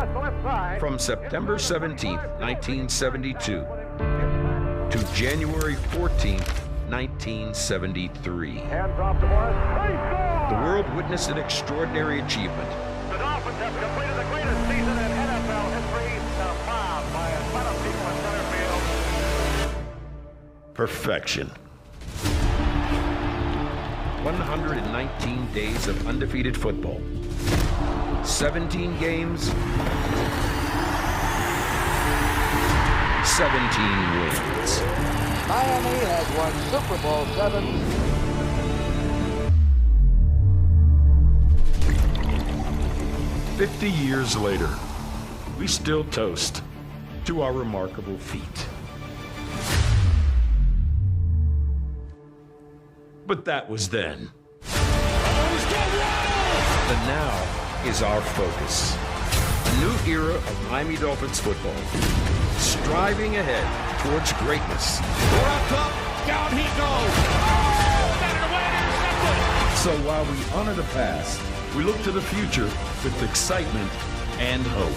From September 17th, 1972 to January 14th, 1973. The world witnessed an extraordinary achievement. The Dolphins have completed the greatest season in NFL history, fouled by a ton of people in center field. Perfection. 119 days of undefeated football. 17 games. 17 wins. Miami has won Super Bowl VII. 50 years later, we still toast to our remarkable feat. But that was then. The now is our focus. A new era of Miami Dolphins football. Striving ahead towards greatness. Down he goes. So while we honor the past, we look to the future with excitement and hope.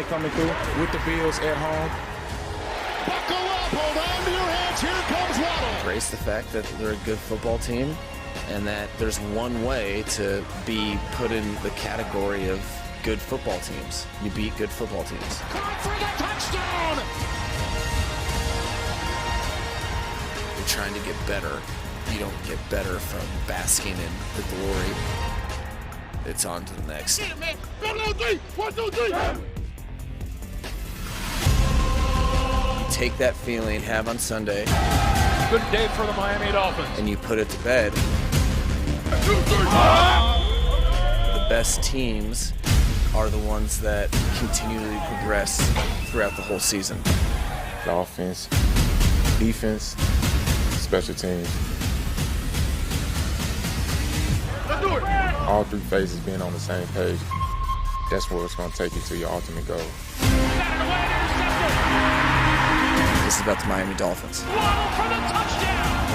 Coming through with the Bills at home. Buckle up, hold on to your hats, here comes Waddle. Embrace the fact that they're a good football team and that there's one way to be put in the category of good football teams. You beat good football teams. Caught for the touchdown! You're trying to get better. You don't get better from basking in the glory. It's on to the next. Get it, man. 1, 2, 3. Take that feeling you have on Sunday. Good day for the Miami Dolphins. And you put it to bed. 2, 3. The best teams are the ones that continually progress throughout the whole season. The offense, defense, special teams. Let's do it. all three phases being on the same page, that's where it's going to take you to your ultimate goal. This is about the Miami Dolphins.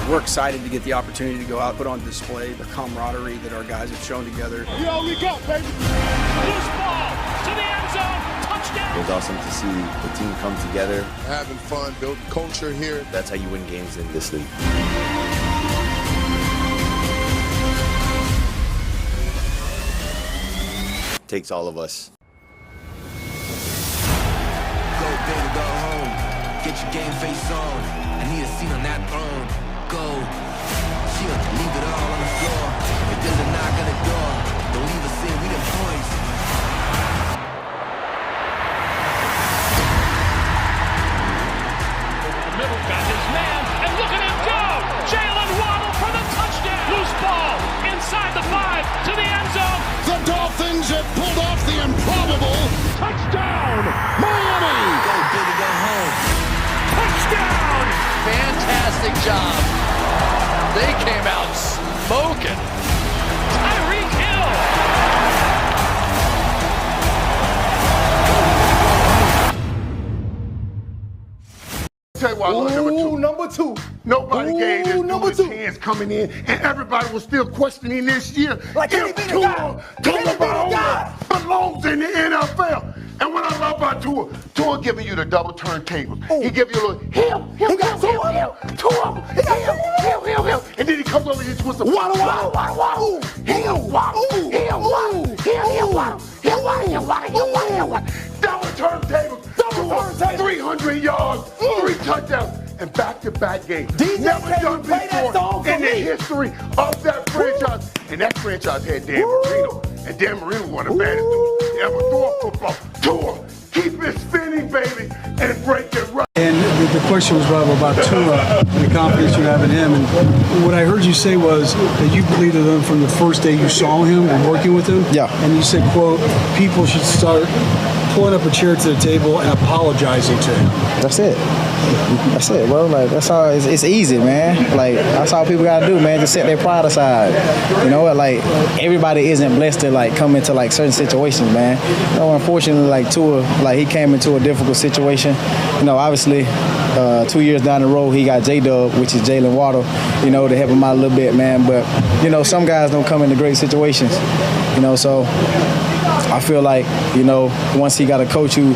We're excited to get the opportunity to go out, put on display the camaraderie that our guys have shown together. Yo, we go, baby. Loose ball to the end zone. Touchdown. It's awesome to see the team come together. Having fun, building culture here. That's how you win games in this league. Takes all of us. Go big or go home. Get your game face on. I need a seat on that throne. Go. Chill, leave it all on the floor. If there's a knock on the door, don't leave us in, we the boys. Middle got his man, and look at him go! Jalen Waddle for the touchdown! Loose ball inside the 5 to the end zone. The Dolphins have pulled off the improbable. Touchdown, Miami! Go big or go home. Touchdown! Fantastic job. They came out smoking. Tyreek Hill! Tell you why I love number two. Nobody gave this dude his hands coming in, and everybody was still questioning this year. Like, can he be the guy? Can he be the guy? Belongs in the NFL. And what I love about Tua giving you the double turntable. He give you a little hill, two of them. Hill. And then he comes over here and twists a waddle. Double turntable. 300 yards, 3 touchdowns, and back-to-back games. Never done before in the history of that franchise. And that franchise had Dan Marino. And Dan Marino one of the baddest dudes to ever throw a football. Tua, keep it spinning, baby, and break it right. And the question was about Tua and the confidence you have in him. And what I heard you say was that you believed in him from the first day you saw him and working with him. Yeah. And you said, quote, people should start pulling up a chair to the table and apologizing to him. That's it. That's it, bro. Like, that's all. It's easy, man. Like, that's all people gotta do, man. Just set their pride aside. You know what? Like, everybody isn't blessed to like come into like certain situations, man. You know, unfortunately, like Tua, like he came into a difficult situation. You know, obviously, 2 years down the road, he got J-Dub, which is Jalen Waddle. You know, to help him out a little bit, man. But you know, some guys don't come into great situations. You know, so I feel like, you know, once he got a coach who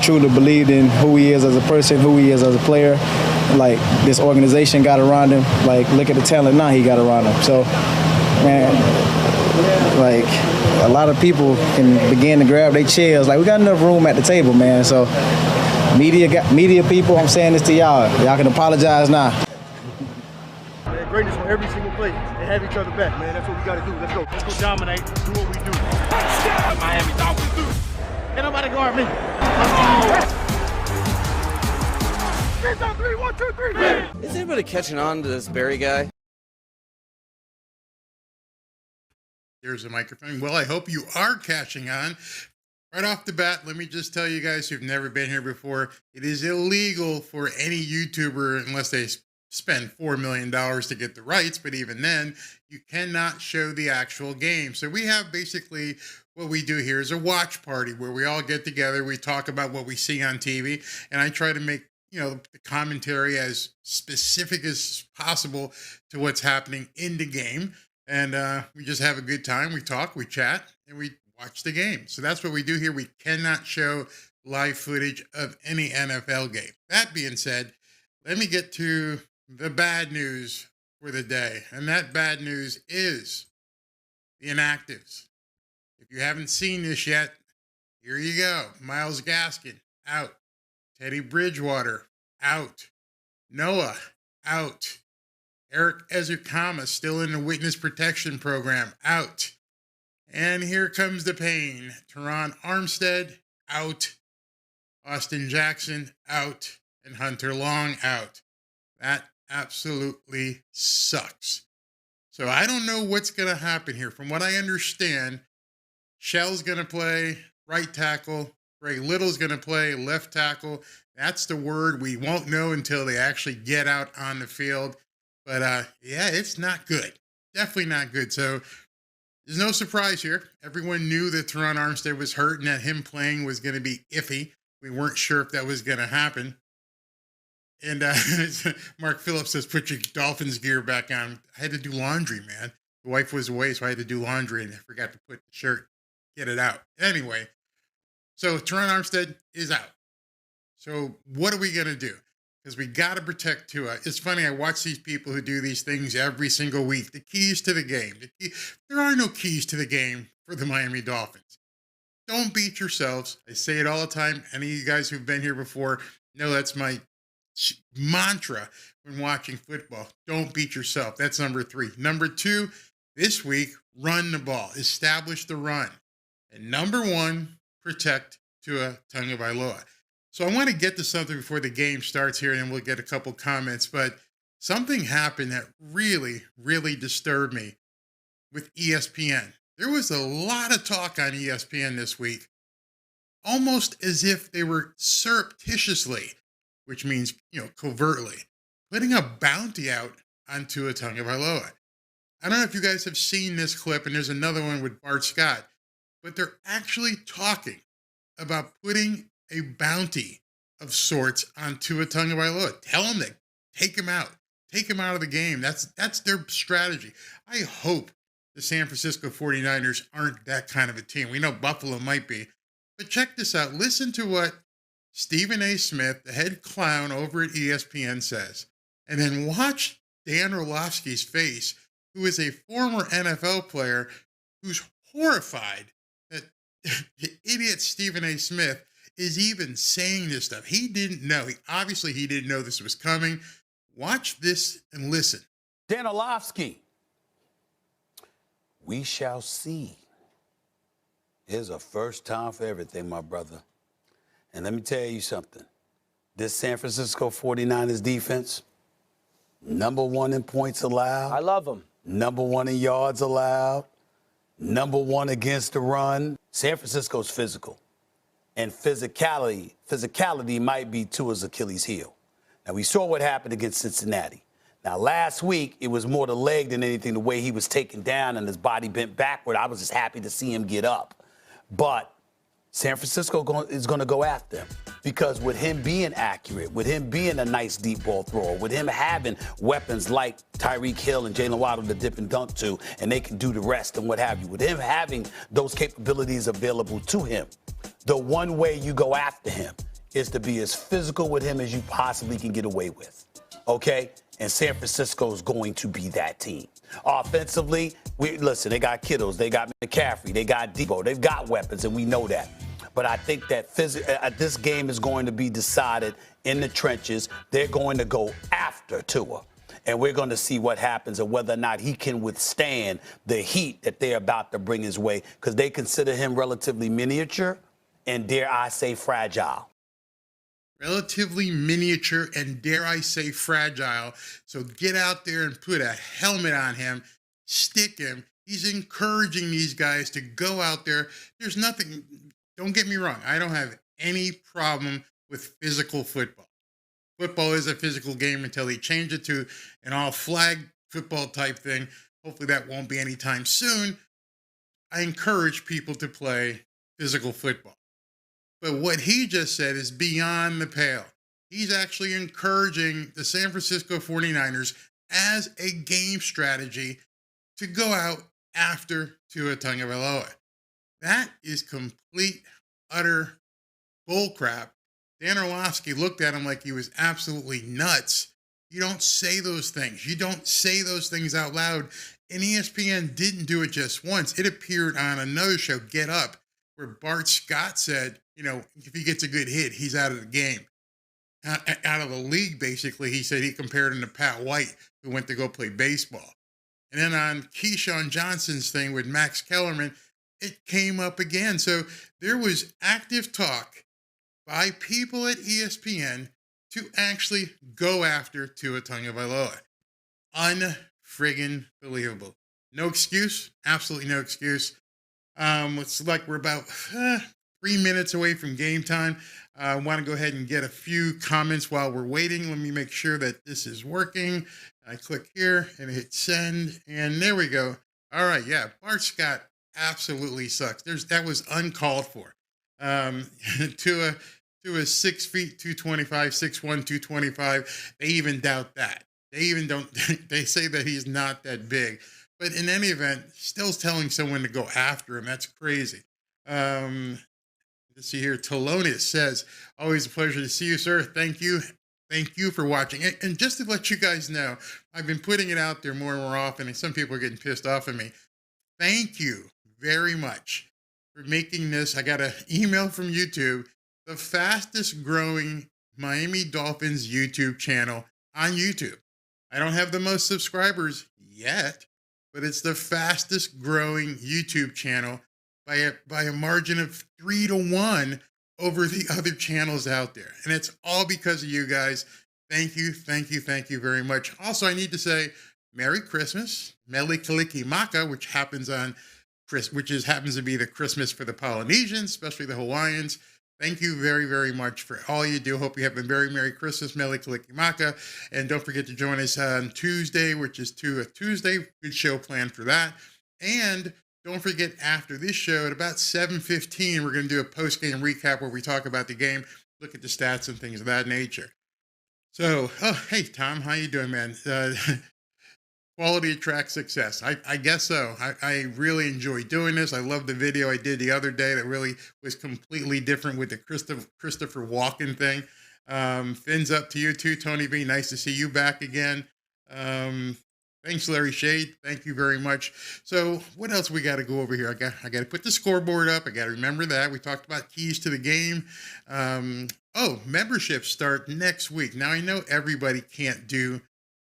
truly believed in who he is as a person, who he is as a player, like this organization got around him. Like, look at the talent now he got around him. So, man, like a lot of people can begin to grab their chairs. Like, we got enough room at the table, man. So, media people, I'm saying this to y'all. Y'all can apologize now. Man, greatness on every single play and have each other back, man. That's what we got to do. Let's go. Let's go dominate. Do what we do. Touchdown, Miami Dolphins. Ain't nobody guard me. Let's go. 3, 1, 2, 3. Is anybody catching on to this Barry guy? Here's a microphone. Well, I hope you are catching on. Right off the bat, let me just tell you guys who've never been here before, it is illegal for any YouTuber, unless they spend $4 million to get the rights, but even then, you cannot show the actual game. So we have basically what we do here is a watch party where we all get together, we talk about what we see on TV, and I try to make, you know, the commentary as specific as possible to what's happening in the game. And we just have a good time. We talk, we chat, and we watch the game. So that's what we do here. We cannot show live footage of any NFL game. That being said, let me get to the bad news for the day. And that bad news is the inactives. If you haven't seen this yet, here you go. Myles Gaskin, out. Teddy Bridgewater, out. Noah, out. Eric Ezekama, still in the witness protection program, out. And here comes the pain. Teron Armstead, out. Austin Jackson, out. And Hunter Long, out. That absolutely sucks. So I don't know what's going to happen here. From what I understand, Shell's going to play right tackle. Ray Little's going to play left tackle. That's the word. We won't know until they actually get out on the field. But, yeah, it's not good. Definitely not good. So There's no surprise here. Everyone knew that Teron Armstead was hurt and that him playing was going to be iffy. We weren't sure if that was going to happen. And Mark Phillips says, put your Dolphins gear back on. I had to do laundry, man. The wife was away, so I had to do laundry, and I forgot to put the shirt, get it out. Anyway, so Teron Armstead is out. So what are we going to do? Because we got to protect Tua. It's funny, I watch these people who do these things every single week. The keys to the game. There are no keys to the game for the Miami Dolphins. Don't beat yourselves. I say it all the time. Any of you guys who've been here before know that's my mantra when watching football. Don't beat yourself. That's number 3. Number 2, this week, run the ball. Establish the run. And number 1, protect Tua Tagovailoa. So I want to get to something before the game starts here, and then we'll get a couple comments. But something happened that really, really disturbed me with ESPN. There was a lot of talk on ESPN this week, almost as if they were surreptitiously, which means, covertly, putting a bounty out on Tua Tagovailoa. I don't know if you guys have seen this clip, and there's another one with Bart Scott, but they're actually talking about putting a bounty of sorts on Tua Tagovailoa. Tell him to take him out of the game. That's their strategy. I hope the San Francisco 49ers aren't that kind of a team. We know Buffalo might be, but check this out. Listen to what Stephen A. Smith, the head clown over at ESPN, says, and then watch Dan Orlovsky's face, who is a former NFL player who's horrified that the idiot Stephen A. Smith is even saying this stuff. He didn't know. He didn't know this was coming. Watch this and listen. Dan Orlovsky, we shall see. Here's a first time for everything, my brother. And let me tell you something. This San Francisco 49ers defense, number 1 in points allowed. I love them. Number 1 in yards allowed. Number 1 against the run. San Francisco's physical. And physicality might be Tua's Achilles heel. Now, we saw what happened against Cincinnati. Now, last week, it was more the leg than anything, the way he was taken down and his body bent backward. I was just happy to see him get up. But San Francisco is going to go after him because with him being accurate, with him being a nice deep ball thrower, with him having weapons like Tyreek Hill and Jalen Waddle to dip and dunk to, and they can do the rest and what have you, with him having those capabilities available to him, the one way you go after him is to be as physical with him as you possibly can get away with, okay? And San Francisco is going to be that team. Offensively, they got Kittles, they got McCaffrey, they got Debo, they've got weapons, and we know that. But I think that this game is going to be decided in the trenches. They're going to go after Tua. And we're going to see what happens and whether or not he can withstand the heat that they're about to bring his way, because they consider him relatively miniature and, dare I say, fragile. Relatively miniature and, dare I say, fragile. So get out there and put a helmet on him, stick him. He's encouraging these guys to go out there. There's nothing, don't get me wrong, I don't have any problem with physical football. Football is a physical game until they change it to an all-flag football type thing. Hopefully that won't be anytime soon. I encourage people to play physical football. But what he just said is beyond the pale. He's actually encouraging the San Francisco 49ers as a game strategy to go out after Tua Tagovailoa. That is complete, utter bullcrap. Dan Orlovsky looked at him like he was absolutely nuts. You don't say those things. You don't say those things out loud. And ESPN didn't do it just once. It appeared on another show, Get Up, where Bart Scott said, if he gets a good hit, he's out of the game. Out of the league, basically. He said he compared him to Pat White, who went to go play baseball. And then on Keyshawn Johnson's thing with Max Kellerman, it came up again. So there was active talk by people at ESPN to actually go after Tua Tagovailoa. Unfriggin' believable. No excuse. Absolutely no excuse. It's like we're about 3 minutes away from game time. I want to go ahead and get a few comments while we're waiting. Let me make sure that this is working. I click here and hit send, and there we go. All right, yeah, Bart Scott absolutely sucks. That was uncalled for. To a 6 feet 225, 6'1", 225. They even doubt that. They even don't. They say that he's not that big. But in any event, still telling someone to go after him. That's crazy. Let's see here. Talonis says, always a pleasure to see you, sir. Thank you. Thank you for watching. And just to let you guys know, I've been putting it out there more and more often, and some people are getting pissed off at me. Thank you very much for making this. I got an email from YouTube, the fastest growing Miami Dolphins YouTube channel on YouTube. I don't have the most subscribers yet, but it's the fastest growing YouTube channel by a margin of 3-1 over the other channels out there. And it's all because of you guys. Thank you, thank you, thank you very much. Also, I need to say Merry Christmas, Mele Kalikimaka, which happens to be the Christmas for the Polynesians, especially the Hawaiians. Thank you very, very much for all you do. Hope you have a very Merry Christmas, Mele Kalikimaka. And don't forget to join us on Tuesday, which is a Tuesday. Good show planned for that. And don't forget, after this show at about 7:15, we're going to do a post-game recap where we talk about the game, look at the stats and things of that nature. So, hey, Tom, how you doing, man? Quality attracts success. I guess so. I really enjoy doing this. I love the video I did the other day that really was completely different with the Christopher Walken thing. Fins up to you too, Tony B. Nice to see you back again. Thanks, Larry Shade. Thank you very much. So what else we got to go over here? I got to put the scoreboard up. I got to remember that. We talked about keys to the game. Memberships start next week. Now, I know everybody can't do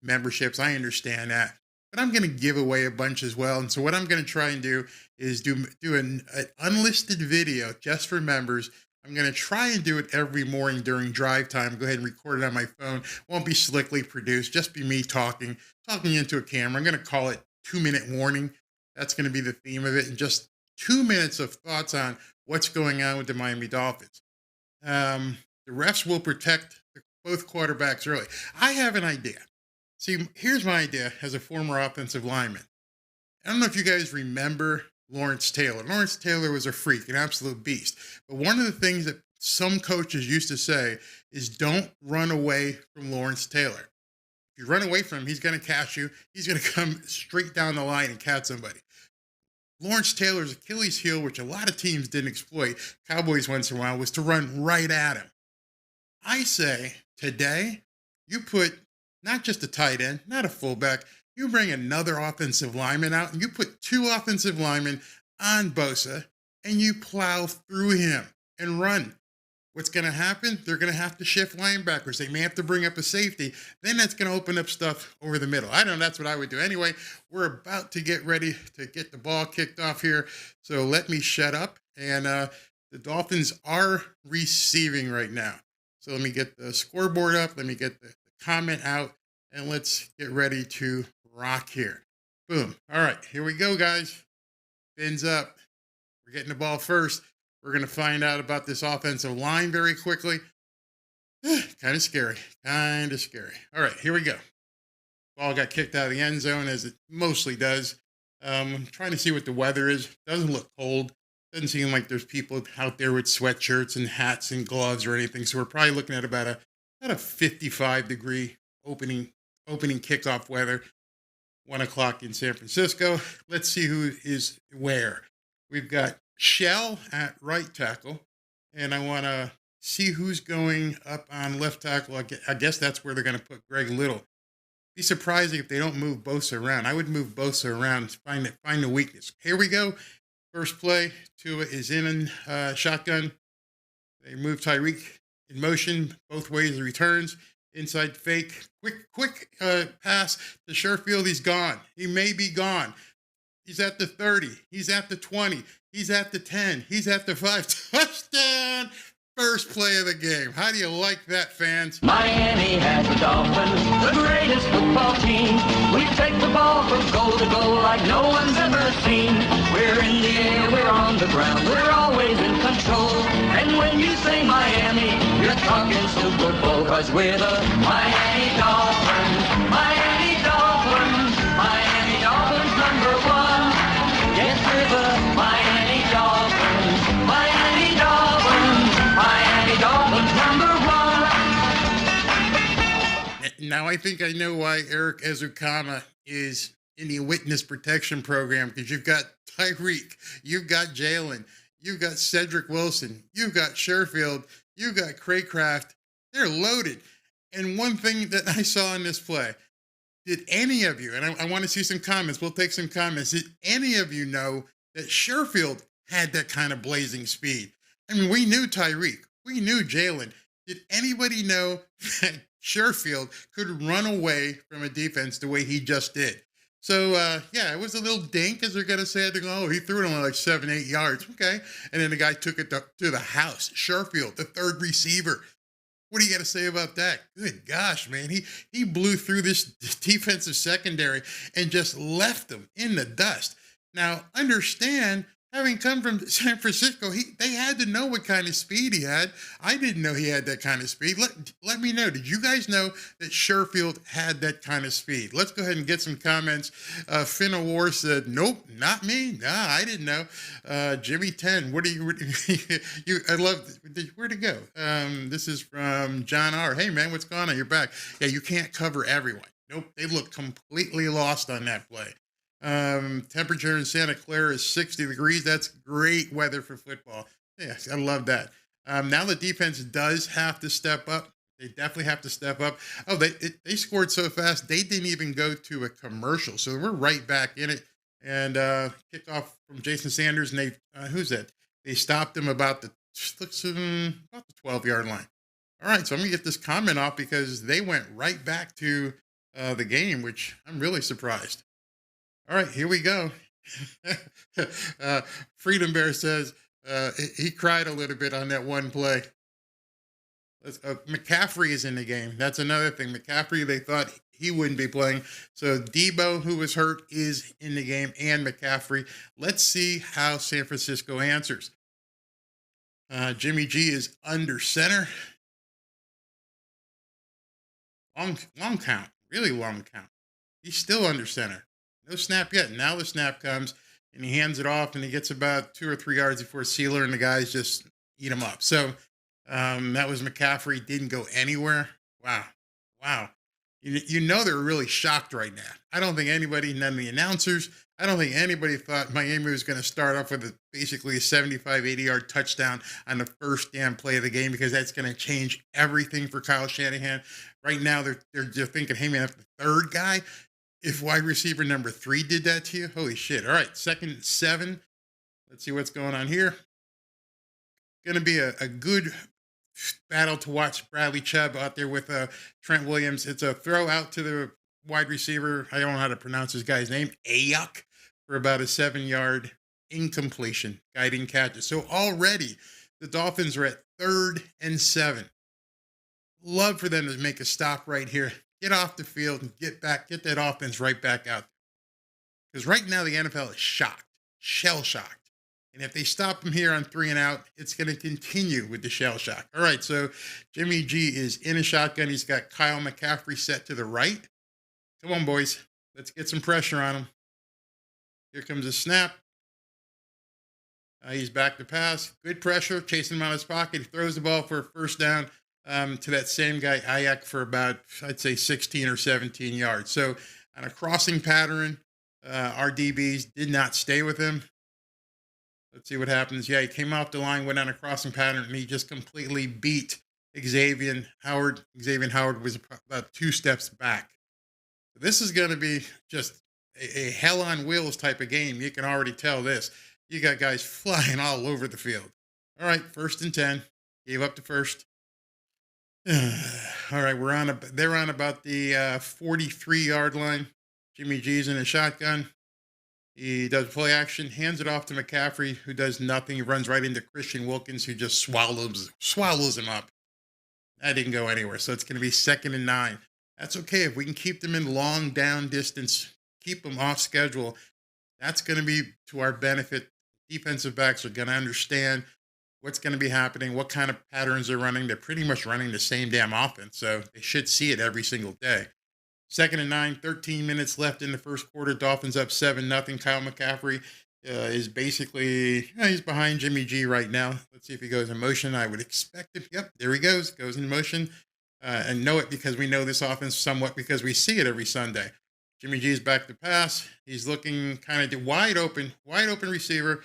memberships. I understand that. But I'm going to give away a bunch as well. And so what I'm going to try and do is do an unlisted video just for members. I'm going to try and do it every morning during drive time. Go ahead and record it on my phone. Won't be slickly produced. Just be me talking into a camera. I'm going to call it 2-minute warning. That's going to be the theme of it. And just 2 minutes of thoughts on what's going on with the Miami Dolphins. The refs will protect both quarterbacks early. I have an idea. See, here's my idea as a former offensive lineman. I don't know if you guys remember Lawrence Taylor. Lawrence Taylor was a freak, an absolute beast. But one of the things that some coaches used to say is don't run away from Lawrence Taylor. If you run away from him, he's going to catch you. He's going to come straight down the line and catch somebody. Lawrence Taylor's Achilles heel, which a lot of teams didn't exploit, Cowboys once in a while, was to run right at him. I say today, you put not just a tight end, not a fullback, you bring another offensive lineman out and you put 2 offensive linemen on Bosa and you plow through him and run. What's going to happen? They're going to have to shift linebackers. They may have to bring up a safety. Then that's going to open up stuff over the middle. I don't know. That's what I would do. Anyway, we're about to get ready to get the ball kicked off here. So let me shut up. And the Dolphins are receiving right now. So let me get the scoreboard up. Let me get the comment out. And let's get ready to rock here. Boom. All right, here we go, guys. Fins up. We're getting the ball first. We're going to find out about this offensive line very quickly. Kind of scary. Kind of scary. All right, here we go. Ball got kicked out of the end zone, as it mostly does. I'm trying to see what the weather is. Doesn't look cold. Doesn't seem like there's people out there with sweatshirts and hats and gloves or anything. So we're probably looking at about a 55-degree opening kickoff weather. 1 o'clock in San Francisco. Let's see who is where. We've got Shell at right tackle, and I want to see who's going up on left tackle. I guess that's where they're going to put Greg Little. Be surprising if they don't move Bosa around. I would move Bosa around to find the weakness. Here we go. First play. Tua is in shotgun. They move Tyreek in motion both ways. He returns. Inside fake. Quick pass to Sherfield. He's gone. He may be gone. He's at the 30. He's at the 20. He's at the 10. He's at the 5. Touchdown! First play of the game. How do you like that, fans? Miami has the Dolphins, the greatest football team. We take the ball from goal to goal like no one's ever seen. We're in the air, we're on the ground, we're always in control. And when you say Miami, you're talking Super Bowl, 'cause we're the Miami Dolphins. Miami Dolphins, Miami Dolphins #1. the Miami Dolphins. Miami Dolphins. Miami Dolphins #1. Now I think I know why Eric Ezukama is in the witness protection program, because you've got Tyreek, you've got Jalen, you've got Cedric Wilson, you've got Sherfield, you've got Craycraft. They're loaded. And one thing that I saw in this play, did any of you, and I want to see some comments, we'll take some comments, did any of you know that Sherfield had that kind of blazing speed? I mean, we knew Tyreek, we knew Jalen. Did anybody know that Sherfield could run away from a defense the way he just did? So, yeah, it was a little dink, as they're going to say. They're going, oh, he threw it only like 7-8 yards. Okay. And then the guy took it to the house. Sherfield, the third receiver. What do you got to say about that? Good gosh, man. He blew through this defensive secondary and just left them in the dust. Now, understand, having come from San Francisco, they had to know what kind of speed he had. I didn't know he had that kind of speed. Let me know. Did you guys know that Sherfield had that kind of speed? Let's go ahead and get some comments. Finn Awar said, nope, not me. Nah, I didn't know. Jimmy 10, what do you I love, where'd it go? This is from John R. Hey, man, what's going on? You're back. Yeah, you can't cover everyone. Nope, they look completely lost on that play. Temperature in Santa Clara is 60 degrees. That's great weather for football. Yes, I love that. Now the defense does have to step up. They definitely have to step up. Oh, they scored so fast, they didn't even go to a commercial. So we're right back in it. And kickoff from Jason Sanders, and who's that? They stopped him about the 12-yard line. All right, so I'm going to get this comment off because they went right back to the game, which I'm really surprised. All right, here we go. Freedom Bear says he cried a little bit on that one play. McCaffrey is in the game. That's another thing. McCaffrey, they thought he wouldn't be playing. So Debo, who was hurt, is in the game, and McCaffrey. Let's see how San Francisco answers. Jimmy G is under center. Long count, really long count. He's still under center. No snap yet. Now the snap comes, and he hands it off, and he gets about 2 or 3 yards before Sealer, and the guys just eat him up. So that was McCaffrey. Didn't go anywhere. Wow. You know they're really shocked right now. I don't think anybody, none of the announcers, I don't think anybody thought Miami was going to start off with basically a 75, 80-yard touchdown on the first damn play of the game, because that's going to change everything for Kyle Shanahan. Right now, they're just thinking, hey, man, if the third guy, if wide receiver number 3 did that to you, holy shit. All right, 2nd and 7. Let's see what's going on here. Going to be a good battle to watch. Bradley Chubb out there with Trent Williams. It's a throw out to the wide receiver. I don't know how to pronounce this guy's name. Ayuk, for about a 7-yard incompletion. Guy didn't catch it. So already the Dolphins are at 3rd and 7. Love for them to make a stop right here. Get off the field and get that offense right back out. Because right now the NFL is shocked, shell-shocked. And if they stop him here on 3 and out, it's going to continue with the shell shock. All right, so Jimmy G is in a shotgun. He's got Kyle McCaffrey set to the right. Come on, boys. Let's get some pressure on him. Here comes a snap. He's back to pass. Good pressure, chasing him out of his pocket. He throws the ball for a first down to that same guy, Ayuk, for about, I'd say, 16 or 17 yards. So on a crossing pattern, our DBs did not stay with him. Let's see what happens. Yeah, he came off the line, went on a crossing pattern, and he just completely beat Xavier Howard. Xavier Howard was about 2 steps back. This is going to be just a hell on wheels type of game. You can already tell this. You got guys flying all over the field. All right, 1st and 10. Gave up the first. All right, they're on about the 43-yard line. Jimmy G's in a shotgun. He does play action, hands it off to McCaffrey, who does nothing. He runs right into Christian Wilkins, who just swallows him up. That didn't go anywhere. So it's going to be 2nd and 9. That's okay. If we can keep them in long down distance, keep them off schedule, that's going to be to our benefit. Defensive backs are going to understand what's going to be happening, what kind of patterns they're running. They're pretty much running the same damn offense, so they should see it every single day. 2nd and 9, 13 minutes left in the first quarter. Dolphins up 7-0. Kyle McCaffrey is basically, he's behind Jimmy G right now. Let's see if he goes in motion. I would expect it. Yep, there he goes. Goes in motion. And know it because we know this offense somewhat because we see it every Sunday. Jimmy G's back to pass. He's looking kind of wide open receiver.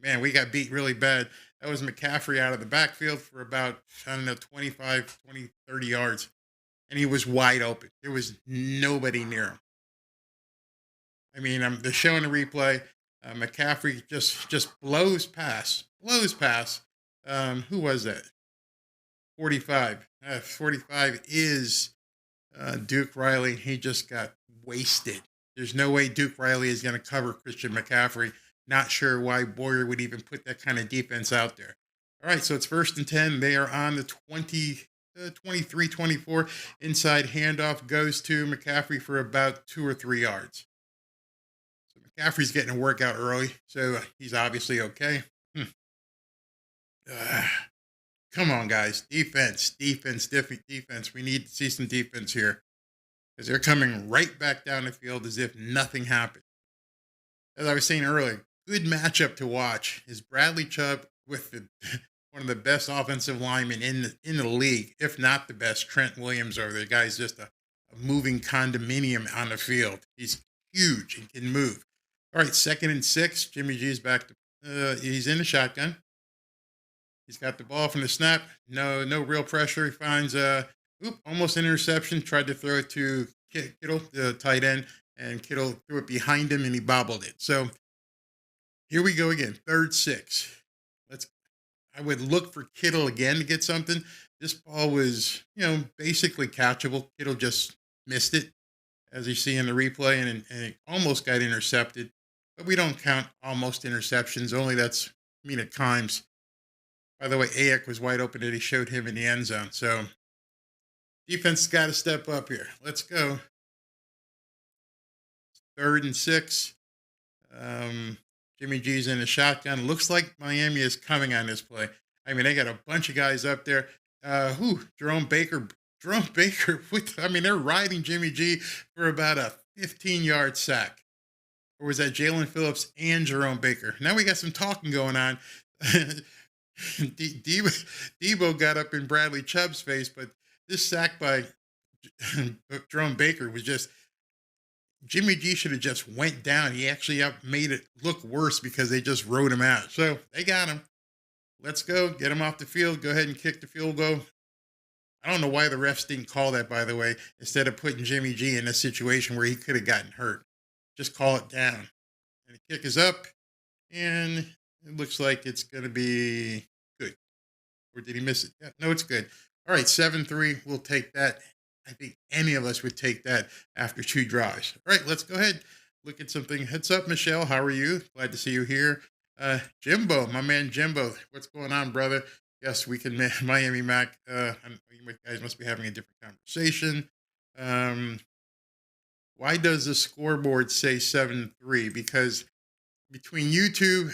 Man, we got beat really bad. That was McCaffrey out of the backfield for about, 20, 30 yards. And he was wide open. There was nobody near him. I mean, they're showing the replay. McCaffrey just blows past. Who was that? 45. 45 is Duke Riley. He just got wasted. There's no way Duke Riley is going to cover Christian McCaffrey. Not sure why Boyer would even put that kind of defense out there. All right, so it's 1st and 10. They are on the 23-24. Inside handoff goes to McCaffrey for about 2 or 3 yards. So McCaffrey's getting a workout early, so he's obviously okay. Come on, guys. Defense. We need to see some defense here because they're coming right back down the field as if nothing happened. As I was saying earlier, good matchup to watch is Bradley Chubb with one of the best offensive linemen in the league, if not the best. Trent Williams over there. The guy's just a moving condominium on the field. He's huge and can move. All right, 2nd and 6. Jimmy G's back to he's in the shotgun. He's got the ball from the snap. No real pressure. He finds almost an interception. Tried to throw it to Kittle, the tight end, and Kittle threw it behind him and he bobbled it. So here we go again. 3rd 6. I would look for Kittle again to get something. This ball was, basically catchable. Kittle just missed it, as you see in the replay, and it almost got intercepted. But we don't count almost interceptions. Only that's at times. By the way, Ayuk was wide open and he showed him in the end zone. So defense got to step up here. Let's go. 3rd and 6. Jimmy G's in the shotgun. Looks like Miami is coming on this play. I mean, they got a bunch of guys up there. Jerome Baker. They're riding Jimmy G for about a 15-yard sack. Or was that Jalen Phillips and Jerome Baker? Now we got some talking going on. Debo got up in Bradley Chubb's face, but this sack by Jerome Baker was just, Jimmy G should have just went down. He actually made it look worse because they just rode him out. So they got him. Let's go. Get him off the field. Go ahead and kick the field goal. I don't know why the refs didn't call that, by the way, instead of putting Jimmy G in a situation where he could have gotten hurt. Just call it down. And the kick is up, and it looks like it's going to be good. Or did he miss it? Yeah, no, it's good. All right, 7-3. We'll take that. I think any of us would take that after 2 drives. All right, let's go ahead. Look at something. Heads up, Michelle. How are you? Glad to see you here. Jimbo, my man Jimbo. What's going on, brother? Yes, we can. Miami Mac. You guys must be having a different conversation. Why does the scoreboard say 7-3? Because between YouTube,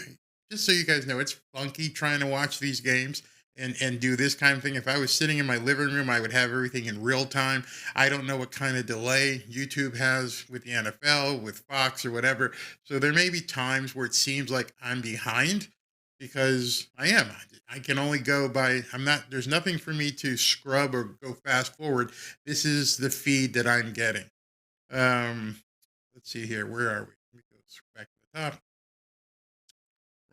just so you guys know, it's funky trying to watch these games and do this kind of thing. If I was sitting in my living room, I would have everything in real time. I don't know what kind of delay YouTube has with the NFL, with Fox or whatever. So there may be times where it seems like I'm behind because I am. I can only go by, there's nothing for me to scrub or go fast forward. This is the feed that I'm getting. Let's see here. Where are we? Let me go back to the top.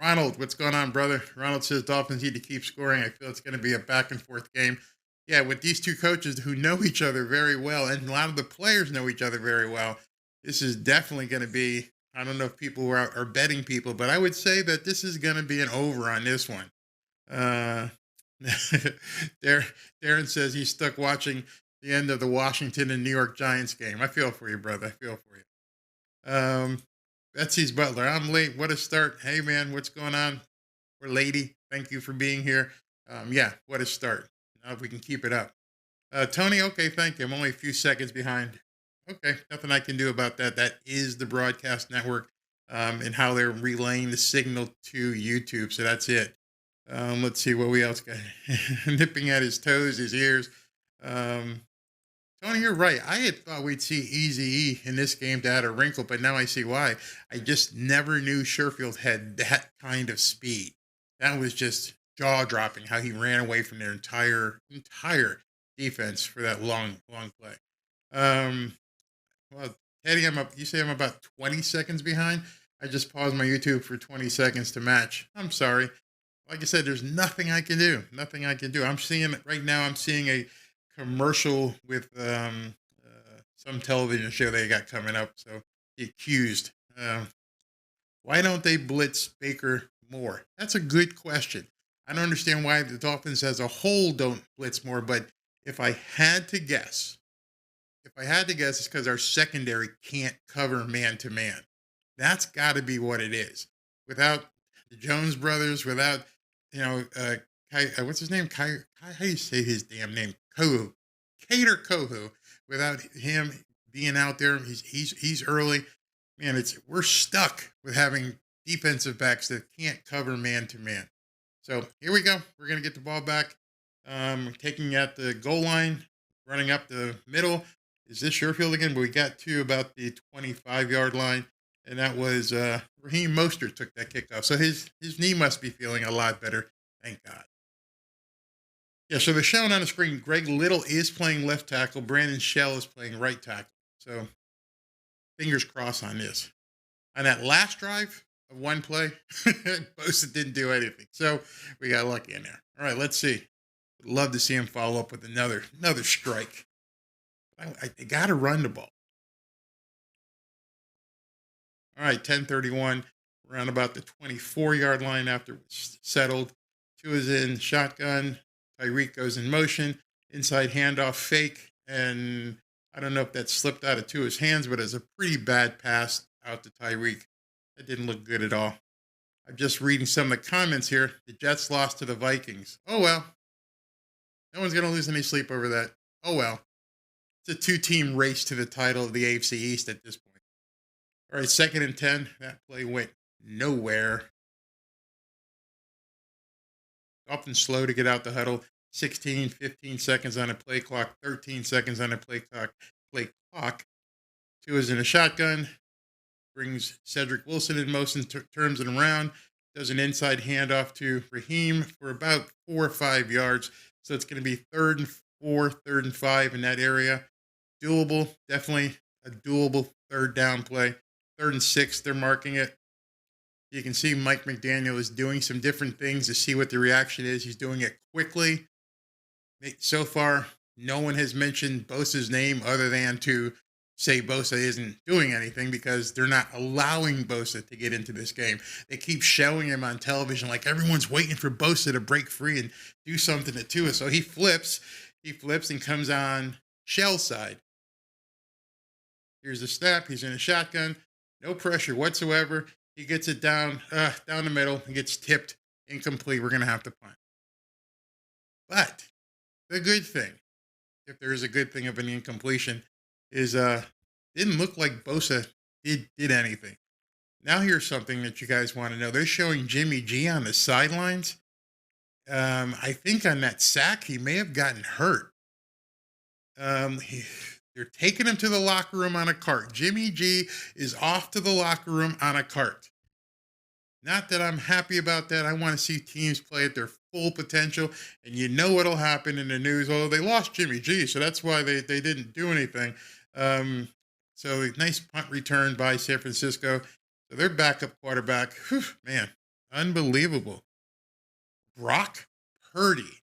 Ronald, what's going on, brother? Ronald says Dolphins need to keep scoring. I feel it's going to be a back and forth game. Yeah, with these two coaches who know each other very well, and a lot of the players know each other very well, this is definitely going to be, I don't know if people are betting people, but I would say that this is going to be an over on this one. Darren says he's stuck watching the end of the Washington and New York Giants game. I feel for you, brother. I feel for you. Betsy's Butler. I'm late. What a start. Hey, man, what's going on? Or lady, thank you for being here. Yeah, what a start. Now if we can keep it up. Tony, okay, thank you. I'm only a few seconds behind. Okay, nothing I can do about that. That is the broadcast network and how they're relaying the signal to YouTube. So that's it. Let's see what we else got. Nipping at his toes, his ears. Tony, you're right. I had thought we'd see Eazy-E in this game to add a wrinkle, but now I see why. I just never knew Sherfield had that kind of speed. That was just jaw-dropping how he ran away from their entire defense for that long play. Well, Teddy, you say I'm about 20 seconds behind? I just paused my YouTube for 20 seconds to match. I'm sorry. Like I said, there's nothing I can do. Nothing I can do. I'm seeing right now. I'm seeing a commercial with some television show they got coming up. So The Accused. Why don't they blitz Baker more? That's a good question. I don't understand why the Dolphins as a whole don't blitz more. But if I had to guess, it's because our secondary can't cover man to man. That's got to be what it is. Without the Jones brothers, without, what's his name? How do you say his damn name? Kohu. Cater Kohu. Without him being out there, he's early. Man, we're stuck with having defensive backs that can't cover man to man. So here we go. We're going to get the ball back. Taking at the goal line, running up the middle. Is this Sherfield again? But we got to about the 25-yard line. And that was Raheem Mostert took that kickoff. So his knee must be feeling a lot better. Thank God. Yeah, so they're showing on the screen, Greg Little is playing left tackle. Brandon Shell is playing right tackle. So fingers crossed on this. On that last drive of one play, Bosa didn't do anything. So we got lucky in there. All right, let's see. I'd love to see him follow up with another strike. They got to run the ball. All right, 10:31, around about the 24-yard line after it's settled. Tua is in shotgun. Tyreek goes in motion. Inside handoff fake. And I don't know if that slipped out of Tua's hands, but it's a pretty bad pass out to Tyreek. That didn't look good at all. I'm just reading some of the comments here. The Jets lost to the Vikings. Oh, well. No one's going to lose any sleep over that. Oh, well. It's a two-team race to the title of the AFC East at this point. All right, 2nd and 10. That play went nowhere. Dolphins slow to get out the huddle. 16, 15 seconds on a play clock. 13 seconds on a play clock. Tua's in a shotgun. Brings Cedric Wilson in motion, turns it around. Does an inside handoff to Raheem for about 4 or 5 yards. So it's going to be 3rd and 4, 3rd and 5 in that area. Doable. Definitely a doable 3rd down play. 3rd and 6, they're marking it. You can see Mike McDaniel is doing some different things to see what the reaction is. He's doing it quickly. So far, no one has mentioned Bosa's name other than to say Bosa isn't doing anything because they're not allowing Bosa to get into this game. They keep showing him on television like everyone's waiting for Bosa to break free and do something to Tua. So he flips and comes on Shell's side. Here's the snap. He's in a shotgun. No pressure whatsoever. He gets it down the middle and gets tipped incomplete. We're going to have to punt. But the good thing, if there is a good thing of an incompletion, is didn't look like Bosa did anything. Now here's something that you guys want to know. They're showing Jimmy G on the sidelines. I think on that sack, he may have gotten hurt. They're taking him to the locker room on a cart. Jimmy G is off to the locker room on a cart. Not that I'm happy about that. I want to see teams play at their full potential. And you know what'll happen in the news. Oh, they lost Jimmy G, so that's why they didn't do anything. So nice punt return by San Francisco. So their backup quarterback, man, unbelievable. Brock Purdy,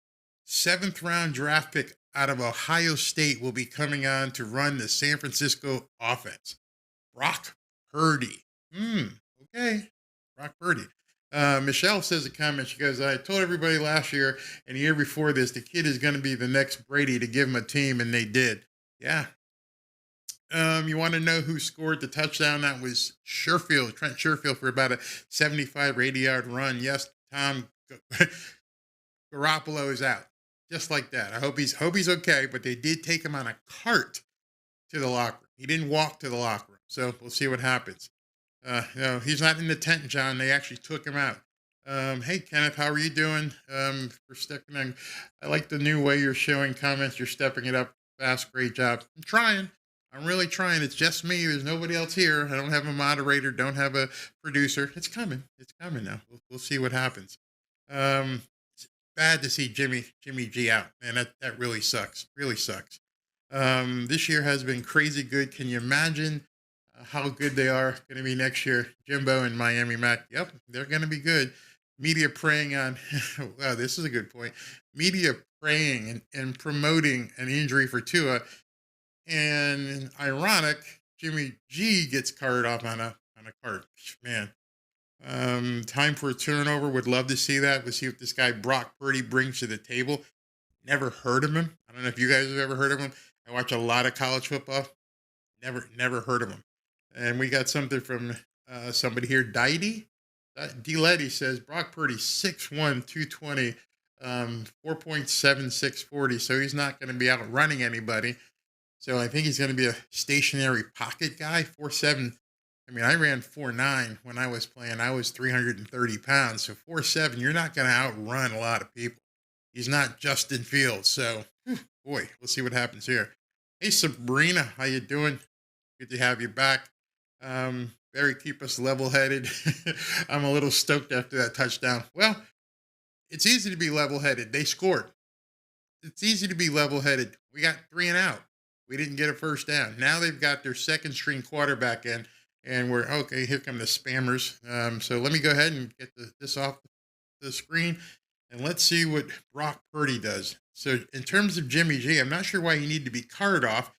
7th-round draft pick out of Ohio State, will be coming on to run the San Francisco offense. Brock Purdy. Okay. Brock Purdy. Michelle says a comment. She goes, I told everybody last year and the year before this, the kid is going to be the next Brady to give him a team, and they did. Yeah. You want to know who scored the touchdown? That was Trent Sherfield, for about a 75 or 80-yard run. Yes, Tom Garoppolo is out. Just like that. I hope he's okay, but they did take him on a cart to the locker room. He didn't walk to the locker room, so we'll see what happens. No, he's not in the tent, John. They actually took him out. Hey, Kenneth, how are you doing? For stepping in. I like the new way you're showing comments. You're stepping it up. fast. Great job. I'm trying. I'm really trying. It's just me. There's nobody else here. I don't have a moderator. Don't have a producer. It's coming. It's coming now. We'll see what happens. It's bad to see Jimmy G out, man. That really sucks. Really sucks. This year has been crazy good. Can you imagine how good they are going to be next year? Jimbo and Miami Mac. Yep, they're going to be good. Media preying on, wow, this is a good point. Media preying and promoting an injury for Tua. And ironic, Jimmy G gets carted off on a cart. Man. Time for a turnover. Would love to see that. We'll see what this guy Brock Purdy brings to the table. Never heard of him. I don't know if you guys have ever heard of him. I watch a lot of college football. Never heard of him. And we got something from somebody here, D. Letty says Brock Purdy 6'1", 220, 4.76 40. So he's not going to be out running anybody. So I think he's going to be a stationary pocket guy. 4'7". I mean, I ran 4'9" when I was playing. I was 330 pounds. So 4'7", you're not going to outrun a lot of people. He's not Justin Fields. So, boy, we'll see what happens here. Hey, Sabrina, how you doing? Good to have you back. Barry, keep us level-headed. I'm a little stoked after that touchdown. Well, it's easy to be level-headed. They scored. It's easy to be level-headed. We got 3 and out. We didn't get a first down. Now they've got their second-string quarterback in, and we're, okay, here come the spammers. So let me go ahead and get this off the screen, and let's see what Brock Purdy does. So in terms of Jimmy G, I'm not sure why he needed to be carted off.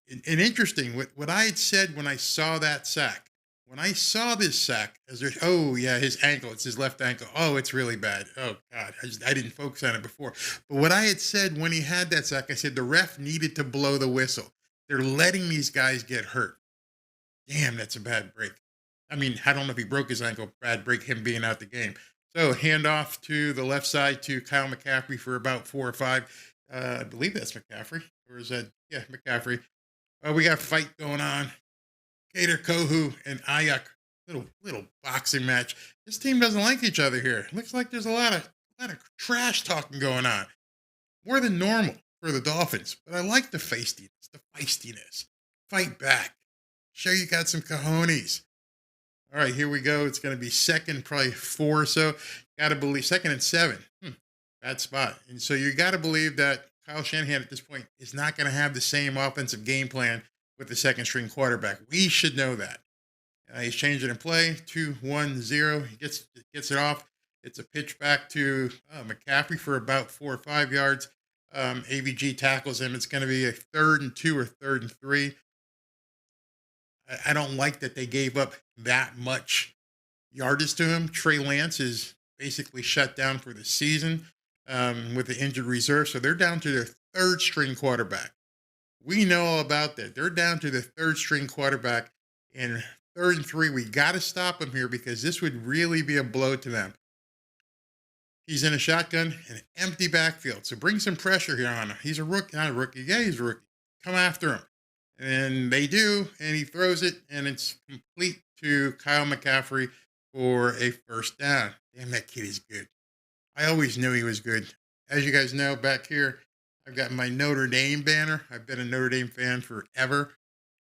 And interesting, what I had said when I saw that sack, when I saw this sack, oh, yeah, his ankle, it's his left ankle. Oh, it's really bad. Oh, God, I didn't focus on it before. But what I had said when he had that sack, I said the ref needed to blow the whistle. They're letting these guys get hurt. Damn, that's a bad break. I mean, I don't know if he broke his ankle, bad break, him being out the game. So handoff to the left side to Kyle McCaffrey for about 4 or 5. I believe that's McCaffrey. Or is that, yeah, McCaffrey. We got a fight going on. Gator Kohu and Ayak. Little boxing match. This team doesn't like each other here. Looks like there's a lot of trash talking going on. More than normal for the Dolphins. But I like the feistiness. Fight back. Show you got some cojones. All right, here we go. It's going to be second, probably 4 or so. Got to believe, 2nd and 7. Bad spot. And so you got to believe that Kyle Shanahan at this point is not going to have the same offensive game plan with the second-string quarterback. We should know that. He's changing in play, 2-1-0. He gets it off. It's a pitch back to McCaffrey for about 4 or 5 yards. AVG tackles him. It's going to be a 3rd and 2 or 3rd and 3. I don't like that they gave up that much yardage to him. Trey Lance is basically shut down for the season with the injured reserve. So they're down to their 3rd-string quarterback. We know all about that. They're down to the 3rd-string quarterback. And 3rd and 3, we got to stop him here because this would really be a blow to them. He's in a shotgun and an empty backfield. So bring some pressure here on him. He's a rookie. Not a rookie. Yeah, he's a rookie. Come after him. And they do, and he throws it, and it's complete to Kyle McCaffrey for a first down. Damn, that kid is good. I always knew he was good. As you guys know, back here, I've got my Notre Dame banner. I've been a Notre Dame fan forever,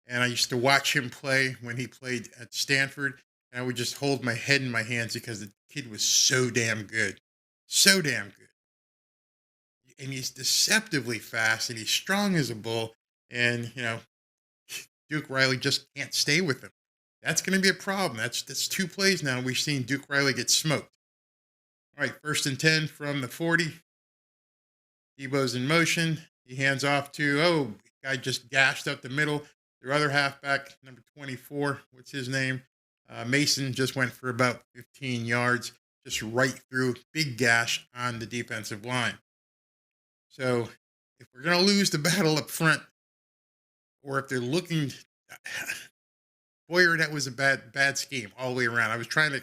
and I used to watch him play when he played at Stanford, and I would just hold my head in my hands because the kid was so damn good. So damn good. And he's deceptively fast, and he's strong as a bull, and, you know, Duke Riley just can't stay with him. That's going to be a problem. That's 2 plays now. We've seen Duke Riley get smoked. All right, 1st and 10 from the 40. Debo's in motion. He hands off to, guy just gashed up the middle. Their other halfback, number 24, what's his name? Mason just went for about 15 yards, just right through, big gash on the defensive line. So if we're going to lose the battle up front, or if they're looking, Boyer, that was a bad scheme all the way around. I was trying to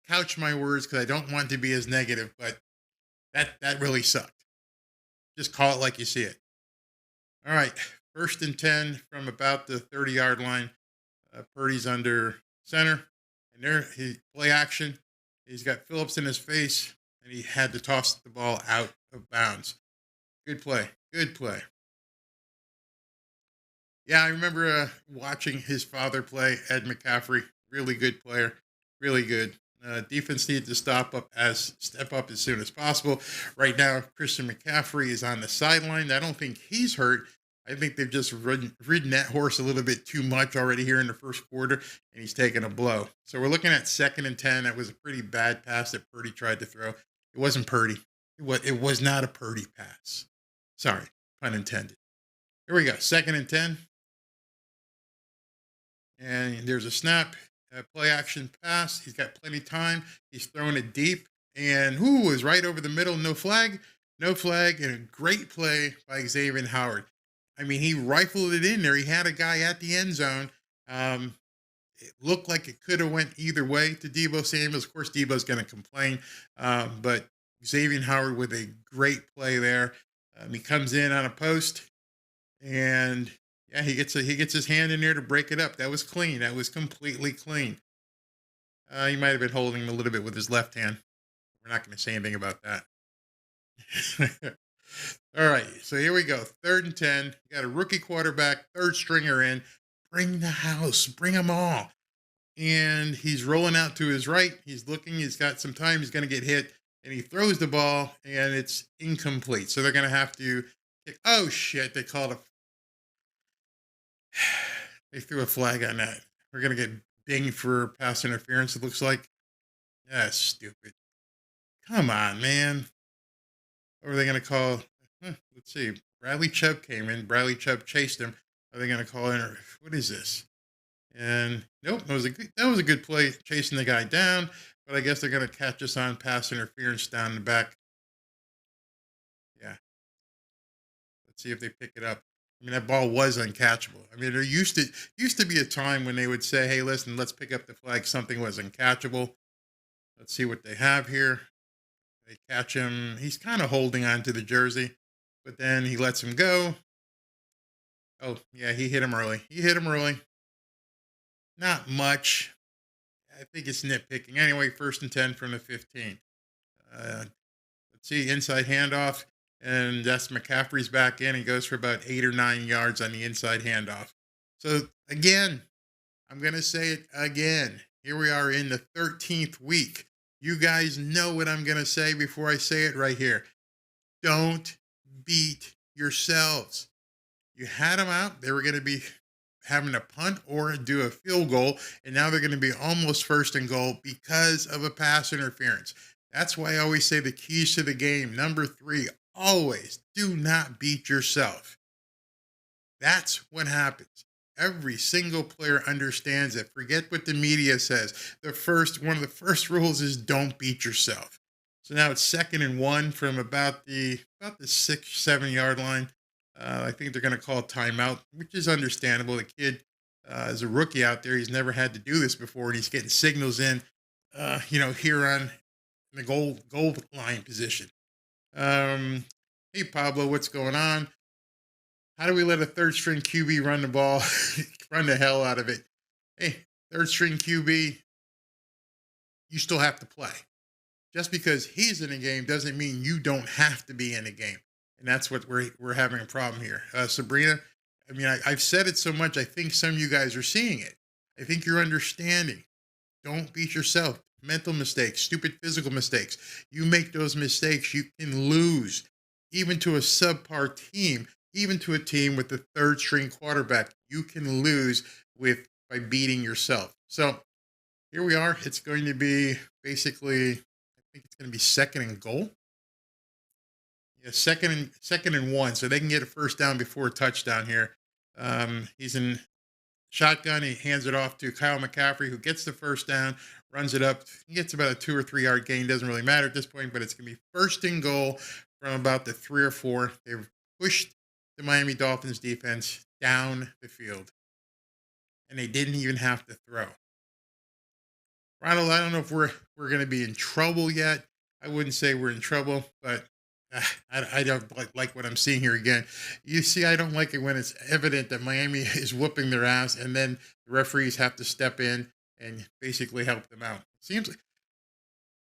couch my words because I don't want to be as negative, but that really sucked. Just call it like you see it. All right, 1st and 10 from about the 30-yard line. Purdy's under center, and there he play action. He's got Phillips in his face, and he had to toss the ball out of bounds. Good play. Yeah, I remember watching his father play, Ed McCaffrey. Really good player, really good. Defense needs to step up as soon as possible. Right now, Christian McCaffrey is on the sideline. I don't think he's hurt. I think they've just ridden that horse a little bit too much already here in the first quarter, and he's taking a blow. So we're looking at 2nd and 10. That was a pretty bad pass that Purdy tried to throw. It wasn't Purdy. It was not a Purdy pass. Sorry, pun intended. Here we go, 2nd and 10. And there's a snap, play action pass. He's got plenty of time. He's throwing it deep. And is right over the middle. No flag. No flag. And a great play by Xavier Howard. I mean, he rifled it in there. He had a guy at the end zone. It looked like it could have went either way to Deebo Samuels. Of course, Deebo's going to complain. But Xavier Howard with a great play there. He comes in on a post. And yeah, he gets his hand in there to break it up. That was clean. That was completely clean. He might have been holding him a little bit with his left hand. We're not going to say anything about that. All right, so here we go. 3rd and 10. You got a rookie quarterback, 3rd stringer in. Bring the house. Bring them all. And he's rolling out to his right. He's looking. He's got some time. He's going to get hit. And he throws the ball, and it's incomplete. So they're going to have to kick. Oh, shit. They called They threw a flag on that. We're going to get dinged for pass interference, it looks like. That's stupid. Come on, man. What are they going to call? Let's see. Bradley Chubb came in. Bradley Chubb chased him. Are they going to call in? What is this? And nope, that was a good play chasing the guy down. But I guess they're going to catch us on pass interference down the back. Yeah. Let's see if they pick it up. I mean, that ball was uncatchable. I mean, there used to be a time when they would say, hey, listen, let's pick up the flag. Something was uncatchable. Let's see what they have here. They catch him. He's kind of holding on to the jersey, but then he lets him go. Oh, yeah, he hit him early. Not much. I think it's nitpicking. Anyway, 1st and 10 from the 15. Let's see, inside handoff. And that's McCaffrey's back in. He goes for about 8 or 9 yards on the inside handoff. So, again, I'm going to say it again. Here we are in the 13th week. You guys know what I'm going to say before I say it right here. Don't beat yourselves. You had them out. They were going to be having a punt or do a field goal, and now they're going to be almost 1st and goal because of a pass interference. That's why I always say the keys to the game. Number 3, always do not beat yourself. That's what happens. Every single player understands it. Forget what the media says. One of the first rules is don't beat yourself. So now it's 2nd and 1 from about the 6-7 yard line. I think they're going to call timeout, which is understandable. The kid is a rookie out there. He's never had to do this before, and he's getting signals in, here on the goal line position. Hey, Pablo, what's going on? How do we let a 3rd string QB run the ball, run the hell out of it? Hey, 3rd string QB, you still have to play. Just because he's in the game doesn't mean you don't have to be in the game. And that's what we're having a problem here. Sabrina, I mean, I've said it so much, I think some of you guys are seeing it. I think you're understanding. Don't beat yourself. Mental mistakes, stupid physical mistakes. You make those mistakes, you can lose. Even to a subpar team, even to a team with the 3rd string quarterback, you can lose by beating yourself. So here we are. It's going to be basically, I think it's going to be 2nd and goal. Yeah, 2nd and 1. So they can get a 1st down before a touchdown here. He's in shotgun. He hands it off to Kyle McCaffrey, who gets the 1st down, runs it up. He gets about a 2 or 3 yard gain. Doesn't really matter at this point, but it's going to be 1st and goal from about the 3 or 4. They've pushed the Miami Dolphins defense down the field, and they didn't even have to throw. Ronald, I don't know if we're going to be in trouble yet. I wouldn't say we're in trouble, but I don't like what I'm seeing here again. You see, I don't like it when it's evident that Miami is whooping their ass, and then the referees have to step in and basically help them out. It seems like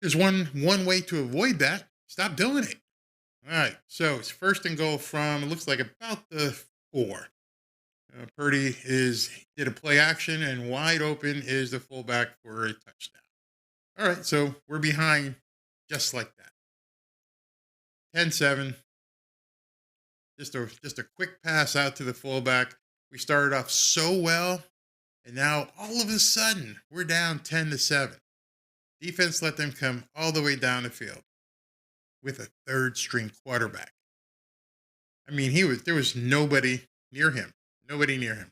there's one way to avoid that. Stop doing it. All right, so it's 1st and goal from, it looks like about the 4. Purdy did a play action, and wide open is the fullback for a touchdown. All right, so we're behind just like that. 10-7. Just a quick pass out to the fullback. We started off so well, and now all of a sudden we're down 10-7. Defense let them come all the way down the field with a third-string quarterback. I mean, there was nobody near him. Nobody near him.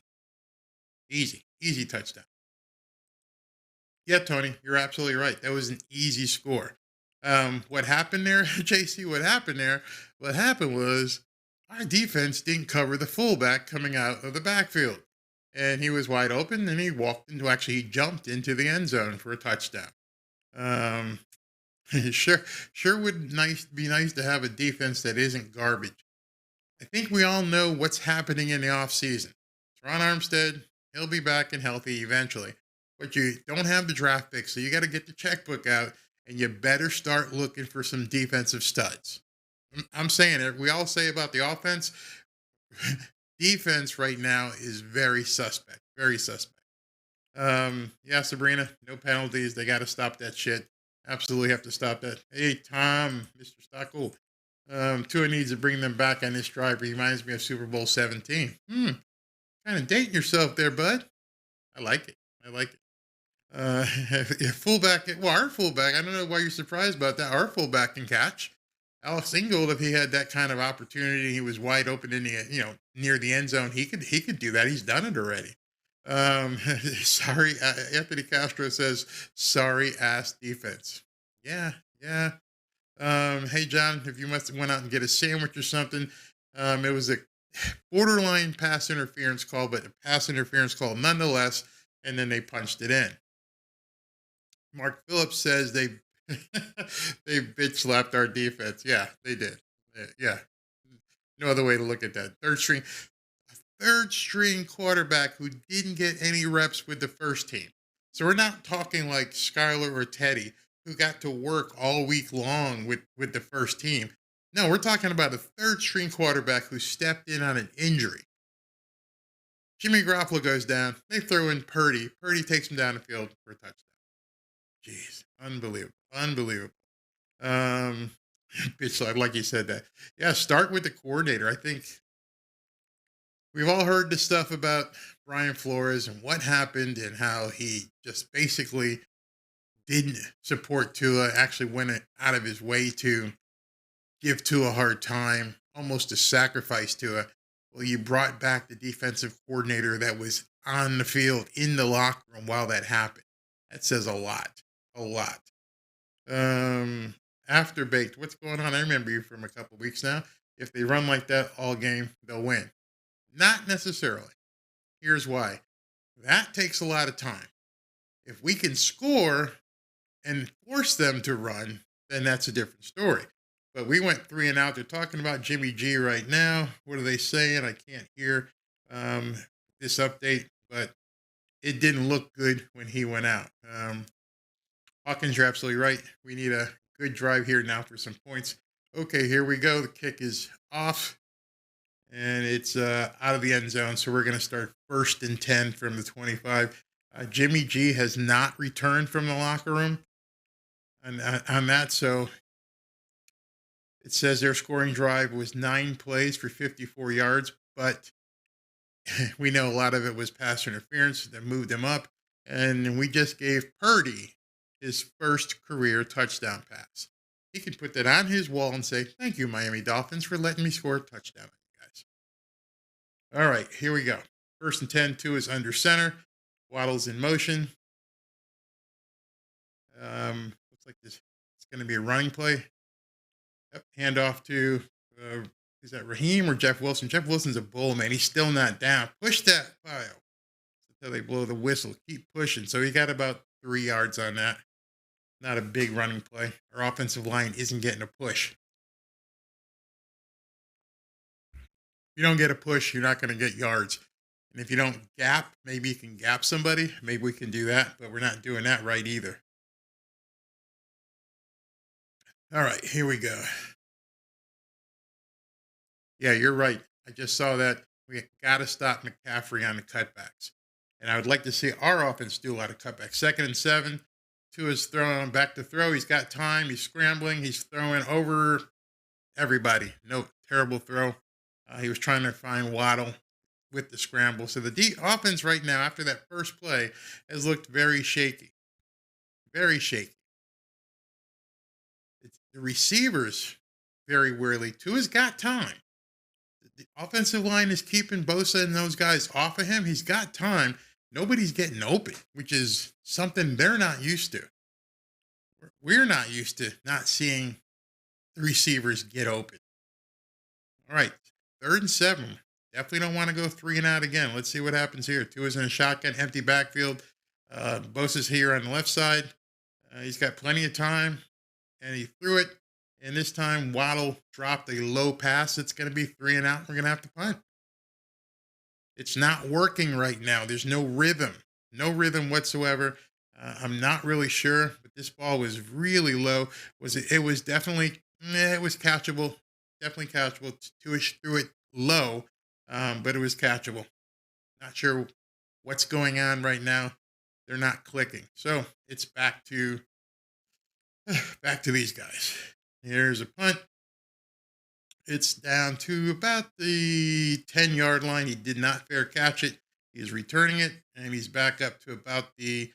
Easy touchdown. Yeah, Tony, you're absolutely right. That was an easy score. What happened there, JC? What happened there? What happened was our defense didn't cover the fullback coming out of the backfield. And he was wide open, and he jumped into the end zone for a touchdown. Sure would be nice to have a defense that isn't garbage. I think we all know what's happening in the offseason. Ron Armstead, he'll be back and healthy eventually. But you don't have the draft pick, so you got to get the checkbook out, and you better start looking for some defensive studs. I'm saying it. We all say about the offense. Defense right now is very suspect. Very suspect. Yeah, Sabrina, no penalties. They got to stop that shit. Absolutely have to stop that. Hey, Tom, Mr. Stockel. Tua needs to bring them back on this drive. He reminds me of Super Bowl 17. Kind of dating yourself there, bud. I like it. Fullback, our fullback, I don't know why you're surprised about that. Our fullback can catch. Alex Ingold, if he had that kind of opportunity, he was wide open in the, near the end zone. He could do that. He's done it already. Sorry, Anthony Castro says, sorry ass defense. Yeah. Hey, John, if you must have went out and get a sandwich or something, it was a borderline pass interference call, but a pass interference call nonetheless, and then they punched it in. Mark Phillips says they bitch slapped our defense. Yeah, they did. Yeah. No other way to look at that. Third string quarterback who didn't get any reps with the first team. So we're not talking like Skylar or Teddy, who got to work all week long with the first team. No, we're talking about a third string quarterback who stepped in on an injury. Jimmy Garoppolo goes down. They throw in Purdy. Purdy takes him down the field for a touchdown. Jeez, unbelievable. Bitch, like you said that. Yeah, start with the coordinator. I think we've all heard the stuff about Brian Flores and what happened and how he just basically didn't support Tua, actually went out of his way to give Tua a hard time, almost to sacrifice Tua. Well, you brought back the defensive coordinator that was on the field in the locker room while that happened. That says a lot. Afterbaked, what's going on? I remember you from a couple weeks now. If they run like that all game, they'll win. Not necessarily. Here's why. That takes a lot of time. If we can score and force them to run, then that's a different story. But we went 3 and out. They're talking about Jimmy G right now. What are they saying? I can't hear this update, but it didn't look good when he went out. Hawkins, you're absolutely right. We need a good drive here now for some points. Okay, here we go. The kick is off, and it's out of the end zone. So we're going to start 1st and 10 from the 25. Jimmy G has not returned from the locker room on that. So it says their scoring drive was 9 plays for 54 yards, but we know a lot of it was pass interference that moved him up. And we just gave Purdy his first career touchdown pass. He can put that on his wall and say, thank you, Miami Dolphins, for letting me score a touchdown on you guys. All right, here we go. 1st and 10, Tua is under center. Waddle's in motion. Looks like it's going to be a running play. Yep, handoff to, is that Raheem or Jeff Wilson? Jeff Wilson's a bull, man. He's still not down. Push that file until they blow the whistle. Keep pushing. So he got about 3 yards on that. Not a big running play. Our offensive line isn't getting a push. If you don't get a push, you're not going to get yards. And if you don't gap, maybe you can gap somebody. Maybe we can do that, but we're not doing that right either. All right, here we go. Yeah, you're right. I just saw that. We got to stop McCaffrey on the cutbacks. And I would like to see our offense do a lot of cutbacks. 2nd and 7. Tua's throwing back to throw. He's got time. He's scrambling. He's throwing over everybody. No terrible throw. He was trying to find Waddle with the scramble. So the offense right now, after that first play, has looked very shaky. Very shaky. The receivers, very wearily. Tua's got time. The offensive line is keeping Bosa and those guys off of him. He's got time. Nobody's getting open, which is something they're not used to. We're not used to not seeing the receivers get open. All right, 3rd and 7. Definitely don't want to go 3 and out again. Let's see what happens here. Tua's in a shotgun, empty backfield. Bosa's here on the left side. He's got plenty of time, and he threw it. And this time, Waddle dropped a low pass. It's going to be 3 and out. We're going to have to punt. It's not working right now. There's no rhythm whatsoever. I'm not really sure, but this ball was really low. It was definitely, it was catchable. Definitely catchable. Tua threw it low, but it was catchable. Not sure what's going on right now. They're not clicking. So it's back to these guys. Here's a punt. It's down to about the 10-yard line. He did not fair catch it. He's returning it, and he's back up to about the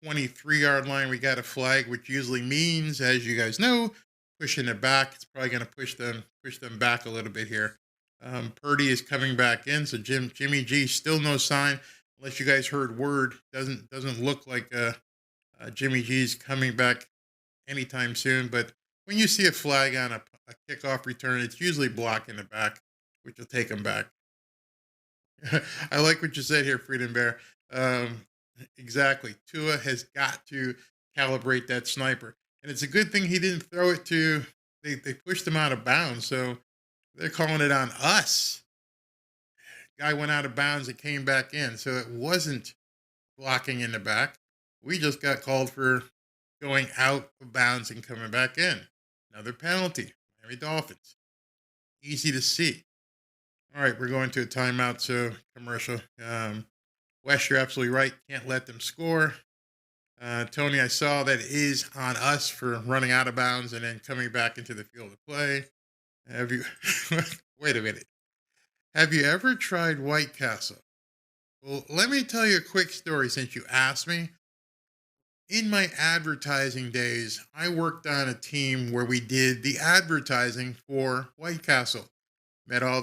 23-yard line. We got a flag, which usually means, as you guys know, pushing it back. It's probably going to push them back a little bit here. Purdy is coming back in, so Jimmy G still no sign, unless you guys heard word. Doesn't look like Jimmy G's coming back anytime soon. But when you see a flag on a kickoff return, it's usually blocking the back, which will take them back. I like what you said here, Freedom Bear. Exactly. Tua has got to calibrate that sniper. And it's a good thing he didn't throw it to, they pushed him out of bounds, so they're calling it on us. Guy went out of bounds, it came back in, so it wasn't blocking in the back. We just got called for going out of bounds and coming back in. Another penalty. Miami Dolphins. Easy to see. All right, we're going to a timeout, so commercial. Wes, you're absolutely right. Can't let them score. Tony, I saw that it is on us for running out of bounds and then coming back into the field of play. Have you, wait a minute. Have you ever tried White Castle? Well, let me tell you a quick story since you asked me. In my advertising days, I worked on a team where we did the advertising for White Castle. Met all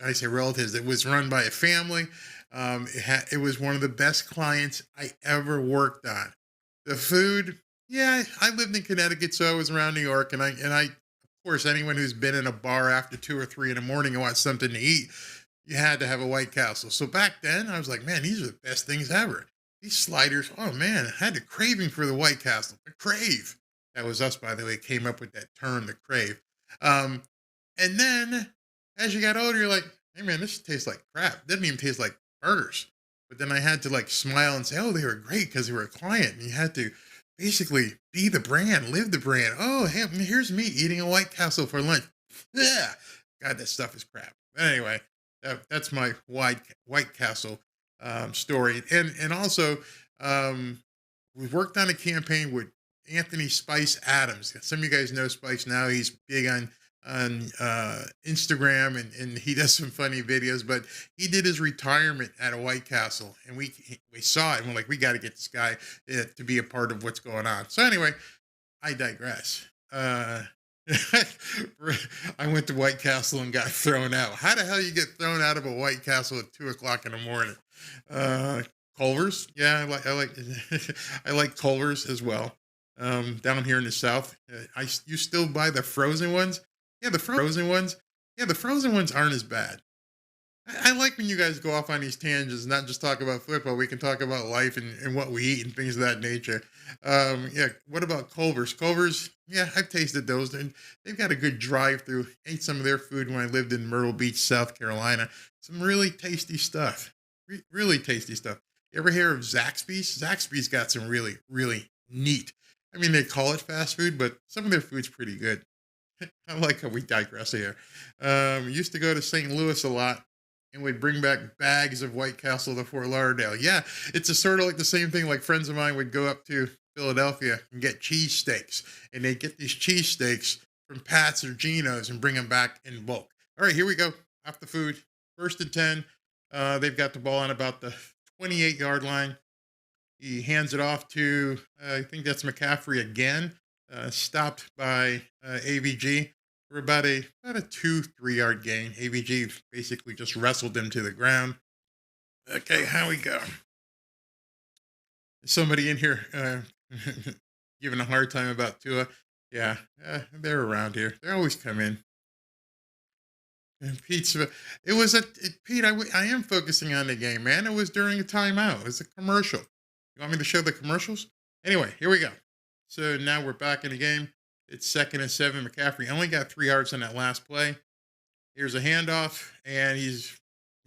I say relatives. It was run by a family. It was one of the best clients I ever worked on. The food, yeah, I lived in Connecticut, so I was around New York, and I, of course, anyone who's been in a bar after 2 or 3 in the morning and wants something to eat, you had to have a White Castle. So back then, I was like, man, these are the best things ever. These sliders, oh man, I had a craving for the White Castle. The crave. That was us, by the way, came up with that term, the crave. And then, as you got older, you're like, hey man, this tastes like crap. It doesn't even taste like burgers. But then I had to like smile and say, oh, they were great because they were a client. And you had to basically be the brand, live the brand. Oh, hey, here's me eating a White Castle for lunch. Yeah, God, that stuff is crap. But anyway, that's my White Castle story. And also, we worked on a campaign with Anthony Spice Adams. Some of you guys know Spice now. He's big on Instagram and he does some funny videos, but he did his retirement at a White Castle and we saw it and we're like, we got to get this guy to be a part of what's going on. So anyway, I digress. I went to White Castle and got thrown out. How the hell you get thrown out of a White Castle at 2:00 in the morning? Culver's. Yeah, I like Culver's as well. Down here in the South, you still buy the frozen ones. Yeah, the frozen ones. Yeah, the frozen ones aren't as bad. I like when you guys go off on these tangents, not just talk about football. We can talk about life and what we eat and things of that nature. Yeah, what about Culver's? Culver's, yeah, I've tasted those. They've got a good drive-through. Ate some of their food when I lived in Myrtle Beach, South Carolina. Some really tasty stuff. Really tasty stuff. You ever hear of Zaxby's? Zaxby's got some really, really neat. I mean, they call it fast food, but some of their food's pretty good. I like how we digress here. Used to go to St. Louis a lot, and would bring back bags of White Castle to Fort Lauderdale. Yeah, it's a sort of like the same thing, like friends of mine would go up to Philadelphia and get cheesesteaks, and they'd get these cheesesteaks from Pat's or Geno's and bring them back in bulk. All right, here we go. Off the food. 1st and 10. They've got the ball on about the 28-yard line. He hands it off to, I think that's McCaffrey again, stopped by AVG for about a 2-3 yard gain. AVG basically just wrestled him to the ground. Okay, how we go? Somebody in here giving a hard time about Tua. Yeah, they're around here. They always come in. And Pete, Pete, I am focusing on the game, man. It was during a timeout. It was a commercial. You want me to show the commercials? Anyway, here we go. So now we're back in the game. It's 2nd and 7. McCaffrey only got 3 yards on that last play. Here's a handoff, and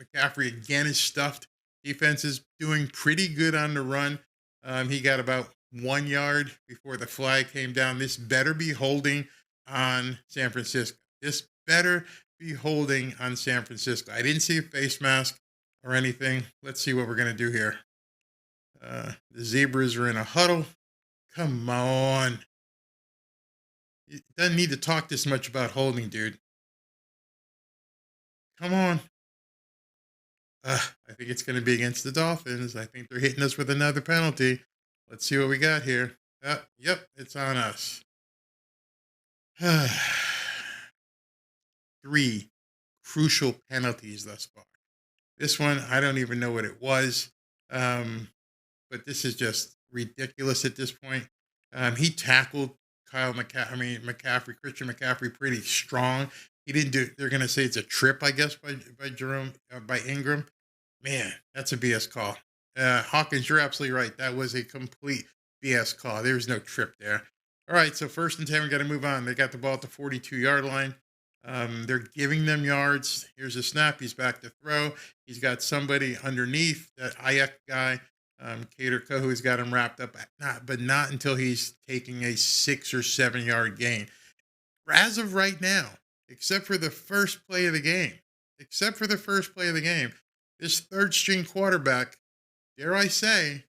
McCaffrey again is stuffed. Defense is doing pretty good on the run. He got about 1 yard before the flag came down. This better be holding on San Francisco. This better be holding on San Francisco. I didn't see a face mask or anything. Let's see what we're going to do here. The Zebras are in a huddle. Come on. You doesn't need to talk this much about holding, dude. Come on. I think it's going to be against the Dolphins. I think they're hitting us with another penalty. Let's see what we got here. Yep, it's on us. 3 crucial penalties thus far. This one, I don't even know what it was. But this is just ridiculous at this point. He tackled Christian McCaffrey pretty strong. He didn't do, they're going to say it's a trip, I guess, by Ingram. Man, that's a BS call. Hawkins, you're absolutely right. That was a complete BS call. There was no trip there. All right, so 1st and 10, we got to move on. They got the ball at the 42-yard line. They're giving them yards. Here's a snap. He's back to throw. He's got somebody underneath, that Ayek guy. Cater Kohu's got him wrapped up, but not until he's taking a 6 or 7 yard gain. As of right now, except for the first play of the game, this 3rd string quarterback, dare I say,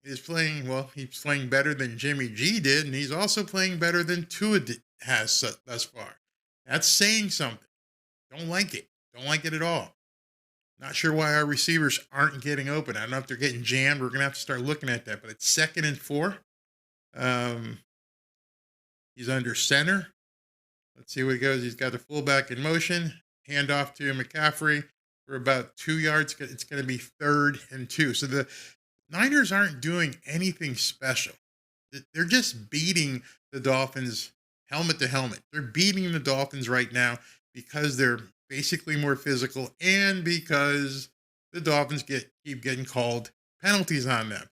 is playing, well, he's playing better than Jimmy G did, and he's also playing better than Tua has thus far. That's saying something. Don't like it. Don't like it at all. Not sure why our receivers aren't getting open. I don't know if they're getting jammed. We're going to have to start looking at that. But it's 2nd and 4. He's under center. Let's see what he goes. He's got the fullback in motion. Handoff to McCaffrey for about 2 yards. It's going to be 3rd and 2. So the Niners aren't doing anything special. They're just beating the Dolphins helmet to helmet. They're beating the Dolphins right now because they're basically more physical, and because the Dolphins keep getting called penalties on them.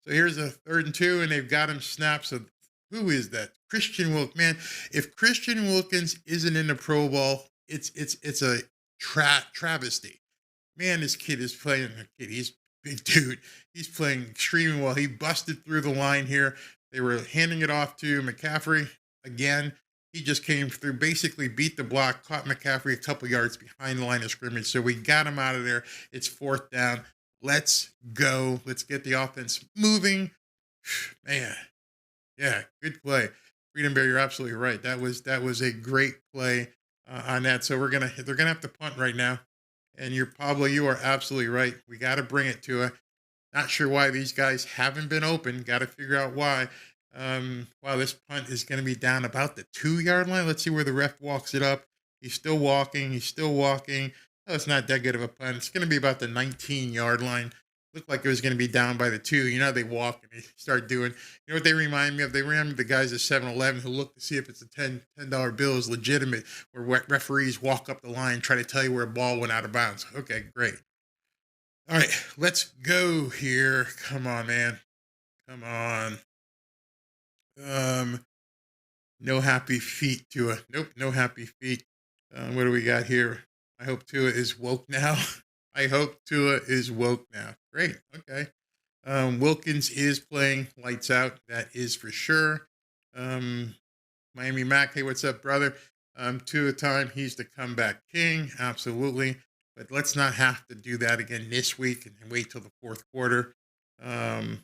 So here's a 3rd and 2, and they've got him snapped. So who is that? Christian Wilkins. Man, if Christian Wilkins isn't in the Pro Bowl, it's a travesty. Man, this kid is playing. He's a big dude. He's playing extremely well. He busted through the line here. They were handing it off to McCaffrey again. He just came through, basically beat the block, caught McCaffrey a couple yards behind the line of scrimmage. So we got him out of there. It's 4th down. Let's go. Let's get the offense moving. Man, yeah, good play. Freedom Bear, you're absolutely right. That was a great play on that. So they're gonna have to punt right now. And you are absolutely right. We got to bring it to a. Not sure why these guys haven't been open. Got to figure out why. Wow, this punt is going to be down about the 2 yard line. Let's see where the ref walks it up. He's still walking. Oh, it's not that good of a punt. It's going to be about the 19 yard line. Looked like it was going to be down by the 2. You know, they walk and they start doing, you know what they remind me of? They remind me of the guys at 7-Eleven who look to see if it's a $10 bill is legitimate, where referees walk up the line and try to tell you where a ball went out of bounds. Okay, great. All right, let's go here. Come on, man. Come on. No happy feet, Tua. Nope, no happy feet. What do we got here? I hope Tua is woke now. Great, okay. Wilkins is playing lights out. That is for sure. Miami Mac, hey, what's up, brother? Tua time. He's the comeback king. Absolutely. but let's not have to do that again this week and wait till the fourth quarter. I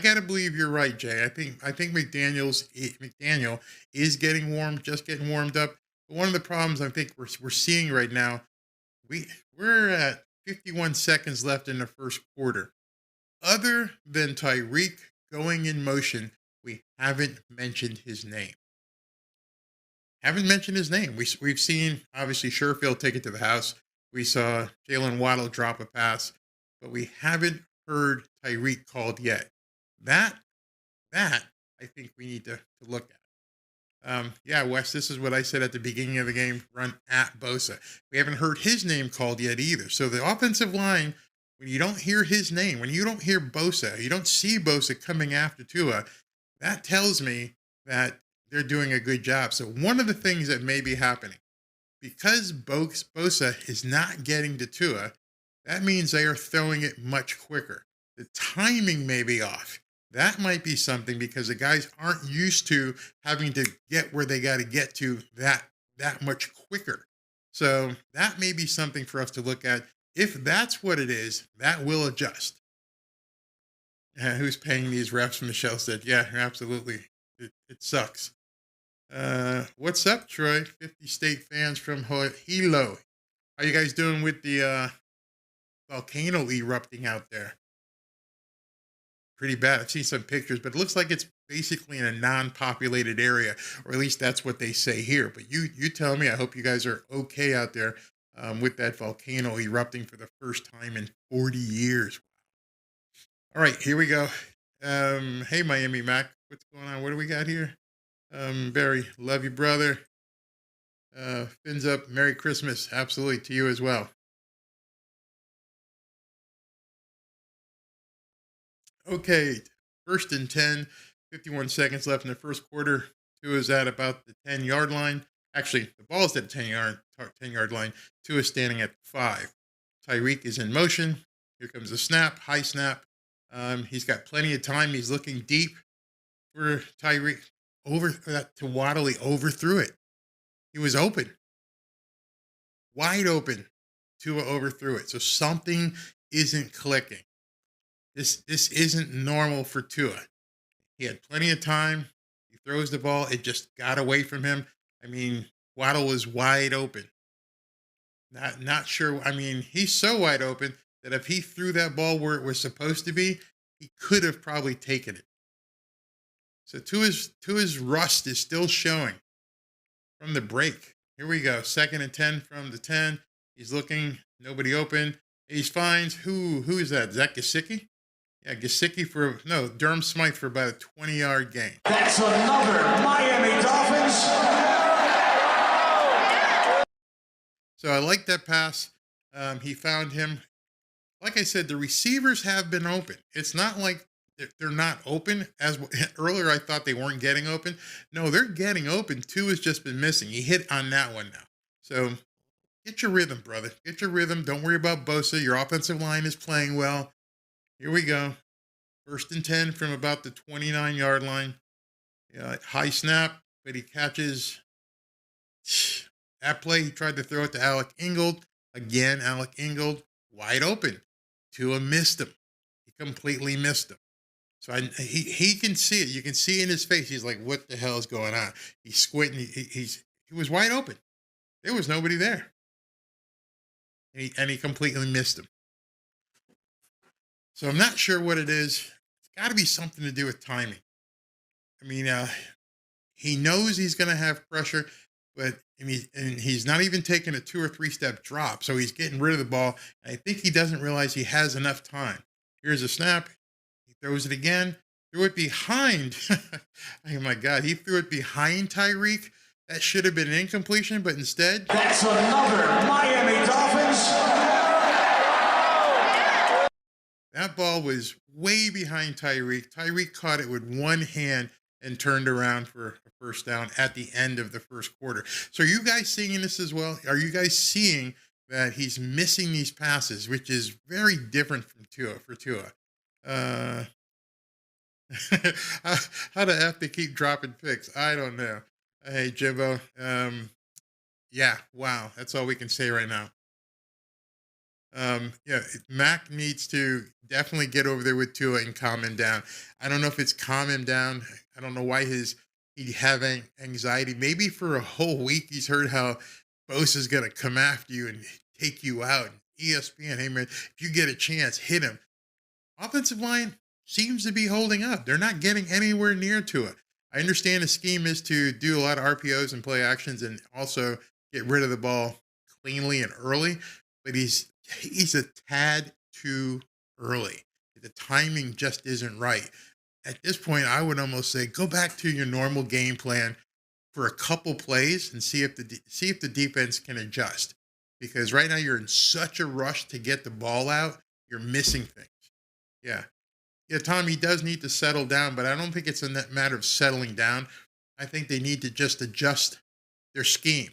got to believe you're right, Jay. I think McDaniel is getting warmed up. But one of the problems I think we're seeing right now, we're at 51 seconds left in the first quarter. Other than Tyreek going in motion, we haven't mentioned his name. We've seen, obviously, Sherfield take it to the house. We saw Jalen Waddle drop a pass, but we haven't heard Tyreek called yet. That I think we need to look at. Wes, this is what I said at the beginning of the game, run at Bosa. We haven't heard his name called yet either. So the offensive line, when you don't hear his name, when you don't hear Bosa, you don't see Bosa coming after Tua, that tells me that they're doing a good job. So one of the things that may be happening, because Bosa is not getting to Tua, that means they are throwing it much quicker. The timing may be off. That might be something because the guys aren't used to having to get where they got to get to that much quicker. So that may be something for us to look at. If that's what it is, that will adjust. Who's paying these refs? Michelle said, yeah, absolutely. It sucks. What's up, Troy? 50 state fans from Hilo. How you guys doing with the volcano erupting out there? Pretty bad. I've seen some pictures, but it looks like it's basically in a non-populated area, or at least that's what they say here. But you tell me. I hope you guys are okay out there with that volcano erupting for the first time in 40 years. All right, here we go. Hey, Miami Mac, what's going on? What do we got here? Barry, love you, brother. Fins up, Merry Christmas. Absolutely, to you as well. Okay, 1st and 10, 51 seconds left in the first quarter. Tua is at about the 10-yard line. Actually, the ball's at the 10-yard line. Tua is standing at 5. Tyreek is in motion. Here comes the snap, high snap. He's got plenty of time. He's looking deep for Tyreek. To Waddle, he overthrew it. He was open. Wide open. Tua overthrew it. So something isn't clicking. This isn't normal for Tua. He had plenty of time. He throws the ball. It just got away from him. I mean, Waddle was wide open. Not sure. I mean, he's so wide open that if he threw that ball where it was supposed to be, he could have probably taken it. So Tua's rust is still showing from the break. Here we go. 2nd and 10 from the 10. He's looking. Nobody open. He finds who is that? Is that Gesicki? Yeah, Gesicki Durham Smythe for about a 20-yard gain. That's another Miami Dolphins. So I like that pass. He found him. Like I said, the receivers have been open. It's not like they're not open. As earlier, I thought they weren't getting open. No, they're getting open. Tua has just been missing. He hit on that one now. So get your rhythm, brother. Get your rhythm. Don't worry about Bosa. Your offensive line is playing well. Here we go. 1st and 10 from about the 29-yard line. High snap, but he catches. That play, he tried to throw it to Alec Ingold. Again, Alec Ingold, wide open. Tua missed him. He completely missed him. So he can see it. You can see in his face. He's like, what the hell is going on? He's squinting. He was wide open. There was nobody there. And he completely missed him. So I'm not sure what it is. It's got to be something to do with timing. I mean, he knows he's going to have pressure, but he's not even taking a 2 or 3 step drop. So he's getting rid of the ball. And I think he doesn't realize he has enough time. Here's a snap. He throws it again. Threw it behind. Oh my God. He threw it behind Tyreek. That should have been an incompletion, but instead. That's another Miami Dolphins. That ball was way behind Tyreek. Tyreek caught it with one hand and turned around for a first down at the end of the first quarter. So are you guys seeing this as well? Are you guys seeing that he's missing these passes, which is very different from Tua? How the F they keep dropping picks? I don't know. Hey, Jimbo. Yeah, wow. That's all we can say right now. Yeah, Mac needs to definitely get over there with Tua and calm him down. I don't know if it's calm him down. I don't know why he having anxiety. Maybe for a whole week he's heard how Bosa's gonna come after you and take you out. ESPN, hey man, if you get a chance, hit him. Offensive line seems to be holding up. They're not getting anywhere near to it. I understand the scheme is to do a lot of RPOs and play actions and also get rid of the ball cleanly and early, but he's a tad too early. The timing just isn't right. At this point, I would almost say go back to your normal game plan for a couple plays and see if the defense can adjust. Because right now you're in such a rush to get the ball out, you're missing things. Yeah. Yeah, Tom, he does need to settle down, but I don't think it's a matter of settling down. I think they need to just adjust their scheme.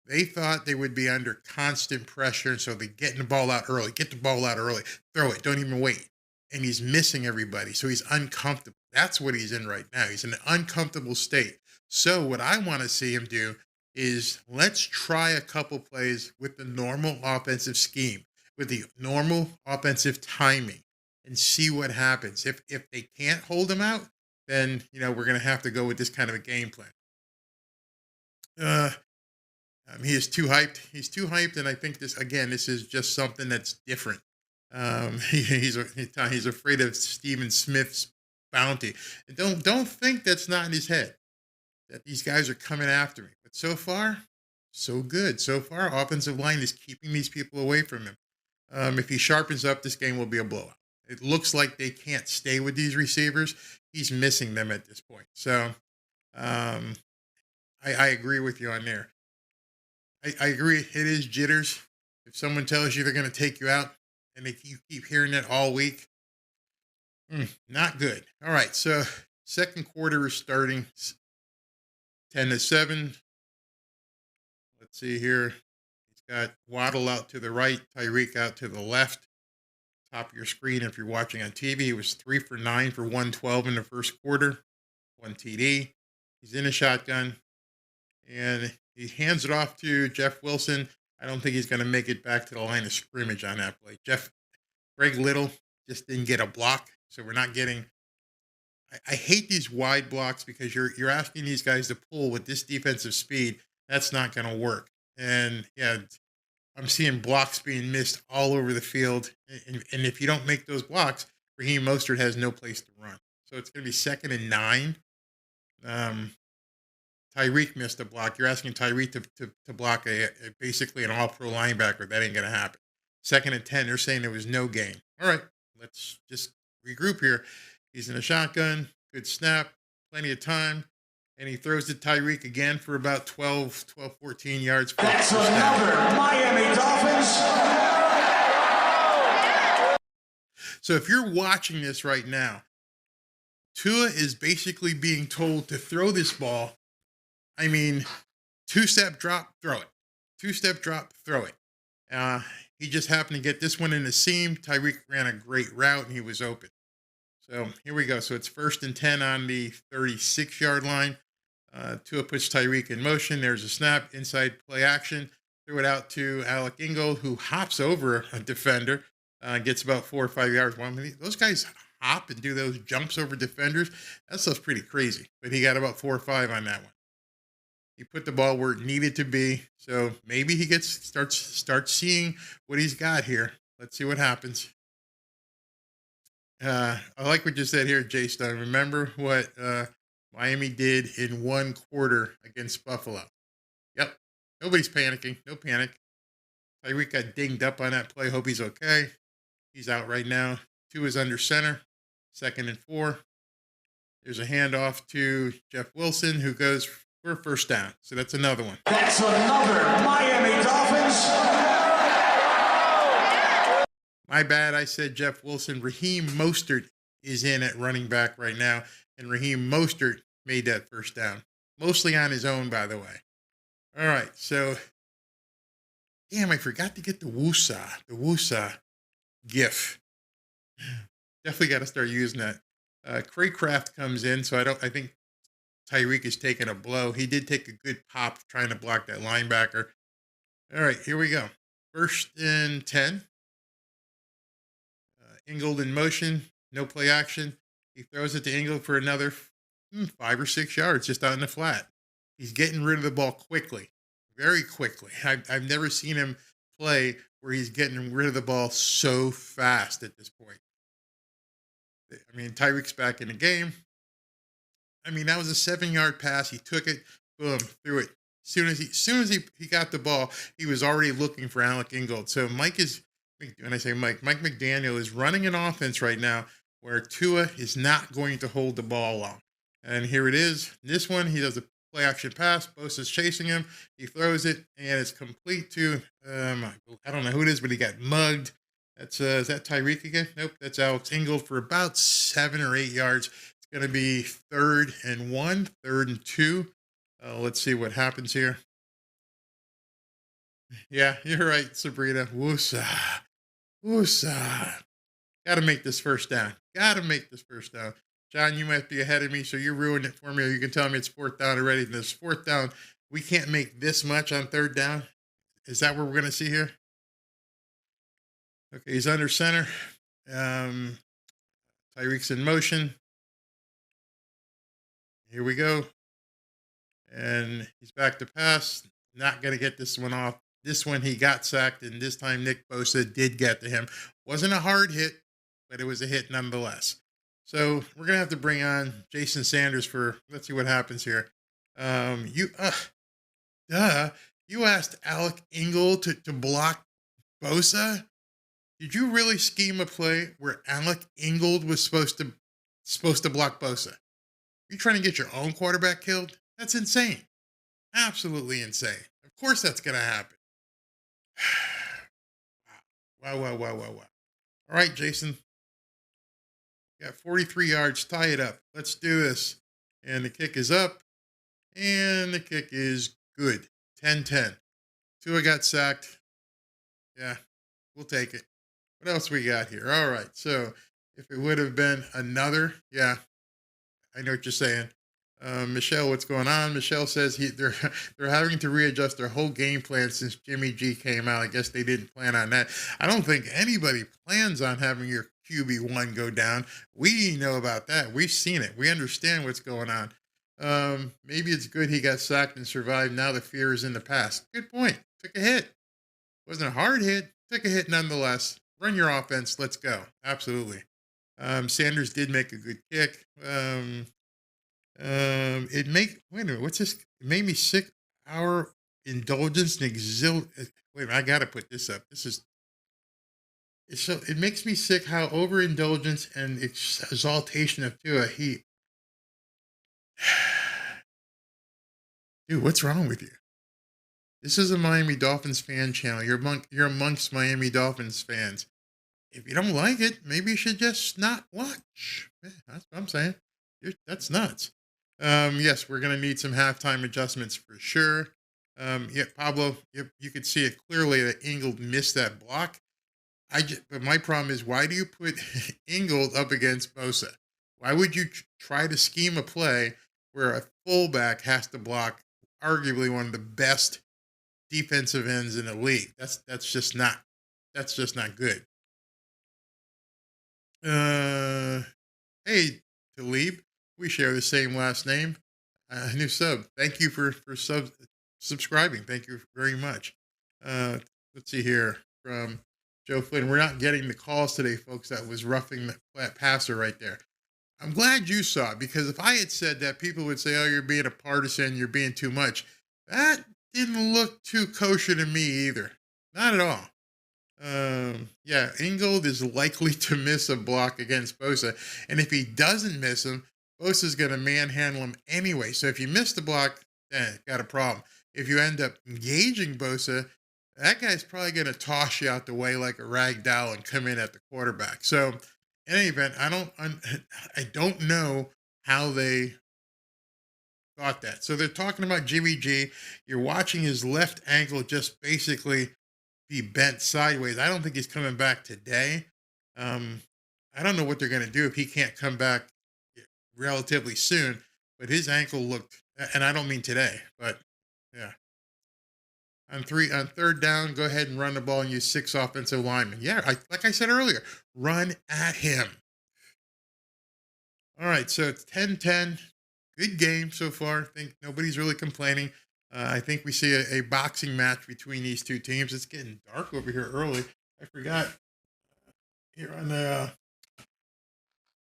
They thought they would be under constant pressure, so they're getting the ball out early. Get the ball out early. Throw it. Don't even wait. And he's missing everybody, so he's uncomfortable. That's what he's in right now. He's in an uncomfortable state. So what I want to see him do is let's try a couple plays with the normal offensive scheme, with the normal offensive timing, and see what happens. If they can't hold him out, then we're going to have to go with this kind of a game plan. He is too hyped. He's too hyped, and I think this is just something that's different. He's afraid of Stephen Smith's bounty. And don't think that's not in his head, that these guys are coming after me. But so far, so good. So far, offensive line is keeping these people away from him. If he sharpens up, this game will be a blowout. It looks like they can't stay with these receivers. He's missing them at this point. So I agree with you on there. I agree. It is jitters. If someone tells you they're going to take you out and you keep hearing it all week, not good. All right. So second quarter is starting 10-7. Let's see here. He's got Waddle out to the right, Tyreek out to the left. Top of your screen, if you're watching on TV, he was 3 for 9 for 112 in the first quarter, 1 TD. He's in a shotgun, and he hands it off to Jeff Wilson. I don't think he's going to make it back to the line of scrimmage on that play. Greg Little just didn't get a block, so we're not getting. I hate these wide blocks because you're asking these guys to pull with this defensive speed. That's not going to work. And yeah, I'm seeing blocks being missed all over the field. And if you don't make those blocks, Raheem Mostert has no place to run. So it's going to be 2nd and 9. Tyreek missed a block. You're asking Tyreek to block basically an all-pro linebacker. That ain't going to happen. 2nd and 10, they're saying there was no gain. All right, let's just regroup here. He's in a shotgun. Good snap. Plenty of time. And he throws to Tyreek again for about 12, 14 yards. That's another Miami Dolphins. So if you're watching this right now, Tua is basically being told to throw this ball. I mean, 2-step drop, throw it. 2-step drop, throw it. He just happened to get this one in the seam. Tyreek ran a great route, and he was open. So here we go. So it's 1st and 10 on the 36-yard line. Tua puts Tyreek in motion. There's a snap, inside play action. Threw it out to Alec Ingold, who hops over a defender, gets about 4 or 5 yards. Well, I mean, those guys hop and do those jumps over defenders. That stuff's pretty crazy. But he got about 4 or 5 on that one. He put the ball where it needed to be. So maybe he starts seeing what he's got here. Let's see what happens. I like what you said here, Jay Stone. Remember what Miami did in 1 quarter against Buffalo. Yep. Nobody's panicking. No panic. Tyreek got dinged up on that play. Hope he's okay. He's out right now. 2 is under center. 2nd and 4. There's a handoff to Jeff Wilson, who goes for a first down. So that's another one. That's another Miami Dolphins. My bad. I said Jeff Wilson. Raheem Mostert is in at running back right now. And Raheem Mostert made that first down. Mostly on his own, by the way. All right. So, damn, I forgot to get the Woosa GIF. Definitely got to start using that. Craycraft comes in, so I think Tyreek is taking a blow. He did take a good pop trying to block that linebacker. All right, here we go. 1st and 10. Ingold in motion, no play action. He throws it to Ingold for another 5 or 6 yards just out in the flat. He's getting rid of the ball quickly, very quickly. I've never seen him play where he's getting rid of the ball so fast at this point. I mean, Tyreek's back in the game. I mean, that was a 7-yard pass. He took it, boom, threw it. As soon as he got the ball, he was already looking for Alec Ingold. So Mike McDaniel is running an offense right now where Tua is not going to hold the ball long. And here it is. This one, he does a play action pass. Bosa's chasing him. He throws it, and it's complete to, I don't know who it is, but he got mugged. That's is that Tyreek again? Nope, that's Alex Ingold for about 7 or 8 yards. It's going to be 3rd and 1, 3rd and 2. Let's see what happens here. Yeah, you're right, Sabrina. Woosa. Got to make this first down. John, you might be ahead of me, so you ruined it for me. Or you can tell me it's 4th down already. This 4th down, we can't make this much on 3rd down. Is that what we're going to see here? Okay, he's under center. Tyreek's in motion. Here we go. And he's back to pass. Not going to get this one off. This one he got sacked, and this time Nick Bosa did get to him. Wasn't a hard hit, but it was a hit nonetheless. So we're going to have to bring on Jason Sanders for, let's see what happens here. You asked Alec Ingold to block Bosa? Did you really scheme a play where Alec Ingold was supposed to block Bosa? You trying to get your own quarterback killed? That's insane. Absolutely insane. Of course that's going to happen. Wow. All right, Jason. Got 43 yards. Tie it up. Let's do this. And the kick is up. And the kick is good. 10-10. Tua got sacked. Yeah, we'll take it. What else we got here? All right. So if it would have been another, yeah, I know what you're saying. Michelle, what's going on? Michelle says they're having to readjust their whole game plan since Jimmy G came out. I guess they didn't plan on that. I don't think anybody plans on having your QB1 go down. We know about that. We've seen it. We understand what's going on. Maybe it's good he got sacked and survived. Now the fear is in the past. Good point. Took a hit. Wasn't a hard hit. Took a hit nonetheless. Run your offense. Let's go. Absolutely. Sanders did make a good kick. Wait a minute, what's this? It made me sick. Our indulgence and wait a minute, I gotta put this up. It makes me sick how overindulgence and exaltation of Tua, dude, what's wrong with you? This is a Miami Dolphins fan channel. You're amongst Miami Dolphins fans. If you don't like it, maybe you should just not watch. Yeah, that's what I'm saying. That's nuts. Yes, we're going to need some halftime adjustments for sure. Yeah, Pablo, you could see it clearly that Ingold missed that block. But my problem is, why do you put Ingold up against Bosa? Why would you try to scheme a play where a fullback has to block arguably one of the best defensive ends in the league? That's just not good. Hey, Talib. We share the same last name. New sub. Thank you for subscribing. Thank you very much. Let's see here from Joe Flynn. We're not getting the calls today, folks. That was roughing the flat passer right there. I'm glad you saw it, because if I had said that, people would say, oh, you're being a partisan, you're being too much. That didn't look too kosher to me either. Not at all. Yeah, Ingold is likely to miss a block against Bosa. And if he doesn't miss him, Bosa's going to manhandle him anyway. So if you miss the block, got a problem. If you end up engaging Bosa, that guy's probably going to toss you out the way like a rag doll and come in at the quarterback. So in any event, I don't know how they thought that. So they're talking about Jimmy G. You're watching his left ankle just basically be bent sideways. I don't think he's coming back today. I don't know what they're going to do if he can't come back relatively soon, but his ankle looked, and I don't mean today, but yeah. On third down, go ahead and run the ball and use 6 offensive linemen. Yeah, like I said earlier, run at him. All right, so it's 10-10. Good game so far. I think nobody's really complaining. I think we see a boxing match between these two teams. It's getting dark over here early. I forgot. Here on the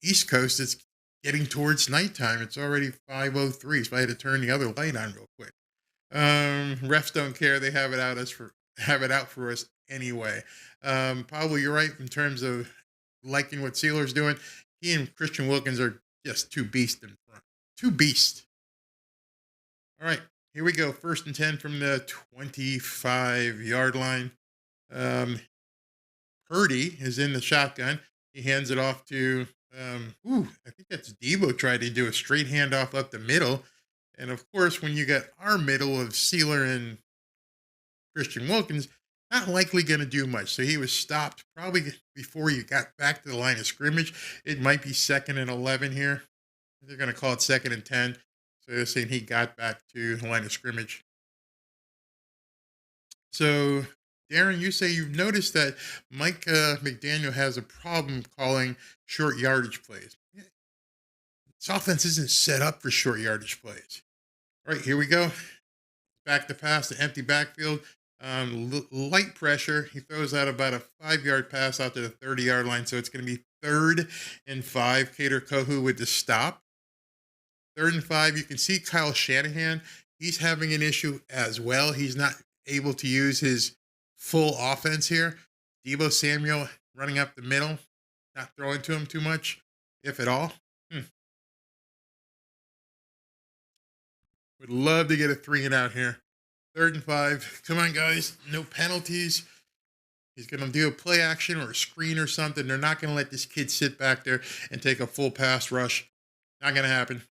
East Coast, it's getting towards nighttime. It's already 5:03, so I had to turn the other light on real quick. Refs don't care. They have it out for us anyway. Probably you're right in terms of liking what Sealer's doing. He and Christian Wilkins are just two beasts in front. Two beasts. All right, here we go. 1st and 10 from the 25-yard line. Purdy is in the shotgun. He hands it off to, I think that's Debo tried to do a straight handoff up the middle. And, of course, when you got our middle of Sealer and Christian Wilkins, not likely going to do much. So he was stopped probably before you got back to the line of scrimmage. It might be 2nd and 11 here. They're going to call it 2nd and 10. So they're saying he got back to the line of scrimmage. So, Darren, you say you've noticed that Mike McDaniel has a problem calling short yardage plays. This offense isn't set up for short yardage plays. All right, here we go. Back to pass, the empty backfield. Light pressure. He throws out about a 5-yard pass out to the 30-yard line. So it's going to be 3rd and 5. Cater Kohu with the stop. 3rd and 5. You can see Kyle Shanahan. He's having an issue as well. He's not able to use his full offense here. Debo Samuel running up the middle, not throwing to him too much, if at all. Would love to get a 3 and out here. 3rd and 5. Come on, guys. No penalties. He's going to do a play action or a screen or something. They're not going to let this kid sit back there and take a full pass rush. Not going to happen.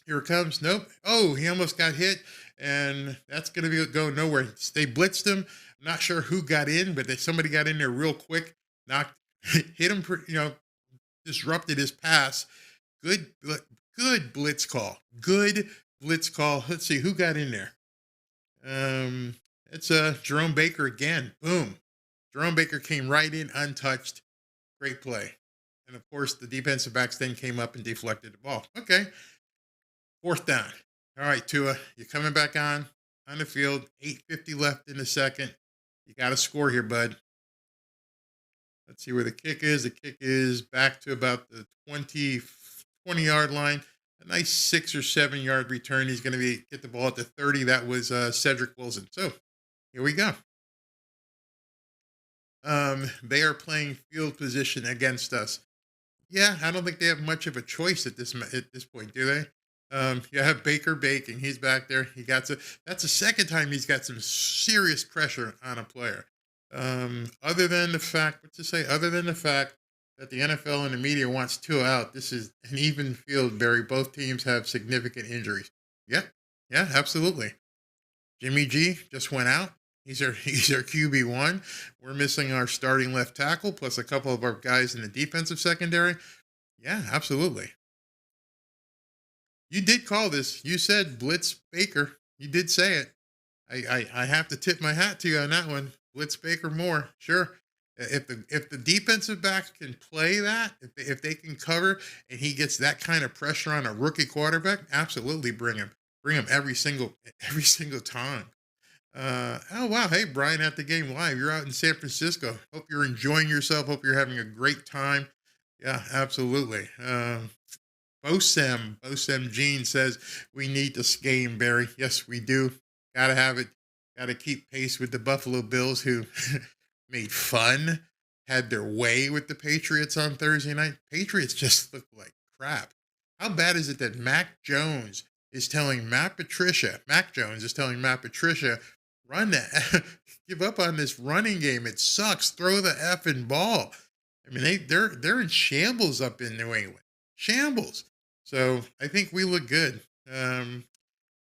Here it comes. Nope. Oh, he almost got hit, and that's going to go nowhere. They blitzed him. I'm not sure who got in, but somebody got in there real quick, hit him, disrupted his pass. Good blitz call. Good blitz call. Let's see who got in there. It's Jerome Baker again. Boom. Jerome Baker came right in untouched. Great play. And of course, the defensive backs then came up and deflected the ball. Okay. 4th down. All right, Tua, you're coming back on the field. 8:50 left in the second. You got to score here, bud. Let's see where the kick is. The kick is back to about the 20-yard line. A nice 6 or 7 yard return. He's going to get the ball at the 30. That was Cedric Wilson. So here we go. They are playing field position against us. Yeah, I don't think they have much of a choice at this point, do they? You have Baker baking. He's back there. That's the second time he's got some serious pressure on a player. Other than the fact that the NFL and the media wants 2 out, this is an even field, Barry. Both teams have significant injuries. Yeah, absolutely. Jimmy G just went out. He's our QB1. We're missing our starting left tackle, plus a couple of our guys in the defensive secondary. Yeah, absolutely. You did call this. You said blitz Baker. You did say it. I have to tip my hat to you on that one. Blitz Baker more. Sure. If the defensive backs can play that, if they can cover and he gets that kind of pressure on a rookie quarterback, absolutely bring him. Bring him every single time. Oh wow. Hey, Brian at the game live. You're out in San Francisco. Hope you're enjoying yourself. Hope you're having a great time. Yeah, absolutely. Bosem Jean says we need this game, Barry. Yes, we do. Gotta have it. Gotta keep pace with the Buffalo Bills, who had their way with the Patriots on Thursday night. Patriots just look like crap. How bad is it that Mac Jones is telling Matt Patricia, run that, give up on this running game. It sucks. Throw the effing ball. I mean, they're in shambles up in New England. Shambles. So I think we look good.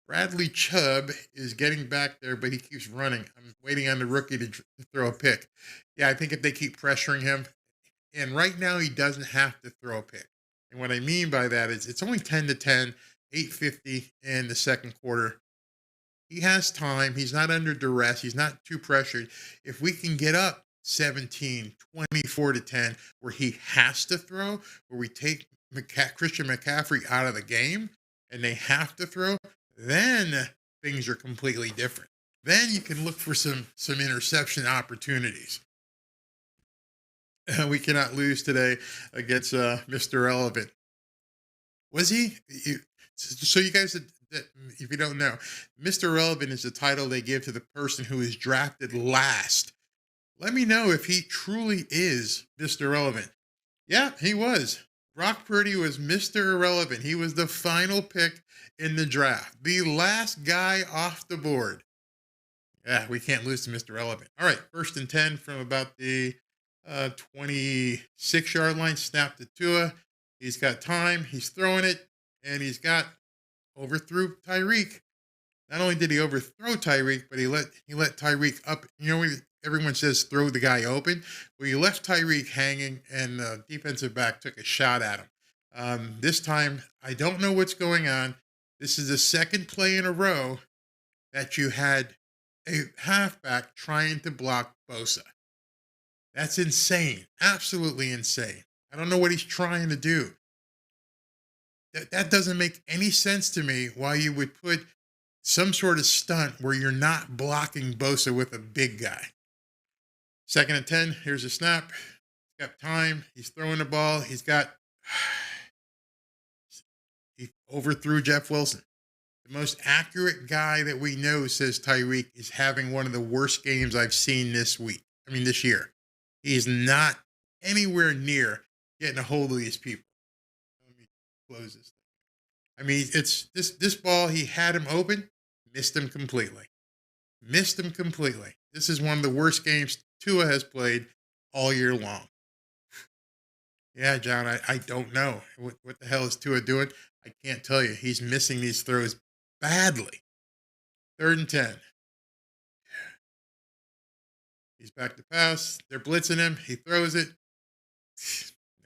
Bradley Chubb is getting back there, but he keeps running. I'm waiting on the rookie to throw a pick. Yeah, I think if they keep pressuring him, and right now he doesn't have to throw a pick. And what I mean by that is it's only 10-10, 8:50 in the second quarter. He has time. He's not under duress. He's not too pressured. If we can get up 17, 24-10, where he has to throw, where we take Christian McCaffrey out of the game and they have to throw, then things are completely different. Then you can look for some interception opportunities. We cannot lose today against Mr. Irrelevant. Was he? So you guys, if you don't know, Mr. Irrelevant is the title they give to the person who is drafted last. Let me know if he truly is Mr. Irrelevant. Yeah, he was. Brock Purdy was Mr. Irrelevant. He was the final pick in the draft. The last guy off the board. Yeah, we can't lose to Mr. Irrelevant. All right, 1st and 10 from about the 26-yard line. Snap to Tua. He's got time. He's throwing it, and he's got overthrew Tyreek. Not only did he overthrow Tyreek, but he let Tyreek up. You know, everyone says throw the guy open. Well, he left Tyreek hanging, and the defensive back took a shot at him. This time, I don't know what's going on. This is the second play in a row that you had a halfback trying to block Bosa. That's insane. Absolutely insane. I don't know what he's trying to do. That doesn't make any sense to me why you would put some sort of stunt where you're not blocking Bosa with a big guy. 2nd and 10. Here's a snap. He's got time. He's throwing the ball. He overthrew Jeff Wilson. The most accurate guy that we know says Tyreek is having one of the worst games I've seen this year. He's not anywhere near getting a hold of these people. Let me close this. I mean, it's this ball, he had him open, missed him completely. This is one of the worst games Tua has played all year long. Yeah, John, I don't know. What the hell is Tua doing? I can't tell you. He's missing these throws badly. 3rd and 10. He's back to pass. They're blitzing him. He throws it.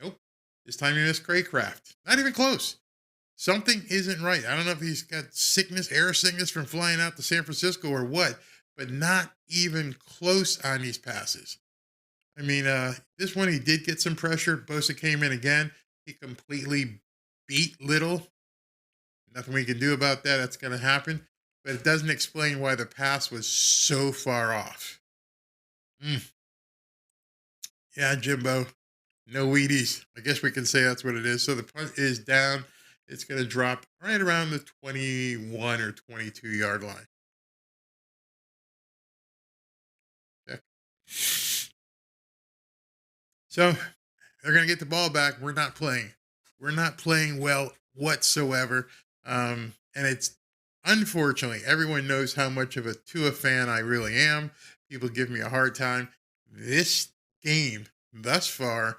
Nope. This time he missed Craycraft. Not even close. Something isn't right. I don't know if he's got air sickness from flying out to San Francisco or what, but not even close on these passes. I mean, this one he did get some pressure. Bosa came in again. He completely beat Little. Nothing we can do about that. That's going to happen. But it doesn't explain why the pass was so far off. Yeah, Jimbo. No Wheaties. I guess we can say that's what it is. So the punt is down. It's going to drop right around the 21 or 22-yard line. Check. So they're going to get the ball back. We're not playing. We're not playing well whatsoever. And it's unfortunately, everyone knows how much of a Tua fan I really am. People give me a hard time. This game, thus far,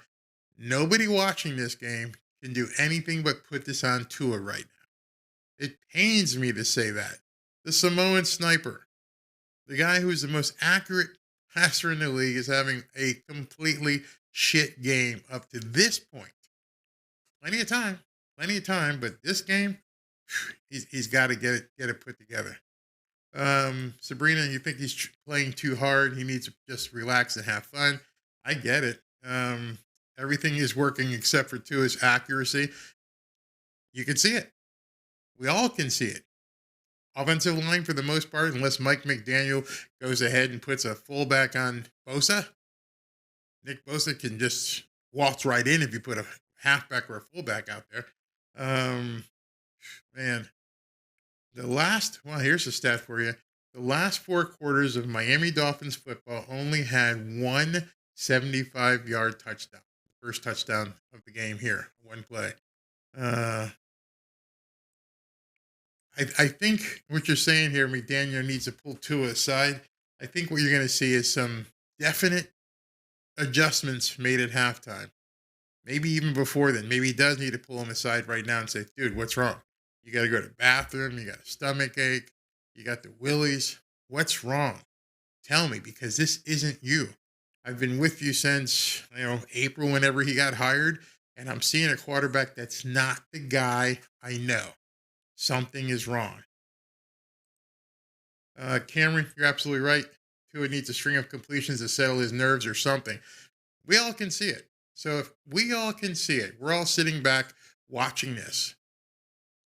nobody watching this game can do anything but put this on Tua right now. It pains me to say that. The Samoan sniper, the guy who's the most accurate passer in the league, is having a completely shit game up to this point. Plenty of time, but this game, he's got to get it put together. Sabrina, you think he's playing too hard? He needs to just relax and have fun. I get it. Everything is working except for Tua's accuracy. You can see it. We all can see it. Offensive line, for the most part, unless Mike McDaniel goes ahead and puts a fullback on Bosa, Nick Bosa can just waltz right in if you put a halfback or a fullback out there. Man, here's a stat for you. The last 4 quarters of Miami Dolphins football only had one 75-yard touchdown. First touchdown of the game here, one play. I think what you're saying here, McDaniel needs to pull Tua aside. I think what you're going to see is some definite adjustments made at halftime. Maybe even before then. Maybe he does need to pull him aside right now and say, dude, what's wrong? You got to go to the bathroom. You got a stomach ache. You got the willies. What's wrong? Tell me, because this isn't you. I've been with you since, April, whenever he got hired, and I'm seeing a quarterback that's not the guy I know. Something is wrong. Cameron, you're absolutely right. Tua needs a string of completions to settle his nerves or something. We all can see it. So if we all can see it, we're all sitting back watching this.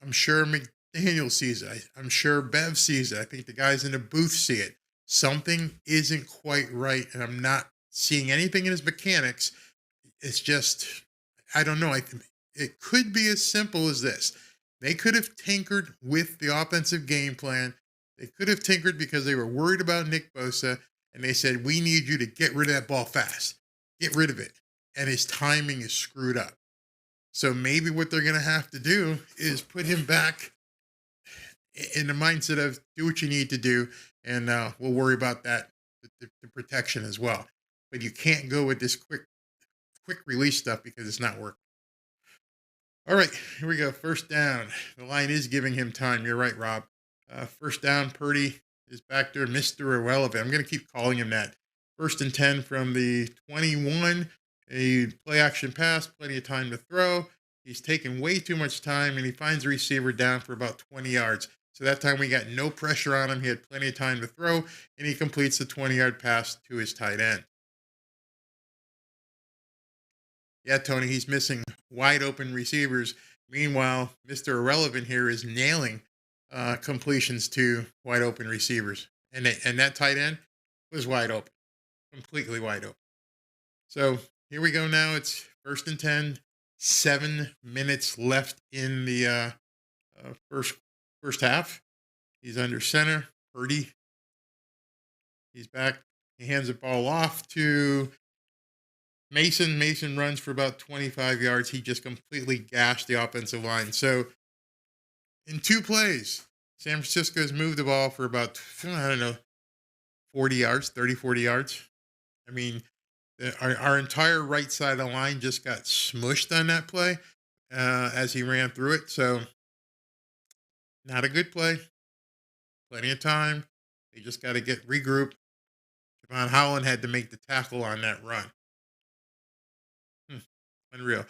I'm sure McDaniel sees it. I'm sure Bev sees it. I think the guys in the booth see it. Something isn't quite right, and I'm not seeing anything in his mechanics. It's just, I don't know. It could be as simple as this. They could have tinkered with the offensive game plan. They could have tinkered because they were worried about Nick Bosa, and they said, we need you to get rid of that ball fast. Get rid of it. And his timing is screwed up. So maybe what they're going to have to do is put him back in the mindset of do what you need to do, and we'll worry about that, the protection as well. But you can't go with this quick release stuff because it's not working. All right, here we go. First down. The line is giving him time. You're right, Rob. First down, Purdy is back there, Mr. Irrelevant. I'm going to keep calling him that. 1st and 10 from the 21. A play action pass, plenty of time to throw. He's taking way too much time, and he finds the receiver down for about 20 yards. So that time we got no pressure on him. He had plenty of time to throw, and he completes the 20-yard pass to his tight end. Yeah, Tony, he's missing wide open receivers. Meanwhile, Mr. Irrelevant here is nailing completions to wide open receivers. And that tight end was wide open, completely wide open. So here we go now. It's 1st and 10, 7 minutes left in the first half. He's under center. Purdy. He's back. He hands the ball off to Mason. Mason runs for about 25 yards. He just completely gashed the offensive line. So in 2 plays, San Francisco has moved the ball for about, 40 yards, 30, 40 yards. I mean, our entire right side of the line just got smushed on that play as he ran through it. So not a good play. Plenty of time. They just got to get regrouped. Javon Holland had to make the tackle on that run. Unreal.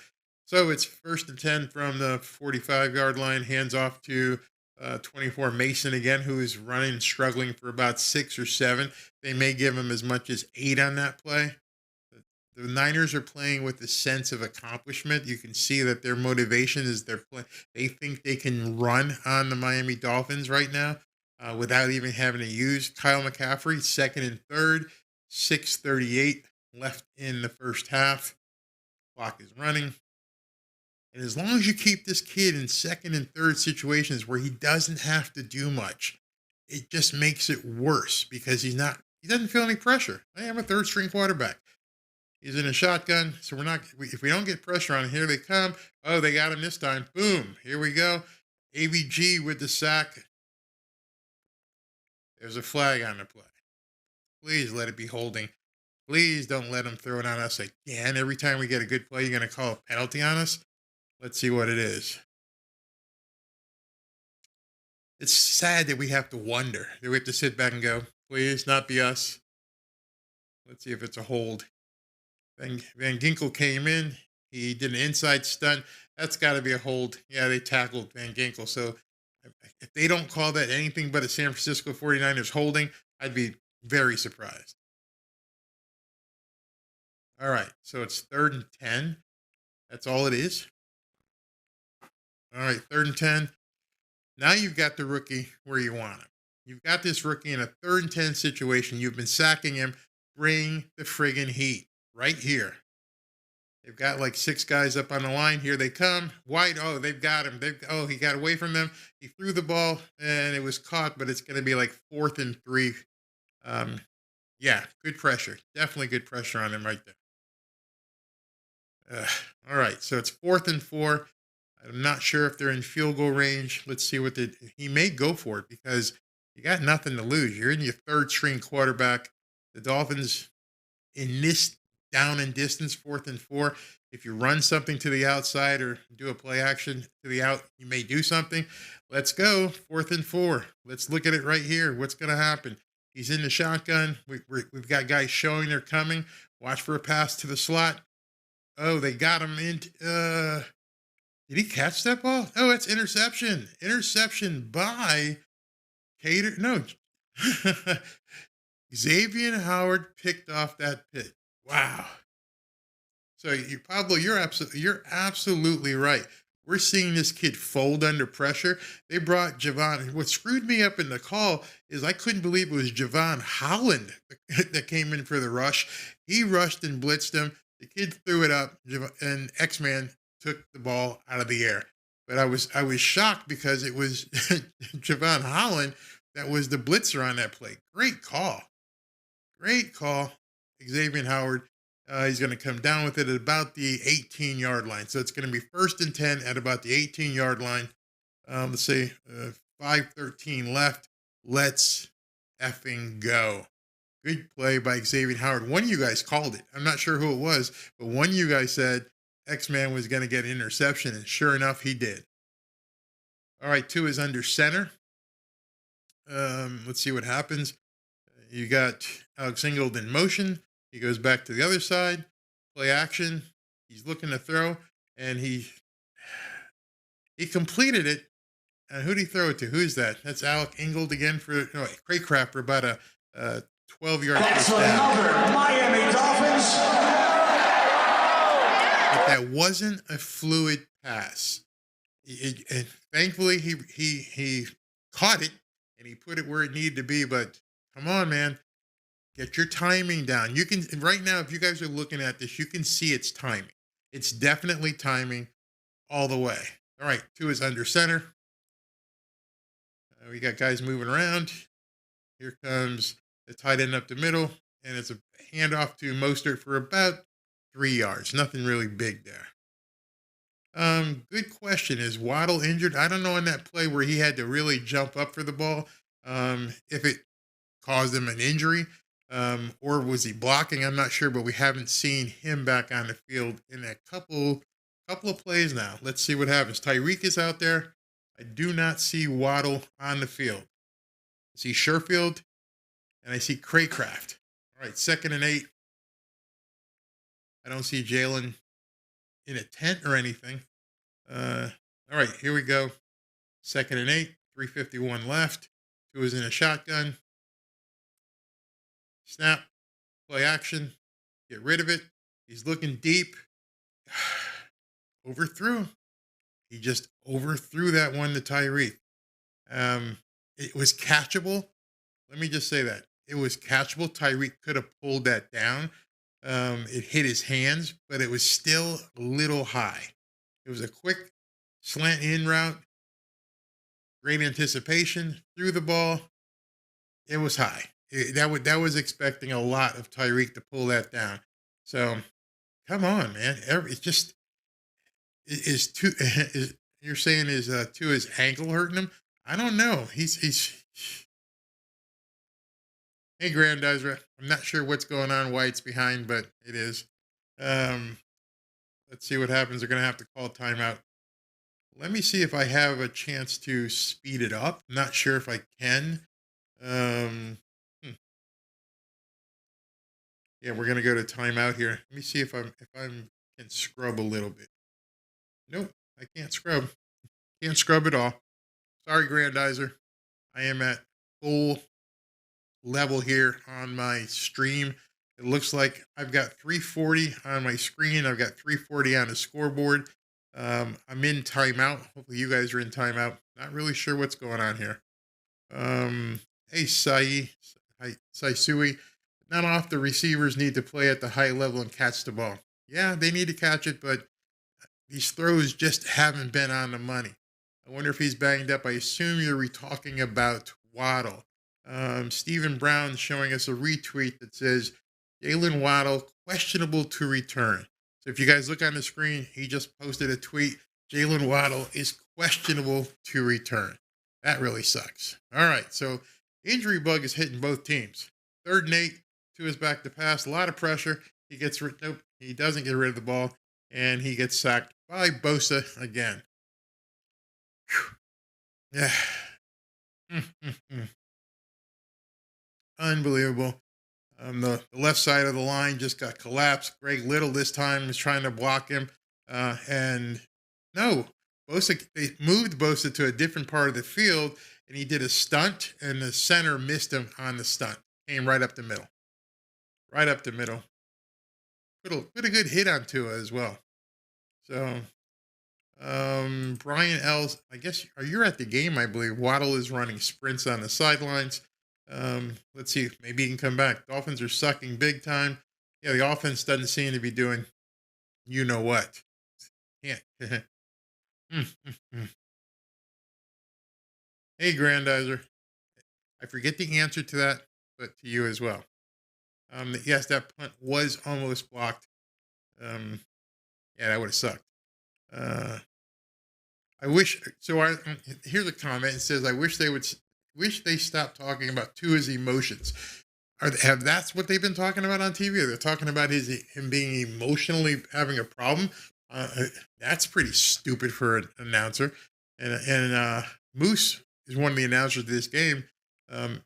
So it's 1st and 10 from the 45-yard line. Hands off to 24 Mason again, who is running, struggling for about 6 or 7. They may give him as much as 8 on that play. The Niners are playing with a sense of accomplishment. You can see that their motivation is they think they can run on the Miami Dolphins right now without even having to use Kyle McCaffrey. 2nd and 3rd, 6:38 left in the first half. Clock is running. And as long as you keep this kid in 2nd and 3rd situations where he doesn't have to do much, it just makes it worse because he doesn't feel any pressure. I am a 3rd string quarterback. He's in a shotgun, so if we don't get pressure on him, here they come. Oh, they got him this time. Boom, here we go. AVG with the sack. There's a flag on the play. Please let it be holding. Please don't let him throw it on us again. Every time we get a good play, you're going to call a penalty on us? Let's see what it is. It's sad that we have to wonder. That we have to sit back and go, please, not be us. Let's see if it's a hold. Van Ginkel came in. He did an inside stunt. That's got to be a hold. Yeah, they tackled Van Ginkel. So if they don't call that anything but a San Francisco 49ers holding, I'd be very surprised. All right, so it's 3rd and 10. That's all it is. All right, 3rd and 10. Now you've got the rookie where you want him. You've got this rookie in a 3rd and 10 situation. You've been sacking him. Bring the friggin' heat right here. They've got like 6 guys up on the line. Here they come. White, oh, they've got him. He got away from them. He threw the ball, and it was caught, but it's going to be like 4th and 3. Yeah, good pressure. Definitely good pressure on him right there. All right, so it's 4th and 4. I'm not sure if they're in field goal range. Let's see what he may go for it because you got nothing to lose. You're in your 3rd string quarterback. The Dolphins in this down and distance, 4th and 4. If you run something to the outside or do a play action to the out, you may do something. Let's go, 4th and 4. Let's look at it right here. What's going to happen? He's in the shotgun. We've got guys showing they're coming. Watch for a pass to the slot. Oh, they got him in. Did he catch that ball? Oh, it's interception. Interception by Cater. No, Xavier Howard picked off that pitch. Wow. So Pablo, you're absolutely right. We're seeing this kid fold under pressure. They brought Javon. What screwed me up in the call is I couldn't believe it was Javon Holland that came in for the rush. He rushed and blitzed him. The kid threw it up, and X-Man took the ball out of the air. But I was shocked because it was Javon Holland that was the blitzer on that play. Great call. Great call. Xavier Howard. He's going to come down with it at about the 18-yard line. So it's going to be 1st and 10 at about the 18-yard line. Let's see, 5:13 left. Let's effing go. Good play by Xavier Howard. One of you guys called it. I'm not sure who it was, but one of you guys said X-Man was going to get an interception, and sure enough, he did. All right, 2 is under center. Let's see what happens. You got Alex Ingold in motion. He goes back to the other side, play action. He's looking to throw, and he completed it. And who did he throw it to? Who's that? That's Alec Ingold again for Craycraft for about a 12-yard That's first down. another Miami Dolphins. But that wasn't a fluid pass. And thankfully, he caught it, and he put it where it needed to be. But come on, man. Get your timing down. You can, right now, if you guys are looking at this, you can see it's timing. It's definitely timing all the way. All right, 2 is under center. We got guys moving around. Here comes the tight end up the middle, and it's a handoff to Mostert for about 3 yards. Nothing really big there. Good question. Is Waddle injured? I don't know on that play where he had to really jump up for the ball. If it caused him an injury. Or was he blocking? I'm not sure, but we haven't seen him back on the field in a couple of plays now. Let's see what happens. Tyreek is out there. I do not see Waddle on the field. I see Sherfield, and I see Craycraft. All right, 2nd and 8. I don't see Jalen in a tent or anything. All right, here we go. 2nd and 8, 3:51 left. 2 is in a shotgun. Snap, play action, get rid of it. He's looking deep. Overthrew. He just overthrew that one to Tyreek. It was catchable. Let me just say that. It was catchable. Tyreek could have pulled that down. It hit his hands, but it was still a little high. It was a quick slant in route. Great anticipation. Threw the ball. It was high. That was expecting a lot of Tyreek to pull that down. So, come on, man. It's just you're saying is his ankle hurting him? I don't know. He's Hey, Grandizer. I'm not sure what's going on, why it's behind, but it is. Let's see what happens. They're going to have to call timeout. Let me see if I have a chance to speed it up. I'm not sure if I can. Yeah, we're gonna go to timeout here. Let me see if I can scrub a little bit. Nope, I can't scrub. Can't scrub at all. Sorry, Grandizer. I am at full level here on my stream. It looks like I've got 340 on my screen. I've got 340 on the scoreboard. I'm in timeout. Hopefully you guys are in timeout. Not really sure what's going on here. Hey, Saisui. Not off the receivers need to play at the high level and catch the ball. Yeah, they need to catch it, but these throws just haven't been on the money. I wonder if he's banged up. I assume you're talking about Waddle. Stephen Brown showing us a retweet that says, Jalen Waddle, questionable to return. So if you guys look on the screen, he just posted a tweet. Jalen Waddle is questionable to return. That really sucks. All right, so injury bug is hitting both teams. 3rd and 8. 2 is back to pass. A lot of pressure. He doesn't get rid of the ball, and he gets sacked by Bosa again. Whew. Yeah. Unbelievable. The left side of the line just got collapsed. Greg Little this time was trying to block him. And no, they moved Bosa to a different part of the field. and he did a stunt, and the center missed him on the stunt. Came right up the middle. Right up the middle. Put a good hit on Tua as well. So, Brian L's, I guess you're at the game, I believe. Waddle is running sprints on the sidelines. Let's see, maybe he can come back. Dolphins are sucking big time. Yeah, the offense doesn't seem to be doing you know what. Can't. Hey, Grandizer. I forget the answer to that, but to you as well. Yes, that punt was almost blocked. Yeah, that would have sucked. I wish. So here's a comment. It says, "I wish they stopped talking about Tua's emotions." That's what they've been talking about on TV? They're talking about him being emotionally having a problem. That's pretty stupid for an announcer. And Moose is one of the announcers of this game. And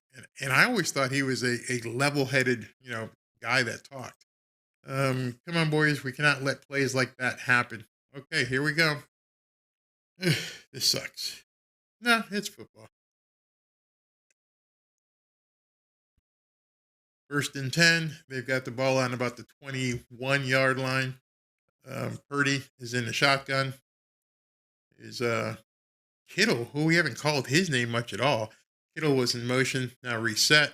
I always thought he was a level-headed, guy that talked. Come on, boys. We cannot let plays like that happen. Okay, here we go. This sucks. No, it's football. 1st and 10. They've got the ball on about the 21-yard line. Purdy is in the shotgun. Is Kittle, who we haven't called his name much at all. Kittle was in motion. Now reset.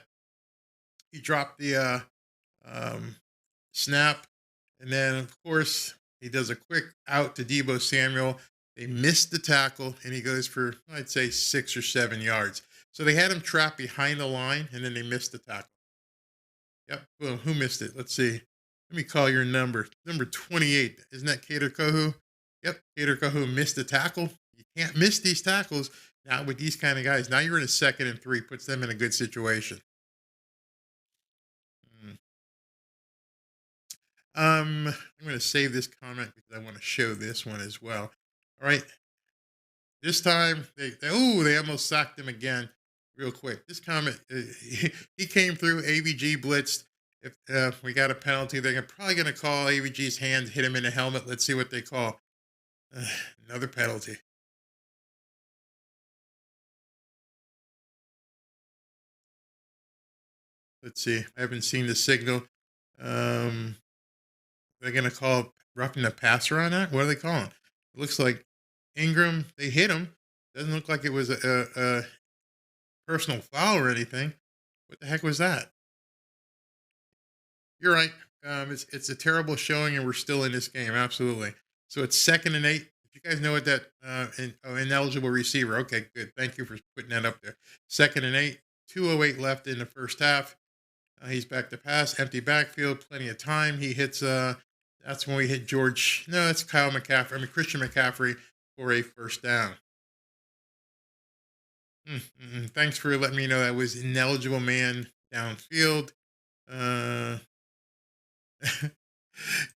He dropped the snap. And then, of course, he does a quick out to Deebo Samuel. They missed the tackle, and he goes for, I'd say, 6 or 7 yards. So they had him trapped behind the line, and then they missed the tackle. Yep. Boom. Who missed it? Let's see. Let me call your number. Number 28. Isn't that Cater Kohu? Yep. Cater Kohu missed the tackle. You can't miss these tackles. Not with these kind of guys. Now you're in a 2nd and 3. Puts them in a good situation. I'm going to save this comment because I want to show this one as well. All right. This time, they almost sacked him again real quick. This comment, he came through, AVG blitzed. If we got a penalty, they're probably going to call AVG's hand, hit him in the helmet. Let's see what they call. Another penalty. Let's see. I haven't seen the signal. They're going to call roughing the passer on that? What are they calling? It looks like Ingram, they hit him. Doesn't look like it was a personal foul or anything. What the heck was that? You're right. It's a terrible showing, and we're still in this game. Absolutely. So it's 2nd and 8. If you guys know what that ineligible receiver. Okay, good. Thank you for putting that up there. 2nd and 8. 2:08 left in the first half. He's back to pass. Empty backfield. Plenty of time. He hits. That's when we hit George. No, that's Christian McCaffrey for a first down. Thanks for letting me know that was ineligible man downfield. Can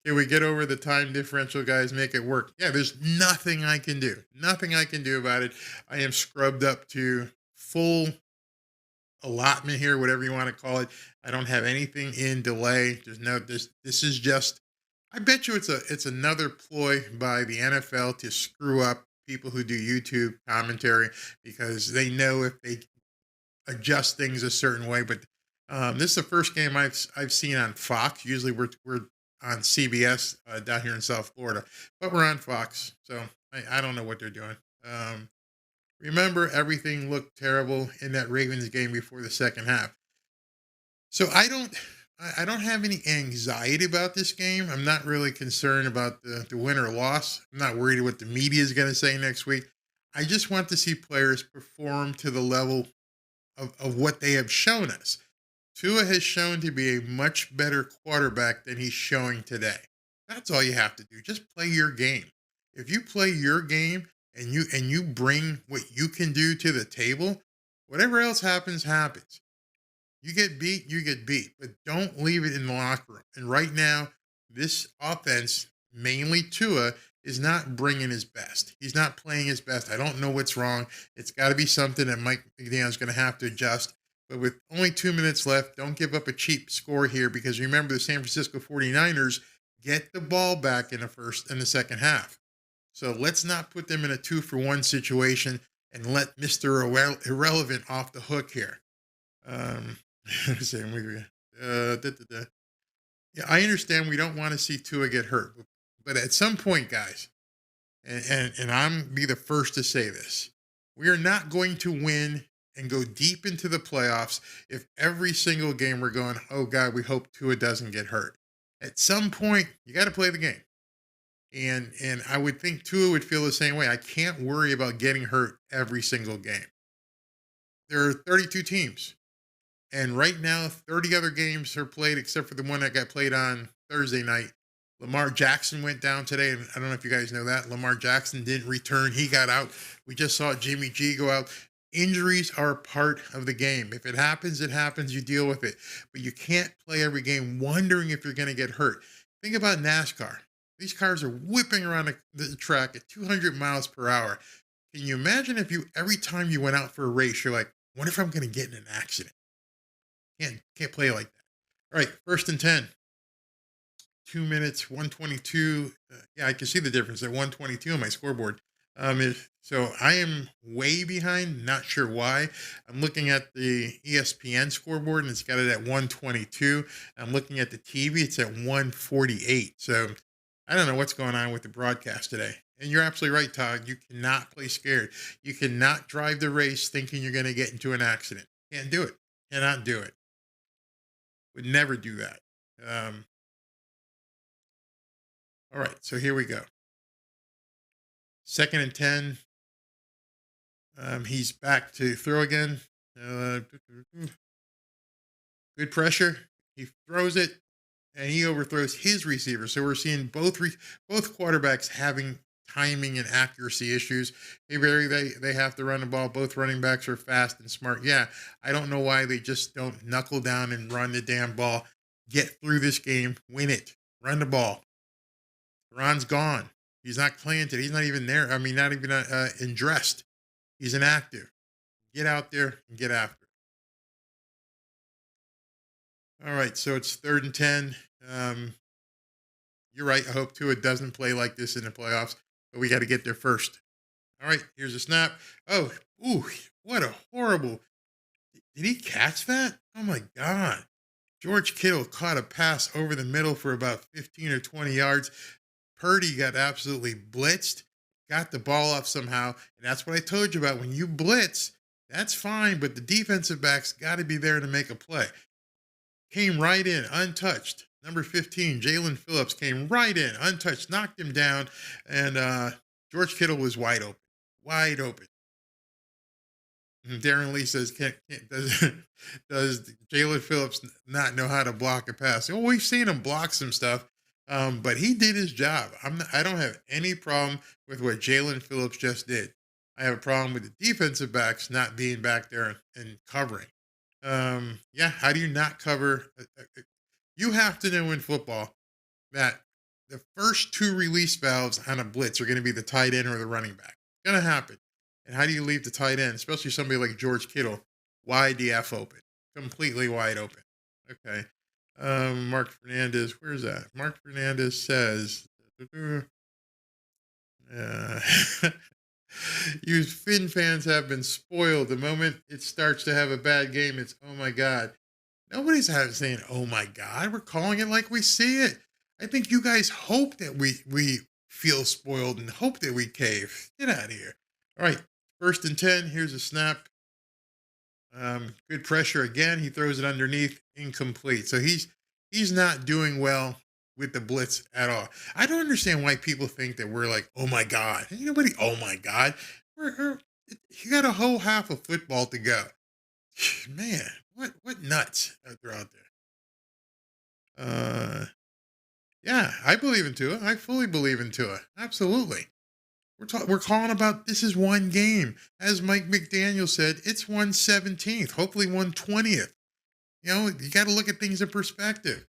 we get over the time differential, guys? Make it work. Yeah, there's nothing I can do. Nothing I can do about it. I am scrubbed up to full allotment here, whatever you want to call it. I don't have anything in delay. This is just, I bet you it's another ploy by the NFL to screw up people who do YouTube commentary because they know if they adjust things a certain way. But this is the first game I've seen on Fox. Usually we're on CBS down here in South Florida, but we're on Fox, so I don't know what they're doing. Remember, everything looked terrible in that Ravens game before the second half. So I don't have any anxiety about this game. I'm not really concerned about the win or loss. I'm not worried what the media is going to say next week. I just want to see players perform to the level of what they have shown us. Tua has shown to be a much better quarterback than he's showing today. That's all you have to do. Just play your game. If you play your game and you bring what you can do to the table, whatever else happens, happens. You get beat, but don't leave it in the locker room. And right now, this offense, mainly Tua, is not bringing his best. He's not playing his best. I don't know what's wrong. It's got to be something that Mike McDaniel is going to have to adjust. But with only 2 minutes left, don't give up a cheap score here because remember the San Francisco 49ers get the ball back in the second half. So let's not put them in a 2-for-1 situation. and let Mr. Irrelevant off the hook here. Yeah, I understand we don't want to see Tua get hurt, but at some point, guys, and I'm be the first to say this, we are not going to win and go deep into the playoffs if every single game we're going, oh God, we hope Tua doesn't get hurt. At some point, you got to play the game. And I would think Tua would feel the same way. I can't worry about getting hurt every single game. There are 32 teams. And right now, 30 other games are played except for the one that got played on Thursday night. Lamar Jackson went down today. And I don't know if you guys know that. Lamar Jackson didn't return. He got out. We just saw Jimmy G go out. Injuries are part of the game. If it happens, it happens. You deal with it. But you can't play every game wondering if you're going to get hurt. Think about NASCAR. These cars are whipping around the track at 200 miles per hour. Can you imagine if every time you went out for a race, you're like, I wonder if I'm going to get in an accident? Can't play like that. All right, 1st and 10. 2 minutes, 122. Yeah, I can see the difference at 122 on my scoreboard. So I am way behind, not sure why. I'm looking at the ESPN scoreboard, and it's got it at 122. I'm looking at the TV, it's at 148. So I don't know what's going on with the broadcast today. And you're absolutely right, Todd. You cannot play scared. You cannot drive the race thinking you're going to get into an accident. Can't do it. Cannot do it. Would never do that. All right, so here we go. 2nd and 10. He's back to throw again. Good pressure. He throws it, and he overthrows his receiver. So we're seeing both quarterbacks having timing and accuracy issues. They have to run the ball. Both running backs are fast and smart. Yeah, I don't know why they just don't knuckle down and run the damn ball. Get through this game. Win it. Run the ball. Ron's gone. He's not playing today. He's not even there. I mean, not even dressed. He's inactive. Get out there and get after it. All right, so it's 3rd and 10. You're right. I hope Tua doesn't play like this in the playoffs, but we got to get there first. All right, here's a snap. Oh, ooh, what a horrible. Did he catch that? Oh, my God. George Kittle caught a pass over the middle for about 15 or 20 yards. Purdy got absolutely blitzed, got the ball off somehow, and that's what I told you about. When you blitz, that's fine, but the defensive back's got to be there to make a play. Came right in, untouched. Number 15, Jalen Phillips, came right in, untouched, knocked him down, and George Kittle was wide open. Wide open. And Darren Lee says, does Jalen Phillips not know how to block a pass? Well, we've seen him block some stuff. But he did his job. I don't have any problem with what Jalen Phillips just did. I have a problem with the defensive backs not being back there and covering. Yeah, how do you not cover? You have to know in football that the first 2 release valves on a blitz are going to be the tight end or the running back. It's going to happen. And how do you leave the tight end, especially somebody like George Kittle, wide the F open, completely wide open? Okay. Mark Fernandez, where's that? Mark Fernandez says, you Finn fans have been spoiled. The moment it starts to have a bad game, it's, oh my God. Nobody's saying, oh my God. We're calling it like we see it. I think you guys hope that we feel spoiled and hope that we cave. Get out of here. All right, 1st and 10. Here's a snap. Good pressure again. He throws it underneath, incomplete. So he's not doing well with the blitz at all. I don't understand why people think that we're like, oh my God. Ain't nobody, oh my God. You got a whole half of football to go. Man, what nuts are out there? Yeah, I believe in Tua. I fully believe in Tua. Absolutely. We're calling about this is one game. As Mike McDaniel said, it's 1/17th, hopefully 1/20th. You know, you got to look at things in perspective.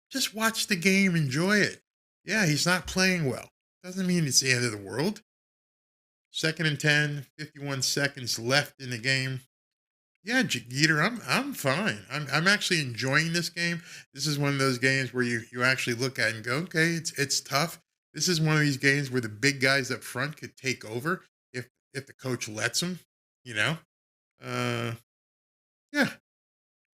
Just watch the game, enjoy it. Yeah, he's not playing well. Doesn't mean it's the end of the world. 2nd and 10, 51 seconds left in the game. Yeah, Jeter, I'm fine. I'm actually enjoying this game. This is one of those games where you actually look at it and go, okay, it's tough. This is one of these games where the big guys up front could take over if if the coach lets him, you know. Yeah.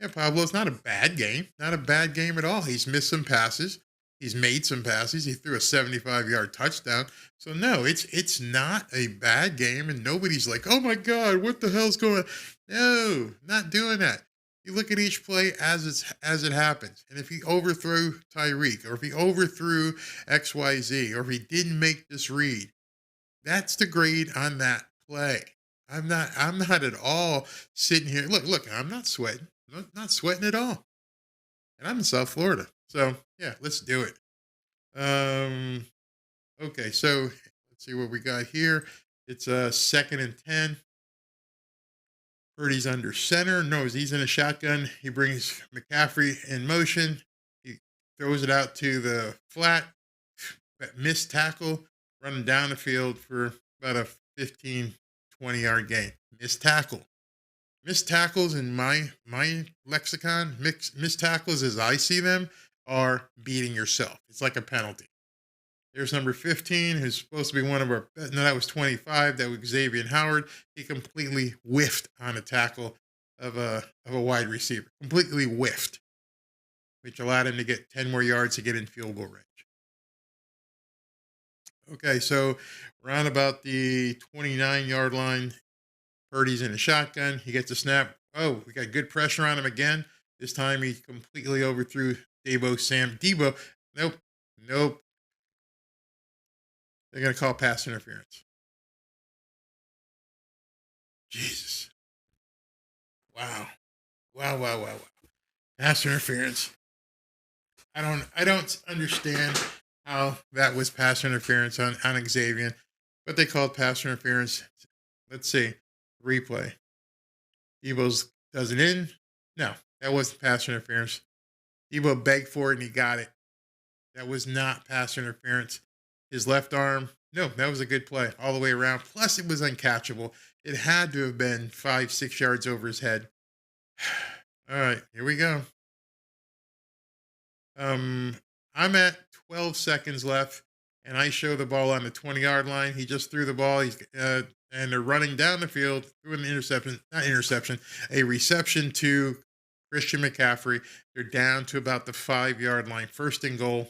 Yeah, Pablo, it's not a bad game. Not a bad game at all. He's missed some passes. He's made some passes. He threw a 75-yard touchdown. So, no, it's not a bad game, and nobody's like, oh, my God, what the hell's going on? No, not doing that. You look at each play as it happens. And if he overthrew Tyreek, or if he overthrew XYZ, or if he didn't make this read, that's the grade on that play. I'm not at all sitting here. Look, I'm not sweating. Not sweating at all. And I'm in South Florida. So, yeah, let's do it. Okay, so let's see what we got here. It's a 2nd and 10. Purdy's under center. No, he's in a shotgun. He brings McCaffrey in motion. He throws it out to the flat. Missed tackle, running down the field for about a 15, 20-yard gain. Missed tackle. Missed tackles in my lexicon, missed tackles as I see them, are beating yourself. It's like a penalty. There's number 15, who's supposed to be one of our, no, that was 25, that was Xavier Howard. He completely whiffed on a tackle of a wide receiver. Completely whiffed, which allowed him to get 10 more yards to get in field goal range. Okay, so we're on about the 29-yard line. Purdy's in a shotgun. He gets a snap. Oh, we got good pressure on him again. This time he completely overthrew Debo. Nope. They're going to call pass interference. Jesus. Wow. Pass interference. I don't understand how that was pass interference on Xavier, but they called pass interference. Let's see. Replay. Debo's does it in. No, that wasn't pass interference. Debo begged for it and he got it. That was not pass interference. His left arm, no, that was a good play all the way around. Plus, it was uncatchable. It had to have been 5-6 yards over his head. All right, here we go. I'm at 12 seconds left, and I show the ball on the 20-yard line. He just threw the ball. And they're running down the field through a reception to Christian McCaffrey. They're down to about the 5-yard line. 1st and goal.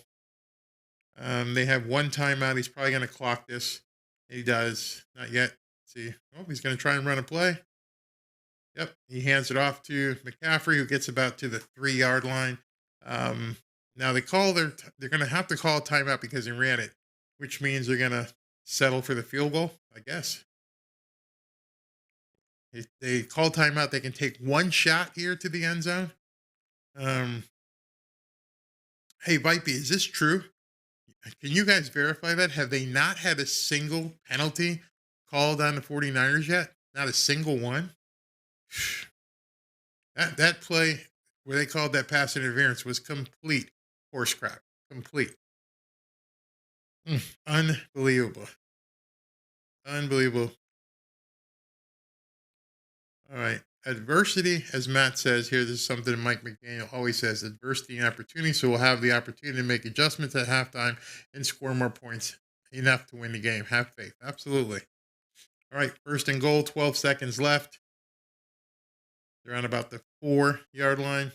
They have one timeout. He's probably going to clock this. He does. Not yet. Let's see. Oh, he's going to try and run a play. Yep. He hands it off to McCaffrey, who gets about to the 3-yard line. Now they're going to have to call a timeout because he ran it, which means they're going to settle for the field goal, I guess. If they call timeout, they can take one shot here to the end zone. Hey, Vipey, is this true? Can you guys verify that? Have they not had a single penalty called on the 49ers yet? Not a single one? That play where they called that pass interference was complete horse crap. Complete. Unbelievable. All right. Adversity, as Matt says here, this is something Mike McDaniel always says, adversity and opportunity. So we'll have the opportunity to make adjustments at halftime and score more points, enough to win the game. Have faith. Absolutely. All right. 1st and goal, 12 seconds left. They're on about the 4-yard line.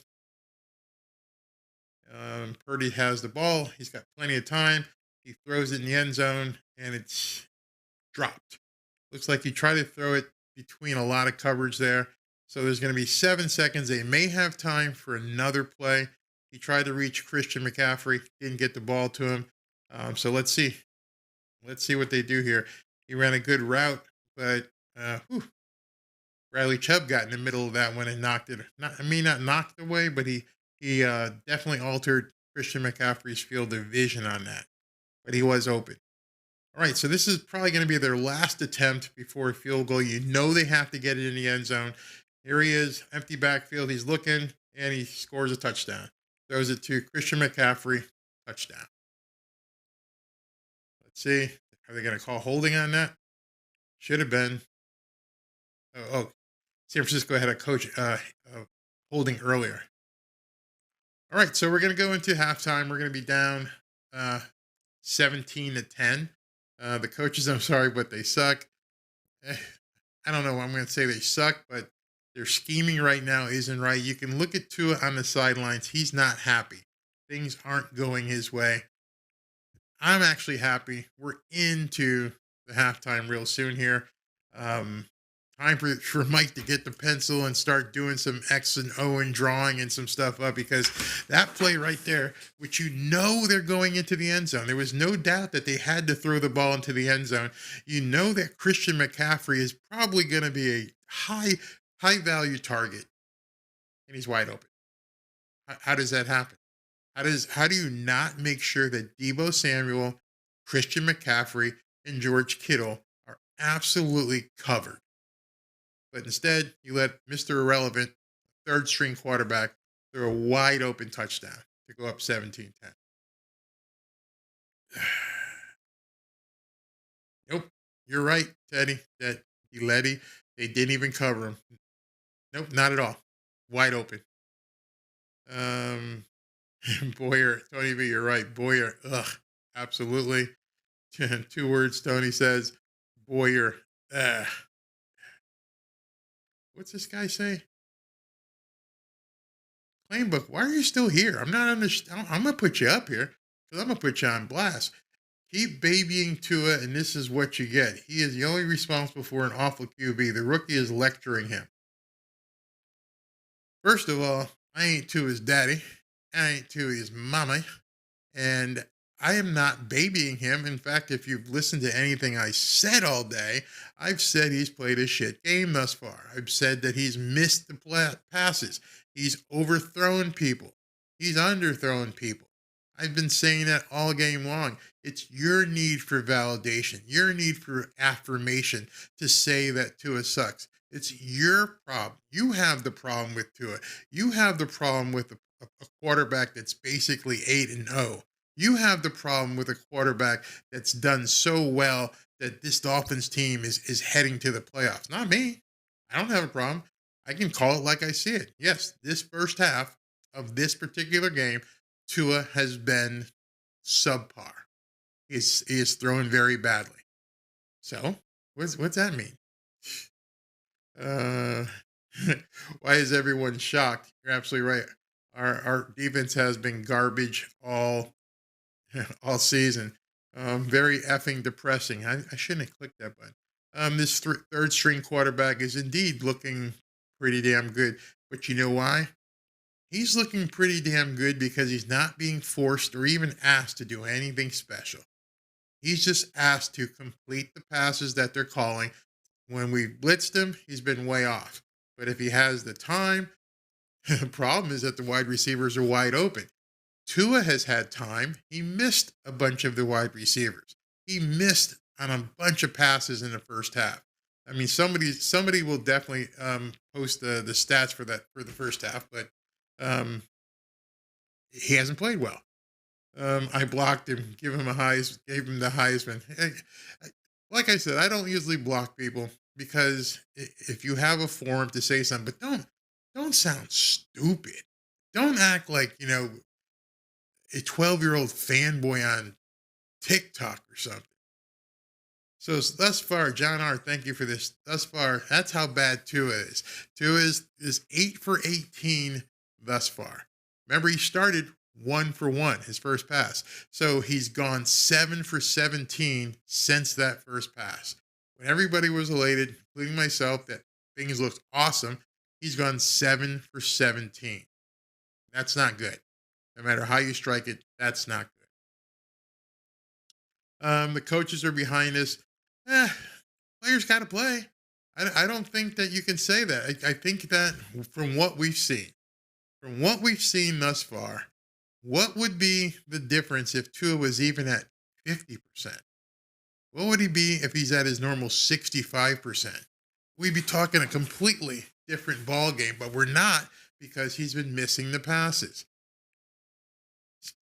Purdy has the ball. He's got plenty of time. He throws it in the end zone, and it's dropped. Looks like he tried to throw it between a lot of coverage there. So there's going to be 7 seconds. They may have time for another play. He tried to reach Christian McCaffrey. Didn't get the ball to him. So let's see. Let's see what they do here. He ran a good route, but Bradley Chubb got in the middle of that one and knocked it. Not knocked away, but he definitely altered Christian McCaffrey's field of vision on that. But he was open. All right, so this is probably going to be their last attempt before a field goal. You know they have to get it in the end zone. Here he is, empty backfield. He's looking, and he scores a touchdown. Throws it to Christian McCaffrey, touchdown. Let's see. Are they going to call holding on that? Should have been. Oh, San Francisco had a coach holding earlier. All right, so we're going to go into halftime. We're going to be down 17-10. The coaches, I'm sorry, but they suck. I don't know. I'm going to say they suck, but their scheming right now isn't right. You can look at Tua on the sidelines. He's not happy. Things aren't going his way. I'm actually happy. We're into the halftime real soon here. Time for Mike to get the pencil and start doing some X and O and drawing and some stuff up, because that play right there, which they're going into the end zone. There was no doubt that they had to throw the ball into the end zone. You know that Christian McCaffrey is probably going to be a high value target, and he's wide open. How does that happen? How do you not make sure that Deebo Samuel, Christian McCaffrey, and George Kittle are absolutely covered? But instead, you let Mr. Irrelevant, third string quarterback, throw a wide open touchdown to go up 17-10. Nope, you're right, Teddy. That Letty, they didn't even cover him. Nope, not at all. Wide open. Boyer, Tony V, you're right. Boyer, absolutely. 2 words, Tony says. Boyer, What's this guy say? Claimbook, why are you still here? I'm not understanding. I'm going to put you up here because I'm going to put you on blast. Keep babying Tua, and this is what you get. He is the only responsible for an awful QB. The rookie is lecturing him. First of all, I ain't Tua's daddy. I ain't Tua's mommy. And I am not babying him. In fact, if you've listened to anything I said all day, I've said he's played a shit game thus far. I've said that he's missed the passes. He's overthrown people. He's underthrown people. I've been saying that all game long. It's your need for validation, your need for affirmation to say that Tua sucks. It's your problem. You have the problem with Tua. You have the problem with a quarterback that's basically 8-0. You have the problem with a quarterback that's done so well that this Dolphins team is heading to the playoffs. Not me. I don't have a problem. I can call it like I see it. Yes, this first half of this particular game, Tua has been subpar. He is throwing very badly. So, what's that mean? Why is everyone shocked? You're absolutely right. Our defense has been garbage all season. Very effing depressing. I shouldn't have clicked that button. This third string quarterback is indeed looking pretty damn good. But you know why? He's looking pretty damn good because he's not being forced or even asked to do anything special. He's just asked to complete the passes that they're calling. When we blitzed him, he's been way off. But if he has the time, the problem is that the wide receivers are wide open. Tua has had time. He missed a bunch of the wide receivers. He missed on a bunch of passes in the first half. I mean, somebody will definitely post the stats for the first half, but he hasn't played well. I blocked him, gave him the Heisman. Like I said, I don't usually block people because if you have a forum to say something, but don't sound stupid. Don't act like, a 12-year-old fanboy on TikTok or something. So thus far, John R., thank you for this. Thus far, that's how bad Tua is. Tua is 8 for 18 thus far. Remember, he started 1 for 1, his first pass. So he's gone 7 for 17 since that first pass. When everybody was elated, including myself, that things looked awesome, he's gone 7 for 17. That's not good. No matter how you strike it, that's not good. The coaches are behind us. Players got to play. I don't think that you can say that. I think that from what we've seen thus far, what would be the difference if Tua was even at 50%? What would he be if he's at his normal 65%? We'd be talking a completely different ball game, but we're not because he's been missing the passes.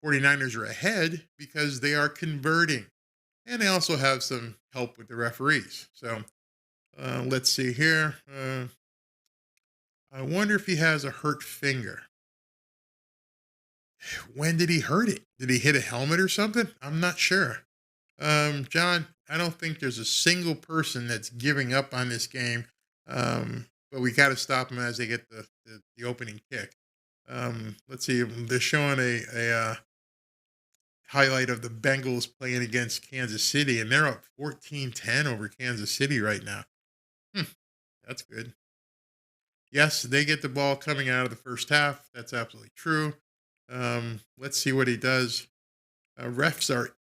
49ers are ahead because they are converting. And they also have some help with the referees. So let's see here. I wonder if he has a hurt finger. When did he hurt it? Did he hit a helmet or something? I'm not sure. John, I don't think there's a single person that's giving up on this game. But we got to stop them as they get the opening kick. Let's see. They're showing a highlight of the Bengals playing against Kansas City, and they're up 14-10 over Kansas City right now. That's good. Yes, they get the ball coming out of the first half. That's absolutely true. Let's see what he does. Refs are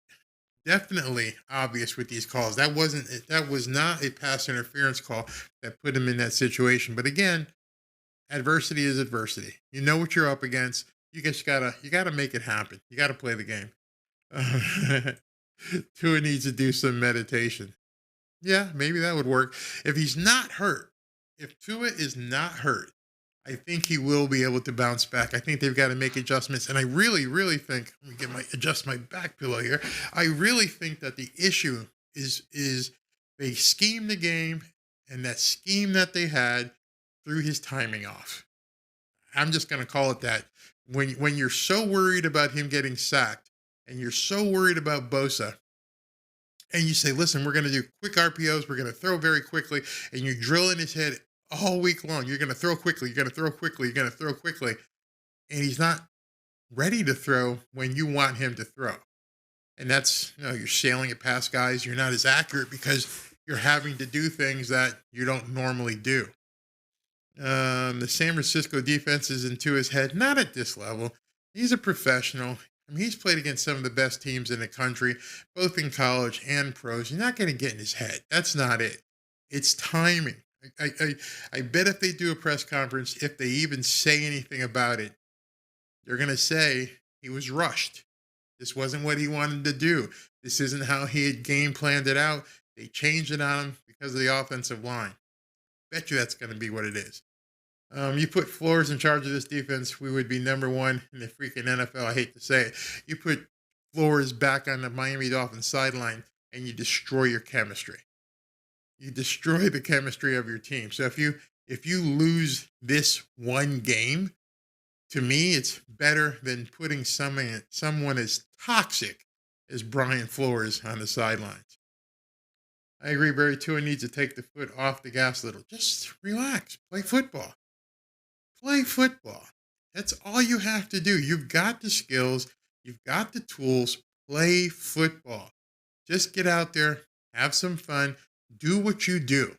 definitely obvious with these calls. That was not a pass interference call that put him in that situation. But again, adversity is adversity. You know what you're up against. You just gotta make it happen. You gotta play the game. Tua needs to do some meditation. Yeah, maybe that would work. If he's not hurt, if Tua is not hurt, I think he will be able to bounce back. I think they've got to make adjustments. And I really, really think, let me adjust my back pillow here. I really think that the issue is they schemed the game, and that scheme that they had threw his timing off. I'm just going to call it that. When you're so worried about him getting sacked, and you're so worried about Bosa, and you say, listen, we're going to do quick RPOs, we're going to throw very quickly, and you drill in his head all week long, you're going to throw quickly, you're going to throw quickly, you're going to throw quickly, and he's not ready to throw when you want him to throw. And that's, you're sailing it past guys, you're not as accurate because you're having to do things that you don't normally do. The San Francisco defense is into his head, not at this level. He's a professional. I mean, he's played against some of the best teams in the country, both in college and pros. You're not going to get in his head. That's not it. It's timing. I bet if they do a press conference, if they even say anything about it, they're going to say he was rushed. This wasn't what he wanted to do. This isn't how he had game planned it out. They changed it on him because of the offensive line. Bet you that's going to be what it is. You put Flores in charge of this defense, we would be number one in the freaking NFL. I hate to say it. You put Flores back on the Miami Dolphins sideline, and you destroy your chemistry. You destroy the chemistry of your team. So if you lose this one game, to me, it's better than putting someone as toxic as Brian Flores on the sidelines. I agree, Barry. Tua needs to take the foot off the gas a little. Just relax. Play football. Play football. That's all you have to do. You've got the skills. You've got the tools. Play football. Just get out there. Have some fun. Do what you do.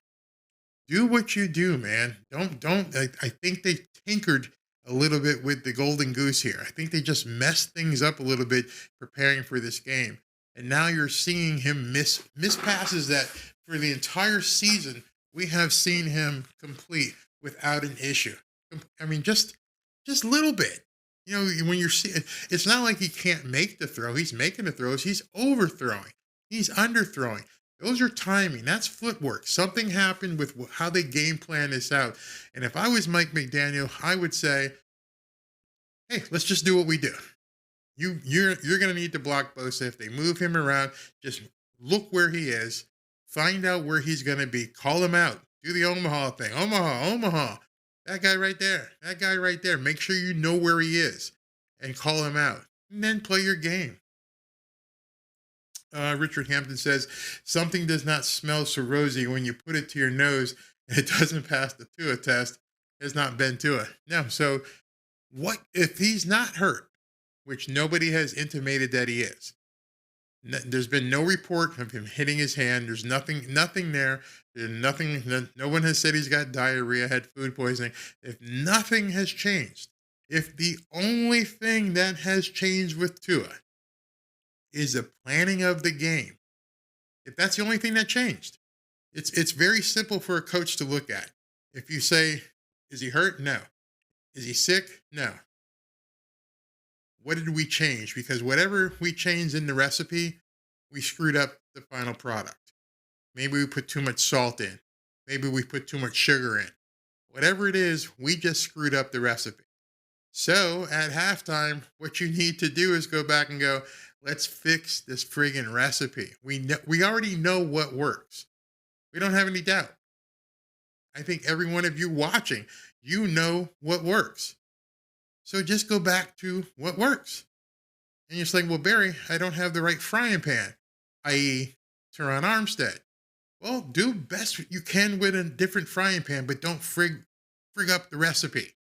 Do what you do, man. Don't. I think they tinkered a little bit with the golden goose here. I think they just messed things up a little bit preparing for this game. And now you're seeing him miss passes that for the entire season we have seen him complete without an issue. I mean, just a little bit. When you're seeing, it's not like he can't make the throw. He's making the throws. He's overthrowing. He's underthrowing. Those are timing. That's footwork. Something happened with how they game plan this out. And if I was Mike McDaniel, I would say, hey, let's just do what we do. You're going to need to block Bosa. If they move him around, just look where he is. Find out where he's going to be. Call him out. Do the Omaha thing. Omaha. That guy right there. Make sure you know where he is and call him out. And then play your game. Richard Hampton says, something does not smell so rosy when you put it to your nose and it doesn't pass the Tua test. Has not been Tua. No, so what if he's not hurt, which nobody has intimated that he is? There's been no report of him hitting his hand. There's nothing there. There's nothing. No one has said he's got diarrhea, had food poisoning. If nothing has changed, if the only thing that has changed with Tua is the planning of the game, if that's the only thing that changed, it's very simple for a coach to look at. If you say, is he hurt? No. Is he sick? No. What did we change? Because whatever we changed in the recipe, we screwed up the final product. Maybe we put too much salt in. Maybe we put too much sugar in. Whatever it is, we just screwed up the recipe. So at halftime, what you need to do is go back and go, let's fix this friggin' recipe. We already know what works. We don't have any doubt. I think every one of you watching, you know what works. So just go back to what works. And you're saying, well, Barry, I don't have the right frying pan, i.e. Teron Armstead. Well, do best you can with a different frying pan, but don't frig up the recipe.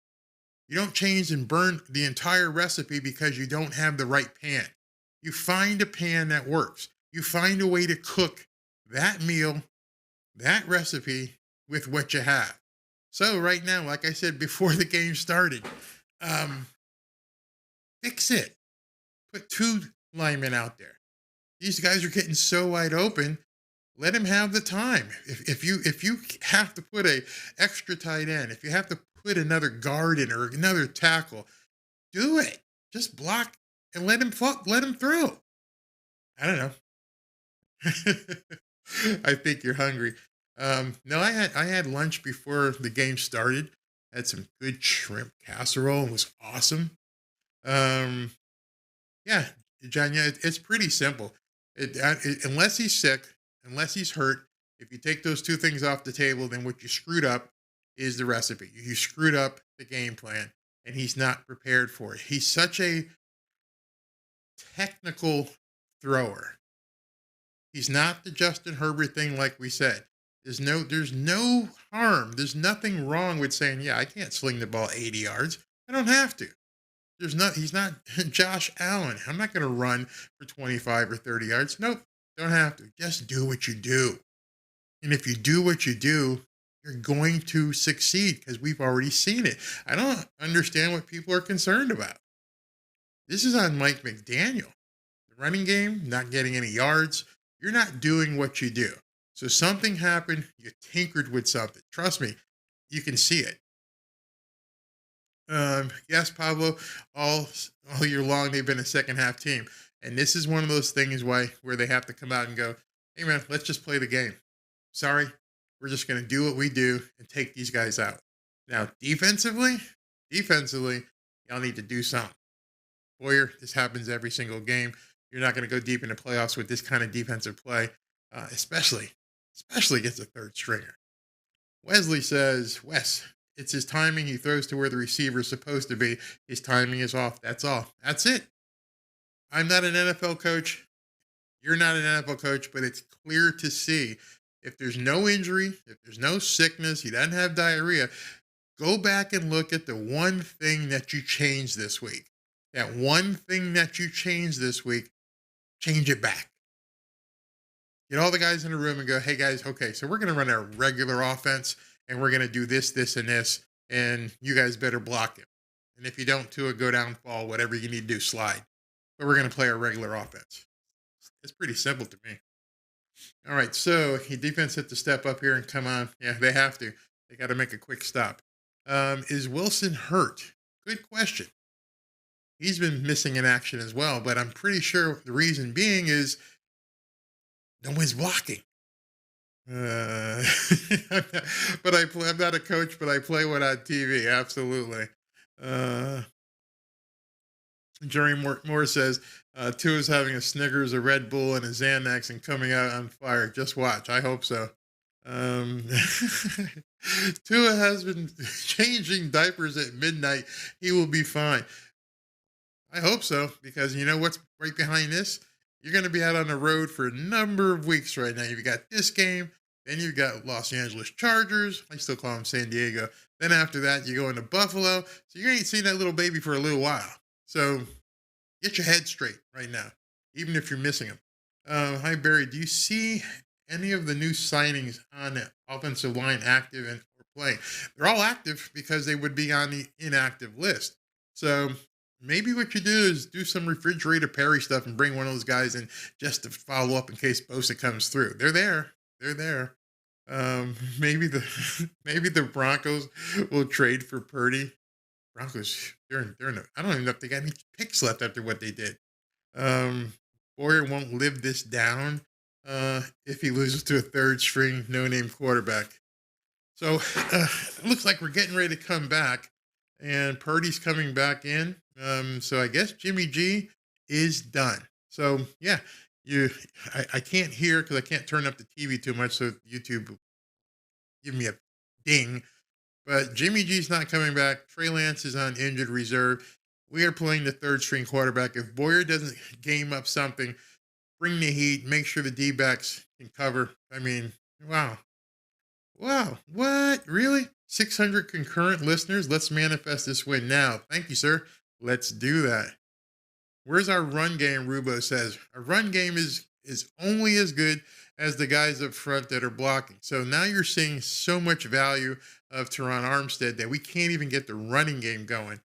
You don't change and burn the entire recipe because you don't have the right pan. You find a pan that works. You find a way to cook that meal, that recipe with what you have. So right now, like I said before the game started, fix it. Put 2 linemen out there. These guys are getting so wide open. Let him have the time. If you have to put a extra tight end, if you have to put another guard in or another tackle, do it. Just block and let him through. I don't know. I think you're hungry. No, I had lunch before the game started. I had some good shrimp casserole. It was awesome. Yeah, John. Yeah, it's pretty simple. Unless he's sick, unless he's hurt, if you take those 2 things off the table, then what you screwed up is the recipe. You screwed up the game plan, and he's not prepared for it. He's such a technical thrower. He's not the Justin Herbert thing, like we said. There's no harm. There's nothing wrong with saying, yeah, I can't sling the ball 80 yards. I don't have to. He's not Josh Allen. I'm not going to run for 25 or 30 yards. Nope, don't have to. Just do what you do. And if you do what you do, you're going to succeed because we've already seen it. I don't understand what people are concerned about. This is on Mike McDaniel. The running game, not getting any yards. You're not doing what you do. So something happened. You tinkered with something. Trust me, you can see it. Yes, Pablo, all year long, they've been a second half team. And this is one of those things where they have to come out and go, hey, man, let's just play the game. Sorry, we're just going to do what we do and take these guys out. Now, defensively, y'all need to do something. Boyer, this happens every single game. You're not going to go deep into playoffs with this kind of defensive play, especially against a third stringer. Wesley says, Wes, it's his timing. He throws to where the receiver is supposed to be. His timing is off. That's all. That's it. I'm not an NFL coach. You're not an NFL coach, but it's clear to see if there's no injury, if there's no sickness, he doesn't have diarrhea, go back and look at the one thing that you changed this week. That one thing that you changed this week, change it back. Get all the guys in the room and go, hey guys, okay, so we're going to run a regular offense and we're going to do this, this, and this, and you guys better block it. And if you don't do it, go down, fall, whatever you need to do, slide. But we're going to play a regular offense. It's pretty simple to me. All right, so defense had to step up here and come on. Yeah, they have to. They got to make a quick stop. Is Wilson hurt? Good question. He's been missing in action as well, but I'm pretty sure the reason being is no one's blocking. I'm not a coach, but I play one on TV. Absolutely. Jerry Moore says, Tua's having a Snickers, a Red Bull, and a Xanax and coming out on fire. Just watch. I hope so. Tua has been changing diapers at midnight. He will be fine. I hope so, because you know what's right behind this? You're going to be out on the road for a number of weeks right now. You've got this game, then you've got Los Angeles Chargers. I still call them San Diego. Then after that, you go into Buffalo. So you ain't seen that little baby for a little while. So get your head straight right now, even if you're missing them. Hi, Barry. Do you see any of the new signings on the offensive line active and or playing? They're all active because they would be on the inactive list. So maybe what you do is do some refrigerator Perry stuff and bring one of those guys in just to follow up in case Bosa comes through. They're there. Maybe the Broncos will trade for Purdy. Broncos, they're in I don't even know if they got any picks left after what they did. Boyer won't live this down if he loses to a third string, no-name quarterback. So it looks like we're getting ready to come back, and Purdy's coming back in. So I guess Jimmy G is done. So yeah, I can't hear because I can't turn up the TV too much, so YouTube will give me a ding. But Jimmy G's not coming back. Trey Lance is on injured reserve. We are playing the third string quarterback. If Boyer doesn't game up something, bring the heat, make sure the D-backs can cover. I mean, wow. Wow, what? Really? 600 concurrent listeners? Let's manifest this win now. Thank you, sir. Let's do that. Where's our run game, Rubo says? Our run game is only as good as the guys up front that are blocking. So now you're seeing so much value of Teron Armstead that we can't even get the running game going.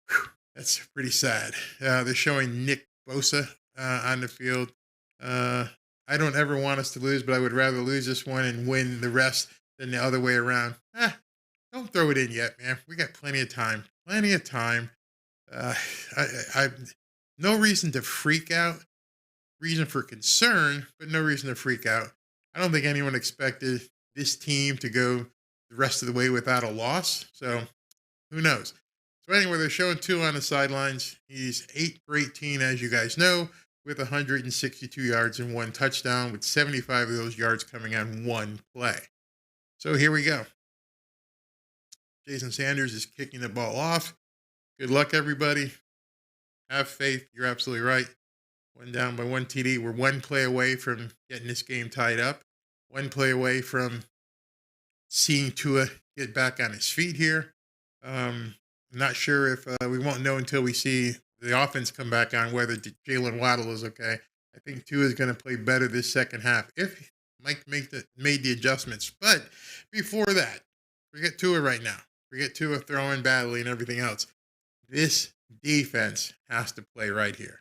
Whew, that's pretty sad. They're showing Nick Bosa on the field. I don't ever want us to lose, but I would rather lose this one and win the rest than the other way around. Don't throw it in yet, man. We got plenty of time. Plenty of time. I no reason to freak out. Reason for concern, but no reason to freak out. I don't think anyone expected this team to go the rest of the way without a loss. So who knows? So anyway, they're showing Tua on the sidelines. He's 8 for 18, as you guys know, with 162 yards and 1 touchdown, with 75 of those yards coming on 1 play. So here we go. Jason Sanders is kicking the ball off. Good luck, everybody. Have faith. You're absolutely right. One down by 1 TD. We're 1 play away from getting this game tied up. 1 play away from seeing Tua get back on his feet here. I'm not sure if we won't know until we see the offense come back on whether Jalen Waddle is okay. I think Tua is going to play better this second half if Mike made the adjustments. But before that, forget Tua right now. Forget Tua throwing badly and everything else. This defense has to play right here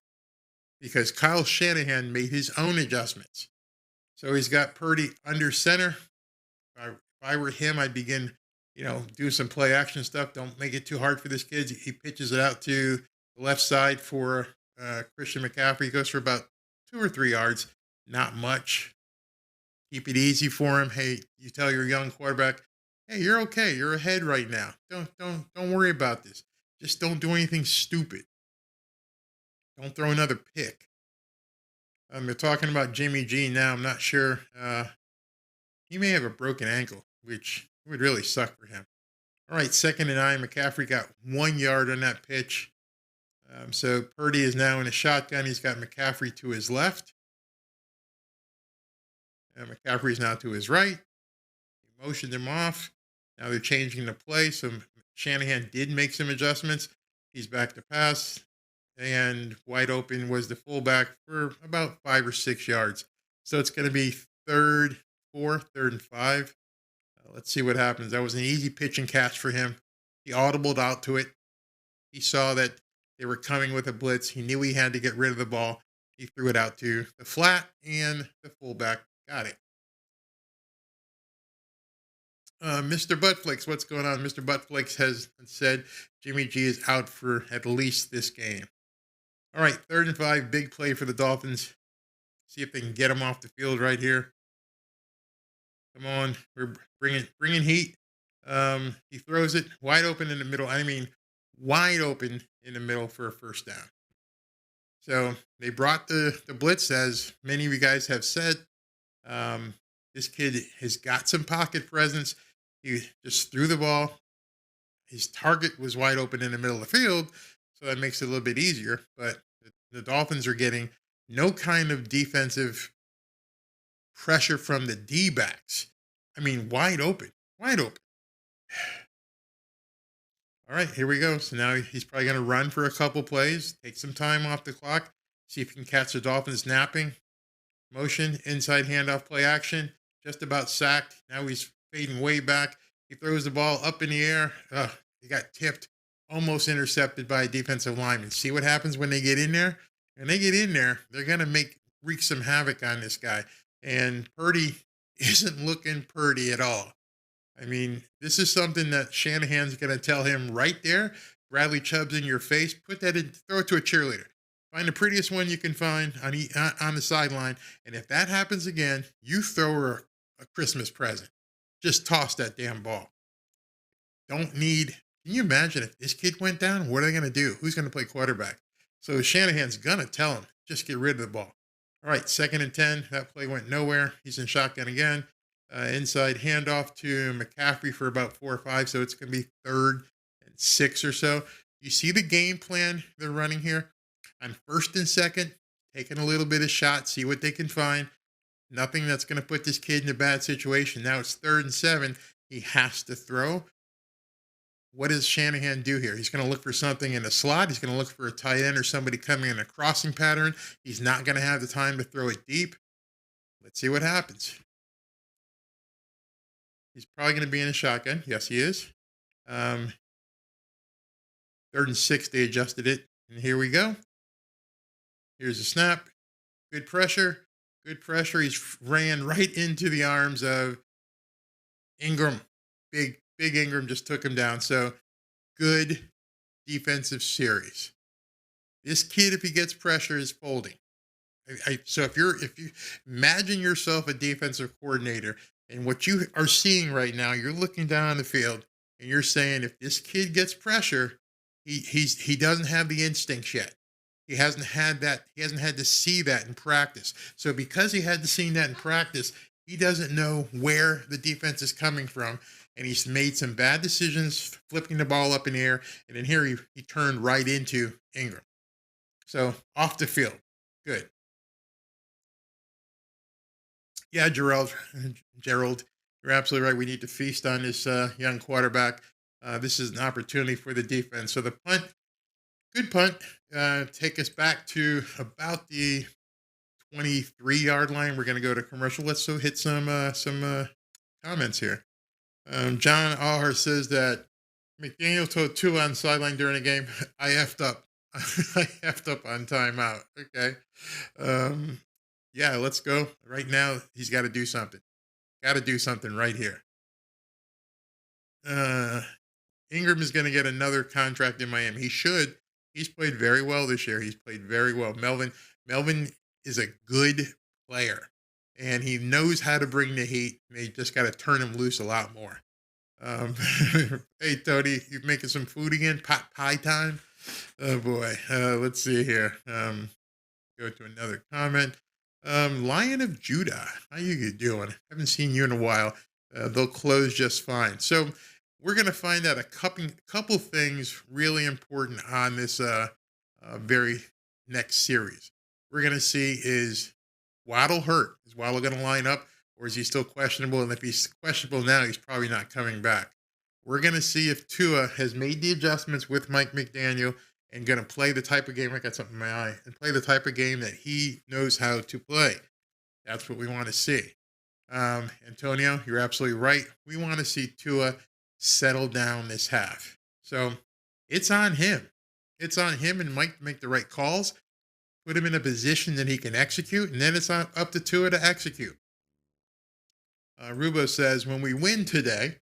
because Kyle Shanahan made his own adjustments. So he's got Purdy under center. If I were him, I'd begin, do some play action stuff. Don't make it too hard for this kid. He pitches it out to the left side for Christian McCaffrey. He goes for about 2 or 3 yards. Not much. Keep it easy for him. Hey, you tell your young quarterback, hey, you're okay. You're ahead right now. Don't worry about this. Just don't do anything stupid. Don't throw another pick. They're talking about Jimmy G now. I'm not sure. He may have a broken ankle, which would really suck for him. All right, 2nd and 9. McCaffrey got 1 yard on that pitch. So Purdy is now in a shotgun. He's got McCaffrey to his left. And McCaffrey's now to his right. He motioned him off. Now they're changing the play. So Shanahan did make some adjustments. He's back to pass. And wide open was the fullback for about 5 or 6 yards. So it's going to be 3rd and 5. Let's see what happens. That was an easy pitch and catch for him. He audibled out to it. He saw that they were coming with a blitz. He knew he had to get rid of the ball. He threw it out to the flat, and the fullback got it. Mr. Buttflakes, what's going on? Mr. Buttflakes has said Jimmy G is out for at least this game. All right, 3rd and 5, big play for the Dolphins. See if they can get him off the field right here. Come on, we're bringing heat. He throws it wide open in the middle. I mean, wide open in the middle for a 1st down. So they brought the blitz, as many of you guys have said. This kid has got some pocket presence. He just threw the ball. His target was wide open in the middle of the field, so that makes it a little bit easier. But the Dolphins are getting no kind of defensive pressure from the D-backs. I mean, wide open. All right, here we go. So now he's probably going to run for a couple plays, take some time off the clock, see if he can catch the Dolphins napping. Motion, inside handoff, play action, just about sacked. Now he's fading way back. He throws the ball up in the air. He got tipped, almost intercepted by a defensive lineman. See what happens when they get in there? When they get in there, they're going to wreak some havoc on this guy. And Purdy isn't looking Purdy at all. I mean, this is something that Shanahan's going to tell him right there. Bradley Chubb's in your face. Put that in, throw it to a cheerleader. Find the prettiest one you can find on the sideline. And if that happens again, you throw her a Christmas present. Just toss that damn ball. Can you imagine if this kid went down? What are they going to do? Who's going to play quarterback? So Shanahan's going to tell him, just get rid of the ball. All right, 2nd and 10. That play went nowhere. He's in shotgun again. Inside handoff to McCaffrey for about 4 or 5. So it's going to be 3rd and 6 or so. You see the game plan they're running here? On 1st and 2nd, taking a little bit of shot, see what they can find. Nothing that's going to put this kid in a bad situation. Now it's 3rd and 7. He has to throw. What does Shanahan do here? He's going to look for something in the slot. He's going to look for a tight end or somebody coming in a crossing pattern. He's not going to have the time to throw it deep. Let's see what happens. He's probably going to be in a shotgun. Yes, he is. 3rd and 6, they adjusted it. And here we go. Here's a snap. Good pressure. Good pressure. He's ran right into the arms of Ingram. Big Ingram just took him down. So good defensive series. This kid, if he gets pressure, is folding. So if you imagine yourself a defensive coordinator, and what you are seeing right now, you're looking down the field and you're saying, if this kid gets pressure, he doesn't have the instincts yet. He hasn't had that. He hasn't had to see that in practice. So because he had to see that in practice, he doesn't know where the defense is coming from. And he's made some bad decisions, flipping the ball up in the air. And then here he turned right into Ingram. So off the field. Good. Yeah, Gerald, you're absolutely right. We need to feast on this young quarterback. This is an opportunity for the defense. So the punt, good punt, take us back to about the 23-yard line. We're going to go to commercial. Let's hit some comments here. John Ahar says that McDaniel told Tua on the sideline during the game, I effed up. I effed up on timeout. Okay. Yeah, let's go. Right now, he's got to do something. Got to do something right here. Ingram is going to get another contract in Miami. He should. He's played very well this year. He's played very well. Melvin is a good player, and he knows how to bring the heat. They just got to turn him loose a lot more. Hey, Tony, you making some food again? Pot pie time? Oh, boy. Let's see here. Go to another comment. Lion of Judah, how you doing? Haven't seen you in a while. They'll close just fine. So we're going to find out a couple things really important on this very next series. We're going to see, is Waddle hurt? Is Waddle going to line up, or is he still questionable? And if he's questionable now, he's probably not coming back. We're going to see if Tua has made the adjustments with Mike McDaniel and going to play the type of game, I got something in my eye, and play the type of game that he knows how to play. That's what we want to see. Antonio, you're absolutely right. We want to see Tua settle down this half. So it's on him. It's on him and Mike to make the right calls, put him in a position that he can execute, and then it's up to Tua to execute. Rubo says, when we win today,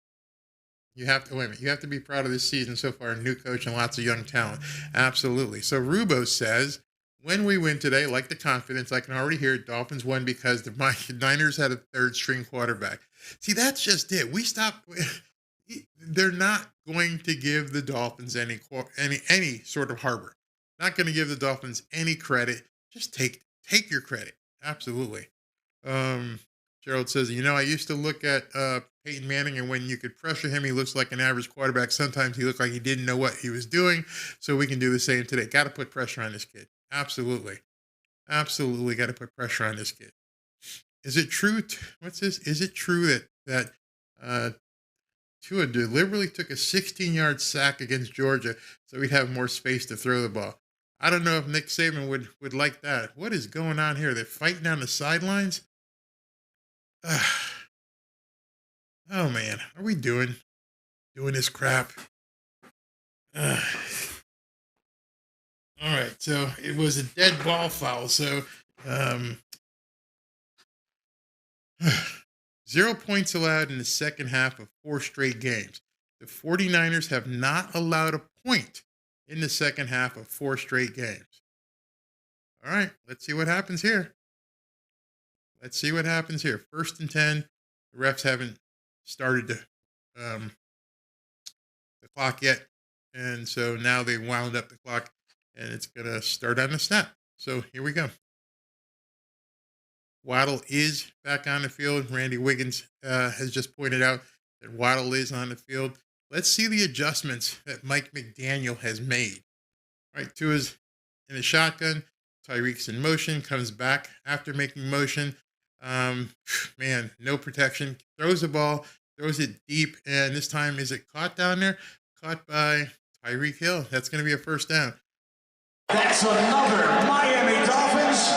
you have to be proud of this season so far. A new coach and lots of young talent. Absolutely. So Rubo says, when we win today, like the confidence, I can already hear it. Dolphins won because the Niners had a third-string quarterback. See, that's just it. We stopped. They're not going to give the Dolphins any sort of harbor. Not going to give the Dolphins any credit. Just take your credit. Absolutely. Gerald says, I used to look at Peyton Manning, and when you could pressure him, he looks like an average quarterback. Sometimes he looked like he didn't know what he was doing. So we can do the same today. Got to put pressure on this kid. Absolutely. Absolutely got to put pressure on this kid. Is it true? What's this? Is it true that Tua deliberately took a 16-yard sack against Georgia so we'd have more space to throw the ball? I don't know if Nick Saban would like that. What is going on here? They're fighting down the sidelines? Oh, man. Are we doing this crap? All right. So it was a dead ball foul. So 0 points allowed in the second half of 4 straight games. The 49ers have not allowed a point in the second half of 4 straight games. All right. Let's see what happens here. Let's see what happens here. 1st and 10. The refs haven't started the clock yet. And so now they wound up the clock, and it's going to start on the snap. So here we go. Waddle is back on the field. Randy Wiggins has just pointed out that Waddle is on the field. Let's see the adjustments that Mike McDaniel has made. All right, Tua's in a shotgun. Tyreek's in motion, comes back after making motion. Man, no protection. Throws the ball, throws it deep, and this time, is it caught down there? Caught by Tyreek Hill. That's going to be a first down. That's another Miami Dolphins.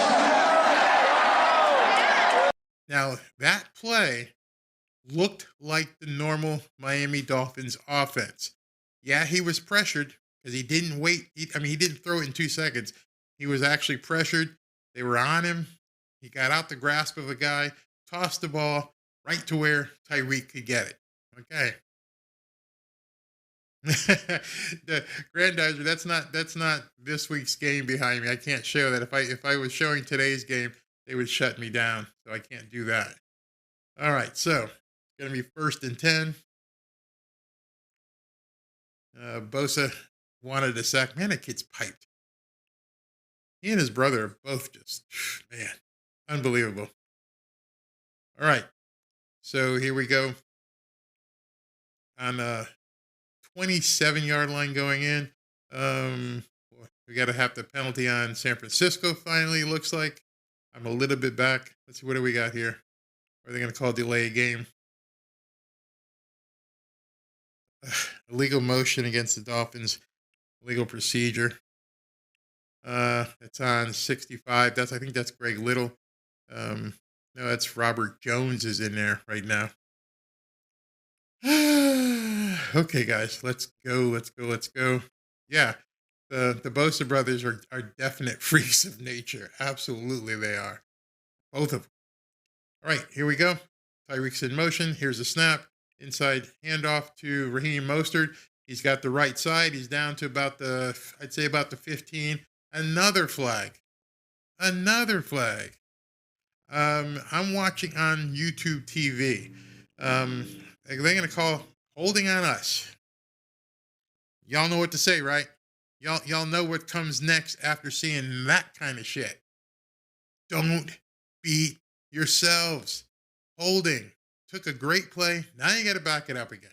Now, that play looked like the normal Miami Dolphins offense. Yeah, he was pressured because he didn't wait. He didn't throw it in 2 seconds. He was actually pressured. They were on him. He got out the grasp of a guy, tossed the ball right to where Tyreek could get it. Okay. The Grandizer, that's not this week's game behind me. I can't show that. If I was showing today's game, they would shut me down. So I can't do that. All right, so it's gonna be 1st and 10. Bosa wanted a sack. Man, that kid's piped. He and his brother are both just, man, unbelievable. All right, so here we go. On a 27-yard line going in. We got to have the penalty on San Francisco finally, looks like. I'm a little bit back. Let's see, what do we got here? Are they going to call delay a game? Illegal motion against the Dolphins. Legal procedure. It's on 65. I think that's Greg Little. No, that's Robert Jones is in there right now. Okay, guys, let's go. Yeah, the Bosa brothers are definite freaks of nature. Absolutely, they are. Both of them. All right, here we go. Tyreek's in motion. Here's a snap. Inside handoff to Raheem Mostert. He's got the right side. He's down to about the 15. Another flag. I'm watching on YouTube TV. They're going to call holding on us. Y'all know what to say, right? Y'all know what comes next after seeing that kind of shit. Don't beat yourselves. Holding. Took a great play. Now you got to back it up again.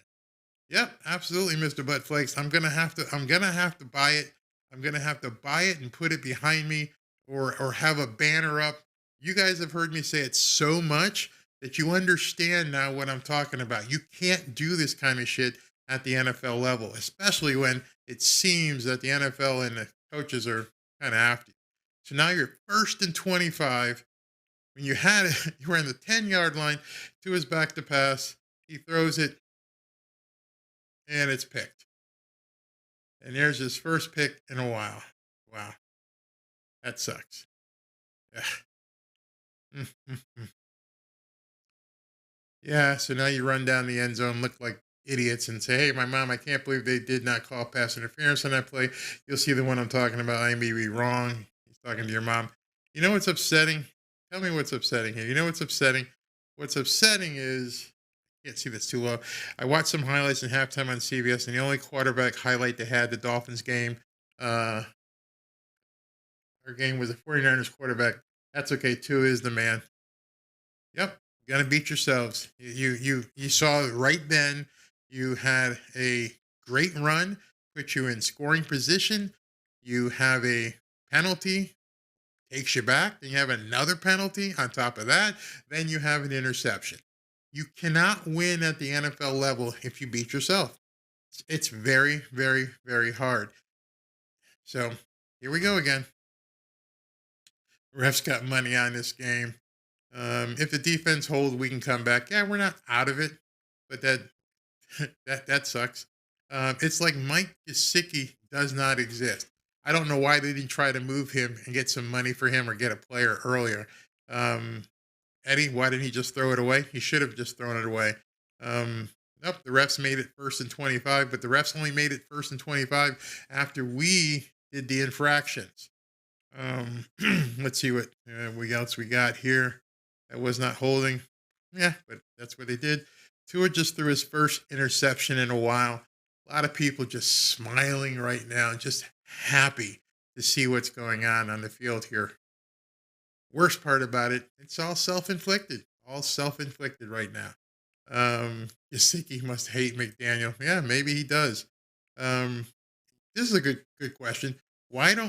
Yep, absolutely, Mr. Butt Flakes. I'm gonna have to buy it. I'm gonna have to buy it and put it behind me, or have a banner up. You guys have heard me say it so much that you understand now what I'm talking about. You can't do this kind of shit at the NFL level, especially when it seems that the NFL and the coaches are kind of after you. So now you're 1st and 25. When you had it, you were in the 10-yard line to his back to pass. He throws it, and it's picked. And there's his first pick in a while. Wow. That sucks. Yeah. Yeah, so now you run down the end zone, look like idiots, and say, hey, my mom, I can't believe they did not call pass interference on that play. You'll see the one I'm talking about. I may be wrong. He's talking to your mom. You know what's upsetting? Tell me what's upsetting here. You know what's upsetting? What's upsetting is, I can't see that's too low. I watched some highlights in halftime on CBS, and the only quarterback highlight they had, the Dolphins game, our game was a 49ers quarterback. That's okay. Tua is the man. Yep. You got to beat yourselves. You saw right then you had a great run, put you in scoring position. You have a penalty, takes you back. Then you have another penalty on top of that. Then you have an interception. You cannot win at the NFL level if you beat yourself. It's very, very, very hard. So here we go again. Refs got money on this game. If the defense holds, we can come back. Yeah, we're not out of it, but that sucks. It's like Mike Gesicki does not exist. I don't know why they didn't try to move him and get some money for him or get a player earlier. Eddie, why didn't he just throw it away? He should have just thrown it away. Nope, the refs made it 1st and 25, but the refs only made it 1st and 25 after we did the infractions. Let's see what else we got here. That was not holding. Yeah, but that's what they did. Tua just threw his first interception in a while. A lot of people just smiling right now, just happy to see what's going on the field here. Worst part about it, it's all self-inflicted. All self-inflicted right now. Gesicki must hate McDaniel. Yeah, maybe he does. This is a good question. Why do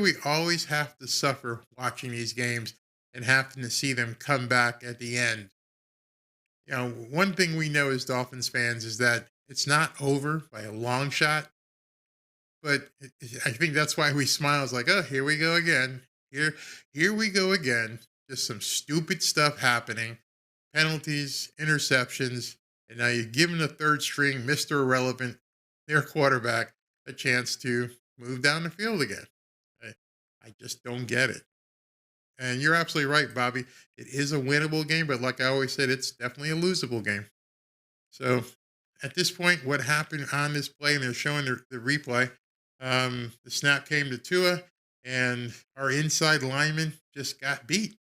we always have to suffer watching these games and having to see them come back at the end? You know, one thing we know as Dolphins fans is that it's not over by a long shot, but I think that's why we smile. It's like, oh, here we go again. Here we go again. Just some stupid stuff happening. Penalties, interceptions, and now you're giving the third string, Mr. Irrelevant, their quarterback, a chance to move down the field again. I just don't get it. And you're absolutely right, Bobby. It is a winnable game, but like I always said, it's definitely a losable game. So at this point, what happened on this play, and they're showing the replay, the snap came to Tua, and our inside lineman just got beat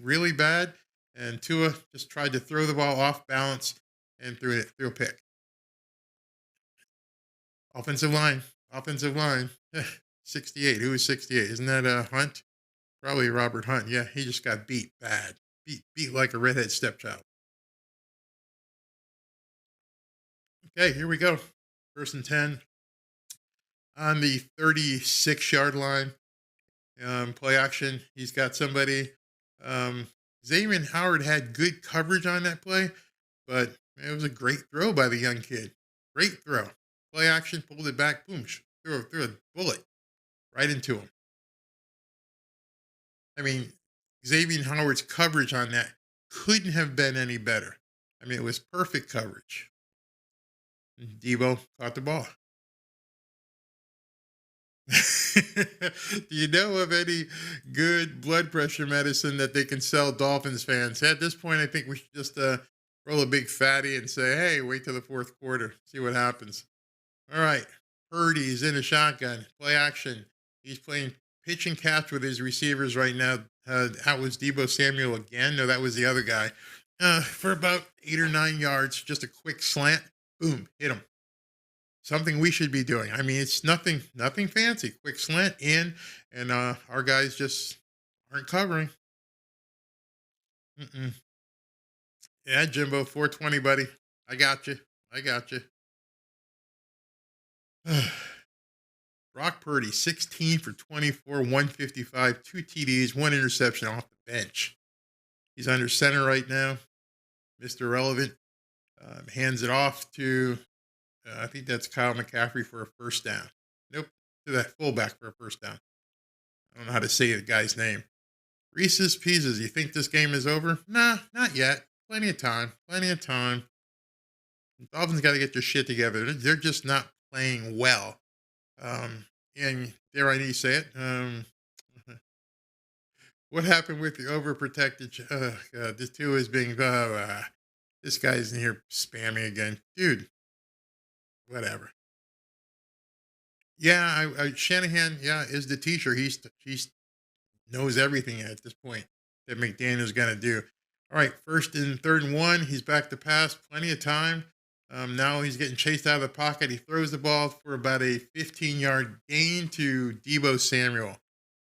really bad, and Tua just tried to throw the ball off balance and threw a pick. Offensive line, 68. Who was 68? Isn't that Hunt? Probably Robert Hunt. Yeah, he just got beat bad. Beat like a redhead stepchild. Okay, here we go. 1st and 10 on the 36-yard line. Play action. He's got somebody. Xavier Howard had good coverage on that play, but it was a great throw by the young kid. Great throw. Play action, pulled it back, boom, threw a bullet right into him. I mean, Xavier Howard's coverage on that couldn't have been any better. I mean, it was perfect coverage. Debo caught the ball. Do you know of any good blood pressure medicine that they can sell Dolphins fans? At this point, I think we should just roll a big fatty and say, hey, wait till the fourth quarter, see what happens. All right, Purdy's in a shotgun, play action. He's playing pitch and catch with his receivers right now. That was Deebo Samuel again. No, that was the other guy. For about 8 or 9 yards, just a quick slant. Boom, hit him. Something we should be doing. I mean, it's nothing fancy. Quick slant in, and our guys just aren't covering. Yeah, Jimbo, 420, buddy. I got you. Brock Purdy, 16 for 24, 155, 2 TDs, 1 interception off the bench. He's under center right now. Mr. Relevant hands it off to, I think that's Kyle McCaffrey for a first down. Nope, to that fullback for a first down. I don't know how to say the guy's name. Reese's Pieces, you think this game is over? Nah, not yet. Plenty of time. The Dolphins got to get their shit together. They're just not playing well. And dare I need to say it, what happened with the overprotected? This too is being, this guy's in here spamming again. Dude, whatever. Yeah, Shanahan, is the teacher. He's knows everything at this point that McDaniel's going to do. All right, 1st and 3rd and 1. He's back to pass. Plenty of time. Now he's getting chased out of the pocket. He throws the ball for about a 15-yard gain to Deebo Samuel.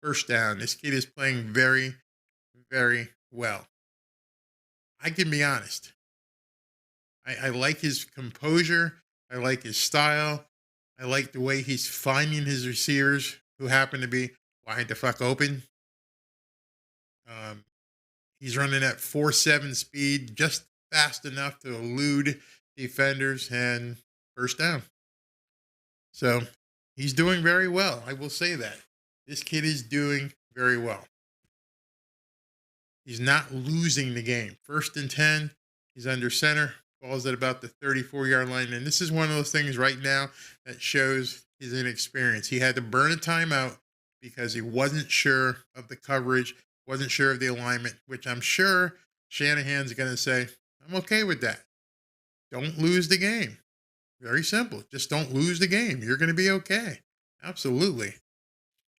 First down. This kid is playing very, very well. I can be honest. I like his composure. I like his style. I like the way he's finding his receivers who happen to be wide the fuck open. He's running at 4.7 speed, just fast enough to elude defenders, and first down. So he's doing very well. I will say that. This kid is doing very well. He's not losing the game. 1st and 10. He's under center. Ball's at about the 34-yard line. And this is one of those things right now that shows his inexperience. He had to burn a timeout because he wasn't sure of the coverage, wasn't sure of the alignment, which I'm sure Shanahan's going to say, I'm okay with that. Don't lose the game. Very simple. Just don't lose the game. You're going to be okay. Absolutely.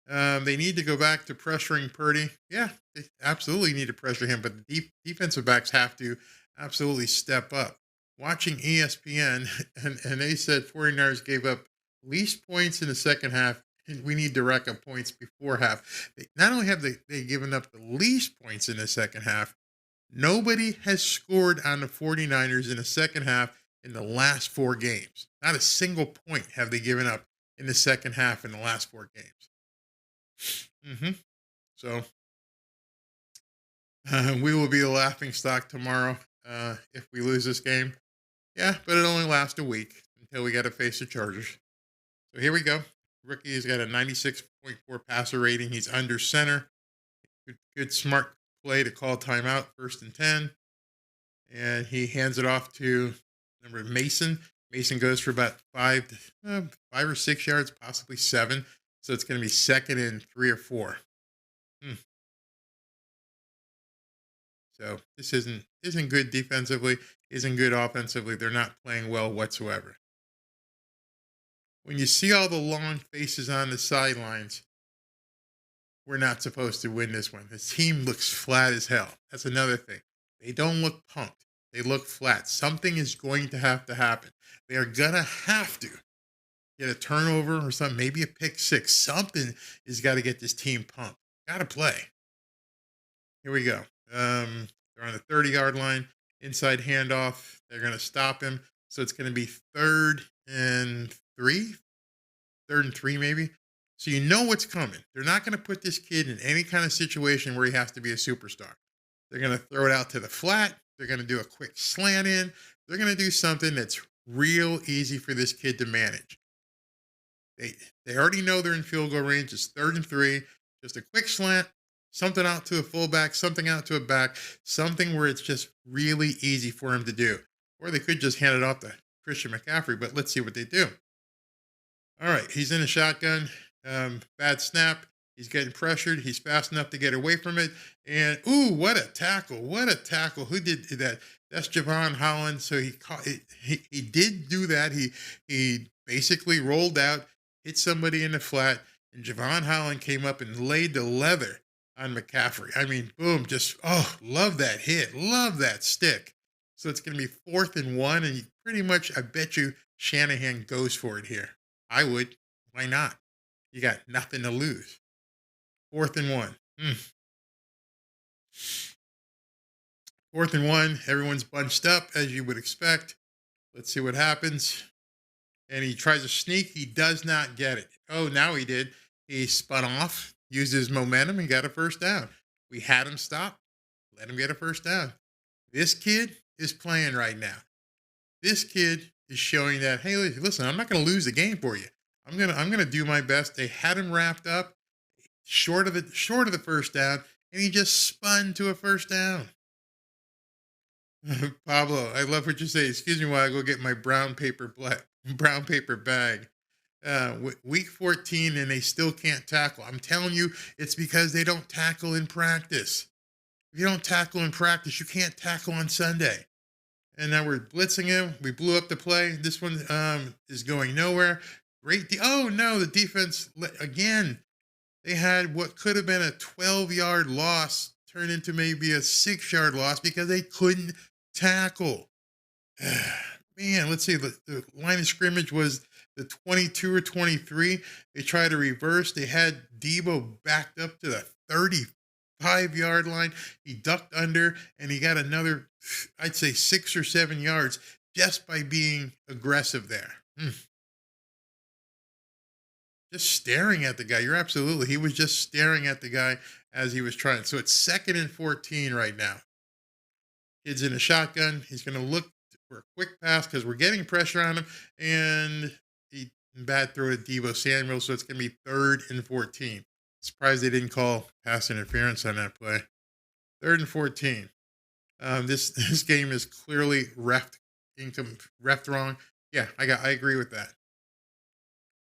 They need to go back to pressuring Purdy. Yeah, they absolutely need to pressure him, but the defensive backs have to absolutely step up. Watching ESPN, and they said 49ers gave up least points in the second half, and we need to rack up points before half. Not only have they given up the least points in the second half, nobody has scored on the 49ers in the second half in the last 4 games. Not a single point have they given up in the second half in the last 4 games. So we will be a laughing stock tomorrow if we lose this game. Yeah, but it only lasts a week until we got to face the Chargers. So here we go. Rookie has got a 96.4 passer rating. He's under center. Good smart play to call timeout, 1st and 10. And he hands it off to number Mason. Mason goes for about 5 or 6 yards, possibly 7. So it's going to be 2nd and 3 or 4. So this isn't good defensively, isn't good offensively. They're not playing well whatsoever. When you see all the long faces on the sidelines, we're not supposed to win this one. The team looks flat as hell. That's another thing. They don't look pumped. They look flat. Something is going to have to happen. They are going to have to get a turnover or something, maybe a pick 6. Something has got to get this team pumped. Got to play. Here we go. They're on the 30-yard line. Inside handoff. They're going to stop him. So it's going to be 3rd and 3. 3rd and 3 maybe. So you know what's coming. They're not going to put this kid in any kind of situation where he has to be a superstar. They're going to throw it out to the flat. They're going to do a quick slant in. They're going to do something that's real easy for this kid to manage. They already know they're in field goal range. It's 3rd and 3. Just a quick slant, something out to a fullback, something out to a back, something where it's just really easy for him to do. Or they could just hand it off to Christian McCaffrey, but let's see what they do. All right, he's in a shotgun. Bad snap. He's getting pressured. He's fast enough to get away from it. And, ooh, what a tackle. What a tackle. Who did that? That's Javon Holland. So he did do that. He basically rolled out, hit somebody in the flat, and Javon Holland came up and laid the leather on McCaffrey. I mean, boom, just, love that hit. Love that stick. So it's going to be 4th and 1, and you pretty much, I bet you Shanahan goes for it here. I would. Why not? You got nothing to lose. 4th and 1. 4th and 1. Everyone's bunched up, as you would expect. Let's see what happens. And he tries to sneak. He does not get it. Oh, now he did. He spun off, used his momentum, and got a 1st down. We had him stop. Let him get a 1st down. This kid is playing right now. This kid is showing that, hey, listen, I'm not going to lose the game for you. I'm gonna do my best. They had him wrapped up, short of the 1st down, and he just spun to a 1st down. Pablo, I love what you say. Excuse me while I go get my brown paper bag. Week 14, and they still can't tackle. I'm telling you, it's because they don't tackle in practice. If you don't tackle in practice, you can't tackle on Sunday. And now we're blitzing him. We blew up the play. This one is going nowhere. Oh, no, the defense, again, they had what could have been a 12-yard loss turn into maybe a 6-yard loss because they couldn't tackle. Man, let's see. The line of scrimmage was the 22 or 23. They tried to reverse. They had Debo backed up to the 35-yard line. He ducked under, and he got another, I'd say, 6 or 7 yards just by being aggressive there. Just staring at the guy. He was just staring at the guy as he was trying. So it's 2nd and 14 right now. Kid's in a shotgun. He's going to look for a quick pass because we're getting pressure on him. And he bad throw to Deebo Samuel. So it's going to be 3rd and 14. Surprised they didn't call pass interference on that play. 3rd and 14. This game is clearly reffed wrong. Yeah, I agree with that.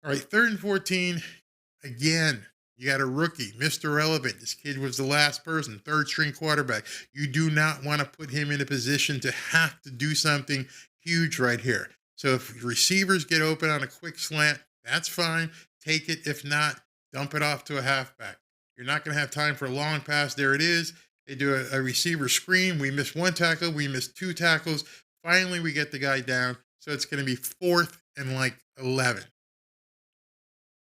All right, 3rd and 14. Again, you got a rookie, Mr. Relevant. This kid was the last person, 3rd-string quarterback. You do not want to put him in a position to have to do something huge right here. So if receivers get open on a quick slant, that's fine. Take it. If not, dump it off to a halfback. You're not going to have time for a long pass. There it is. They do a receiver screen. We missed 1 tackle. We missed 2 tackles. Finally, we get the guy down. So it's going to be 4th and 11.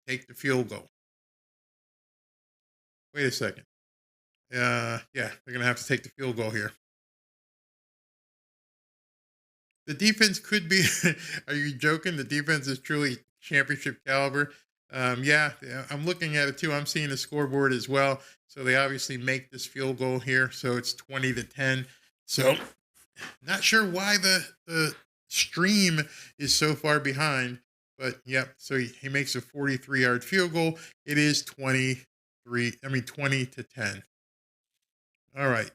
Take the field goal. Wait a second. Yeah, they're going to have to take the field goal here. The defense could be, are you joking? The defense is truly championship caliber. Yeah, I'm looking at it too. I'm seeing the scoreboard as well. So they obviously make this field goal here. So it's 20-10. So not sure why the stream is so far behind. But, yep, so he makes a 43-yard field goal. It is 20-10. All right.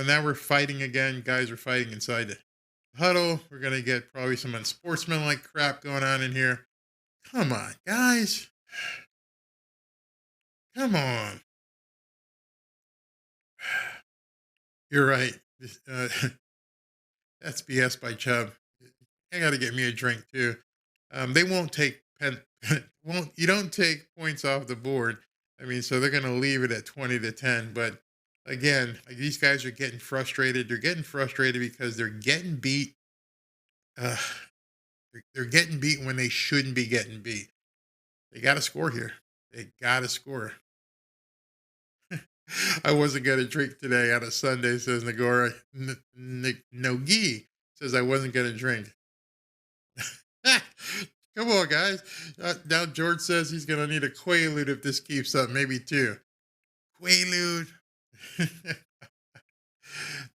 Now we're fighting again. Guys are fighting inside the huddle. We're going to get probably some unsportsmanlike crap going on in here. Come on, guys. Come on. You're right. That's BS by Chubb. I got to get me a drink, too. They won't take you don't take points off the board. I mean, so they're going to leave it at 20-10. But again, these guys are getting frustrated. They're getting frustrated because they're getting beat. They're getting beat when they shouldn't be getting beat. They got to score here. They got to score. I wasn't going to drink today on a Sunday, says Nagora. Nogi says I wasn't going to drink. Come on, guys. Now George says he's going to need a Quaalude if this keeps up. Maybe two. Quaalude.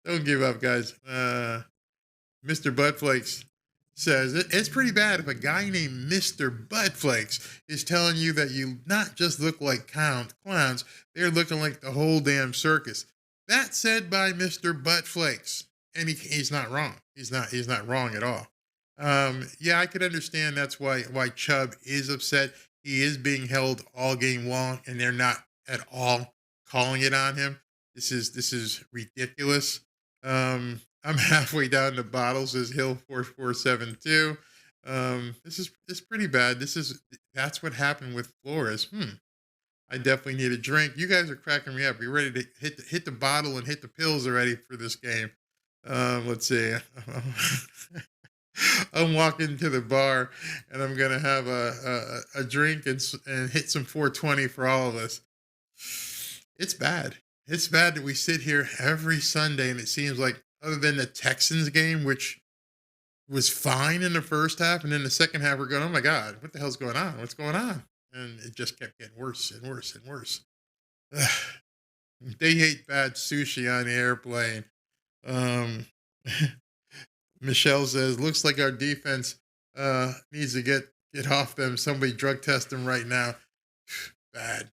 Don't give up, guys. Mr. Buttflakes says it's pretty bad if a guy named Mr. Buttflakes is telling you that you not just look like clowns, they're looking like the whole damn circus. That's said by Mr. Buttflakes, and he's not wrong. He's not wrong at all. Yeah, I could understand that's why Chubb is upset. He is being held all game long, and they're not at all calling it on him. This is ridiculous. I'm halfway down the bottle, says Hill 4472. This is pretty bad. That's what happened with Flores. I definitely need a drink. You guys are cracking me up. You ready to hit the bottle and hit the pills already for this game? Let's see. I'm walking to the bar and I'm gonna have a drink and hit some 420 for all of us. It's bad. It's bad that we sit here every Sunday and it seems like, other than the Texans game, which was fine in the first half, and then the second half we're going, oh my God, what the hell's going on? What's going on? And it just kept getting worse and worse and worse. They hate bad sushi on the airplane. Michelle says, looks like our defense needs to get off them. Somebody drug test them right now. Bad.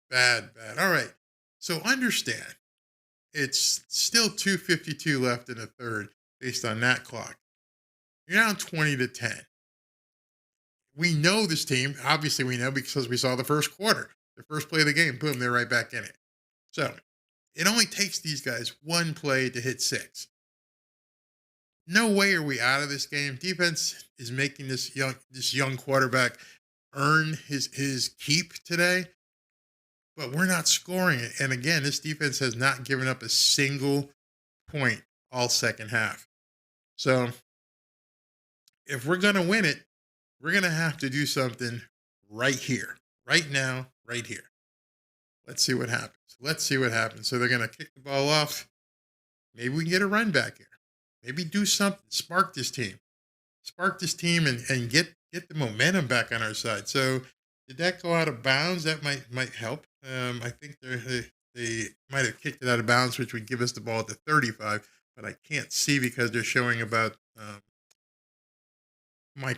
All right. So understand, it's still 2:52 left in the third based on that clock. You're down 20-10. We know this team. Obviously, we know because we saw the first quarter. The first play of the game, boom, they're right back in it. So it only takes these guys one play to hit 6. No way are we out of this game. Defense is making this young quarterback earn his keep today, but we're not scoring it. And again, this defense has not given up a single point all second half. So if we're going to win it, we're going to have to do something right here, right now, right here. Let's see what happens. So they're going to kick the ball off. Maybe we can get a run back here. Maybe do something, spark this team and get the momentum back on our side. So did that go out of bounds? That might help. I think they might have kicked it out of bounds, which would give us the ball at the 35, but I can't see because they're showing about my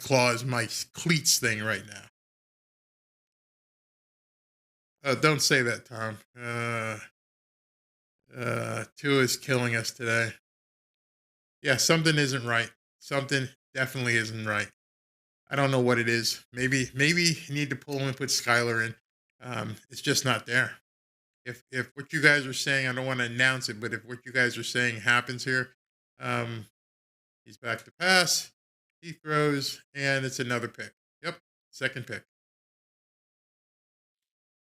cleats thing right now. Don't say that, Tom. Tua is killing us today. Yeah, something isn't right. Something definitely isn't right. I don't know what it is. Maybe you need to pull him and put Skylar in. It's just not there. If what you guys are saying, I don't want to announce it, but if what you guys are saying happens here, he's back to pass. He throws, and it's another pick. Yep, second pick.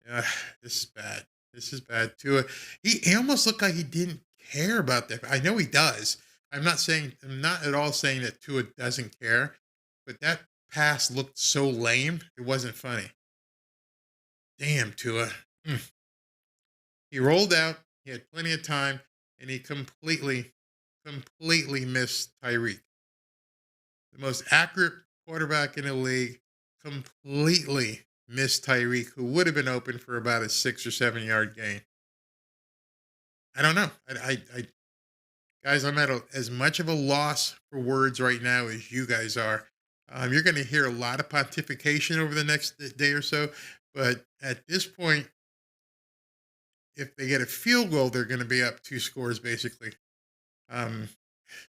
Yeah, this is bad. Tua, he almost looked like he didn't care about that. I know he does. I'm not at all saying that Tua doesn't care, but that pass looked so lame, it wasn't funny. Damn, Tua. He rolled out, he had plenty of time, and he completely missed Tyreek. The most accurate quarterback in the league completely missed Tyreek, who would have been open for about a 6 or 7 yard gain. I don't know. Guys, I'm at as much of a loss for words right now as you guys are. You're going to hear a lot of pontification over the next day or so, but at this point, if they get a field goal, they're going to be up 2 scores, basically.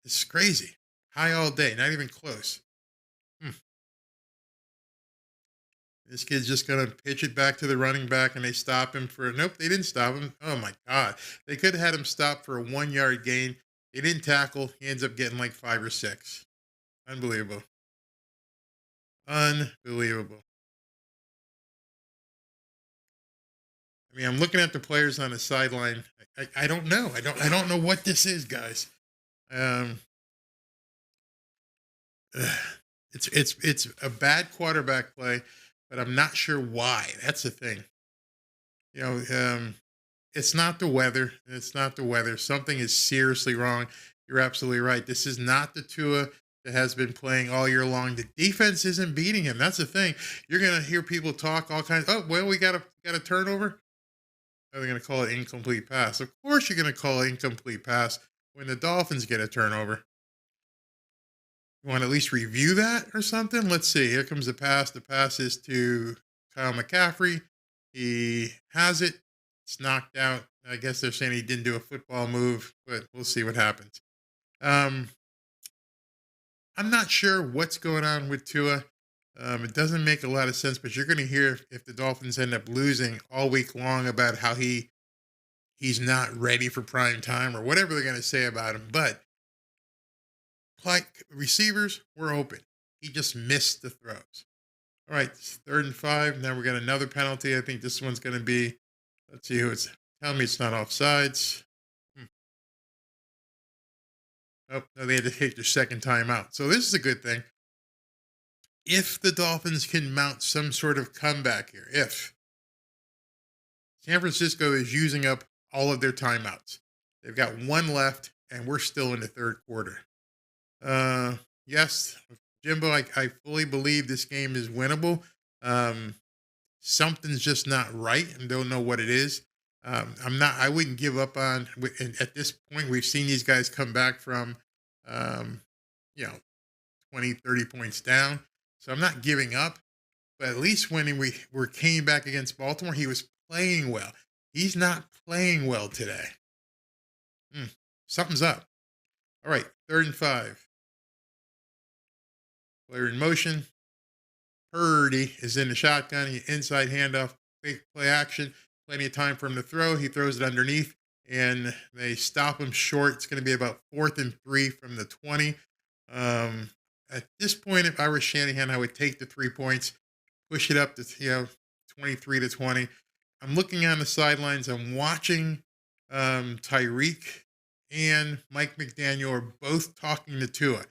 It's crazy. High all day, not even close. This kid's just going to pitch it back to the running back, and they stop him for... Nope, they didn't stop him. Oh, my God. They could have had him stop for a 1 yard gain. They didn't tackle. He ends up getting like 5 or 6. Unbelievable. Unbelievable. I mean, I'm looking at the players on the sideline. I don't know. I don't know what this is, guys. It's a bad quarterback play, but I'm not sure why. That's the thing. You know, it's not the weather. It's not the weather. Something is seriously wrong. You're absolutely right. This is not the Tua that has been playing all year long. The defense isn't beating him. That's the thing. You're gonna hear people talk all kinds. Oh, well, we got a turnover. Oh, they're gonna call it incomplete pass. Of course, you're gonna call it incomplete pass when the Dolphins get a turnover. You want to at least review that or something? Let's see. Here comes the pass. The pass is to Kyle McCaffrey. He has it. It's knocked out. I guess they're saying he didn't do a football move, but we'll see what happens. I'm not sure what's going on with Tua. It doesn't make a lot of sense, but you're going to hear if the Dolphins end up losing all week long about how he's not ready for prime time or whatever they're going to say about him. But like receivers were open. He just missed the throws. All right, 3rd and 5. Now we got another penalty. I think this one's going to be, let's see who it's, tell me it's not offsides. Oh, no, they had to take their second time out. So this is a good thing. If the Dolphins can mount some sort of comeback here, if San Francisco is using up all of their timeouts, they've got 1 left, and we're still in the 3rd quarter. Yes, Jimbo, I fully believe this game is winnable. Something's just not right and don't know what it is. I wouldn't give up on, at this point, we've seen these guys come back from, 20, 30 points down. So I'm not giving up, but at least when we came back against Baltimore, he was playing well. He's not playing well today. Something's up. All right, 3rd and 5. Player in motion. Purdy is in the shotgun. He inside handoff, big play action. Plenty of time for him to throw. He throws it underneath, and they stop him short. It's going to be about 4th and 3 from the 20. At this point, if I were Shanahan, I would take the 3 points, push it up to 23-20. I'm looking on the sidelines. I'm watching Tyreek and Mike McDaniel are both talking to Tua.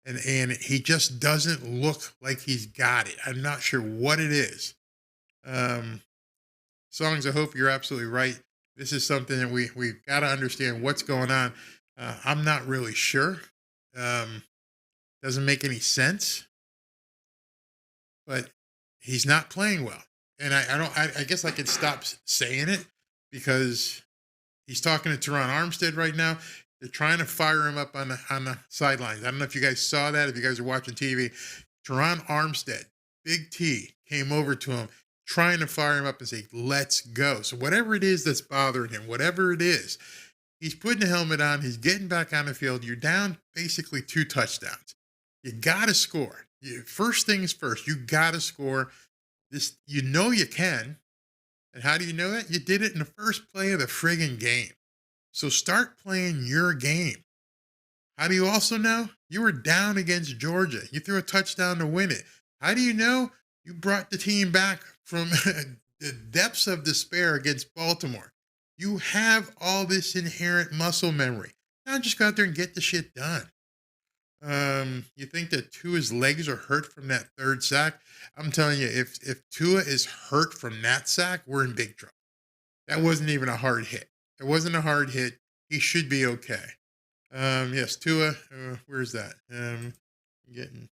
And he just doesn't look like he's got it. I'm not sure what it is. Songs, I hope you're absolutely right. This is something that we've got to understand what's going on. I'm not really sure. Doesn't make any sense. But he's not playing well. And I guess I could stop saying it because he's talking to Teron Armstead right now. They're trying to fire him up on the sidelines. I don't know if you guys saw that, if you guys are watching TV. Teron Armstead, Big T, came over to him, trying to fire him up and say, let's go. So whatever it is that's bothering him, whatever it is, he's putting the helmet on. He's getting back on the field. You're down basically 2 touchdowns. You got to score. First things first, you got to score. This, you know you can. And how do you know that? You did it in the first play of the friggin' game. So start playing your game. How do you also know? You were down against Georgia. You threw a touchdown to win it. How do you know? You brought the team back from the depths of despair against Baltimore. You have all this inherent muscle memory. Now just go out there and get the shit done. You think that Tua's legs are hurt from that 3rd sack? I'm telling you, if Tua is hurt from that sack, we're in big trouble. That wasn't even a hard hit. It wasn't a hard hit. He should be okay. Yes, Tua, where's that? I'm getting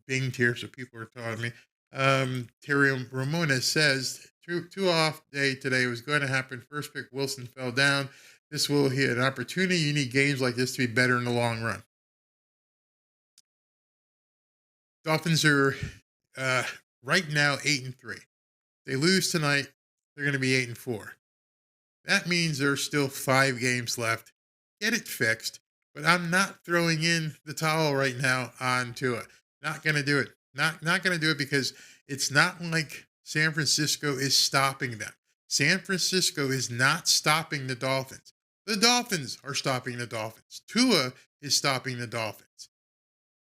binged here, so people are talking to me. Terry Ramones says, two off day today was going to happen. First pick, Wilson fell down. This will hit an opportunity. You need games like this to be better in the long run. Dolphins are right now 8-3. They lose tonight, they're going to be 8-4. That means there's still 5 games left. Get it fixed. But I'm not throwing in the towel right now on Tua. Not going to do it. Not going to do it because it's not like San Francisco is stopping them. San Francisco is not stopping the Dolphins. The Dolphins are stopping the Dolphins. Tua is stopping the Dolphins.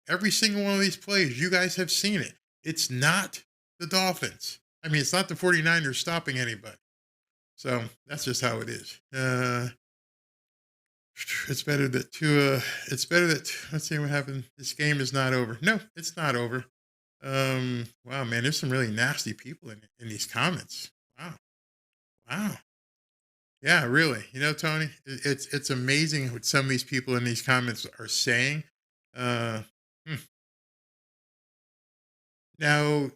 Every single one of these plays, you guys have seen it. It's not the Dolphins. I mean, it's not the 49ers stopping anybody. So that's just how it is. It's better that Tua, let's see what happened. This game is not over. No, it's not over. Wow, man, there's some really nasty people in these comments. Wow. Yeah, really. You know, Tony, it's amazing what some of these people in these comments are saying. No,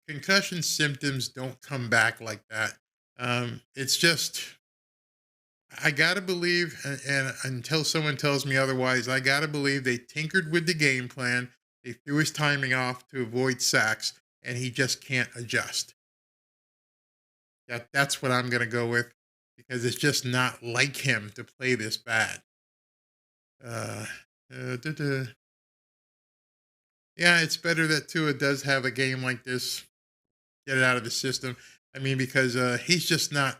concussion symptoms don't come back like that. It's just, I got to believe, and until someone tells me otherwise, I got to believe they tinkered with the game plan. They threw his timing off to avoid sacks, and he just can't adjust. That's what I'm going to go with, because it's just not like him to play this bad. Yeah, it's better that Tua does have a game like this. Get it out of the system. I mean, because he's just not.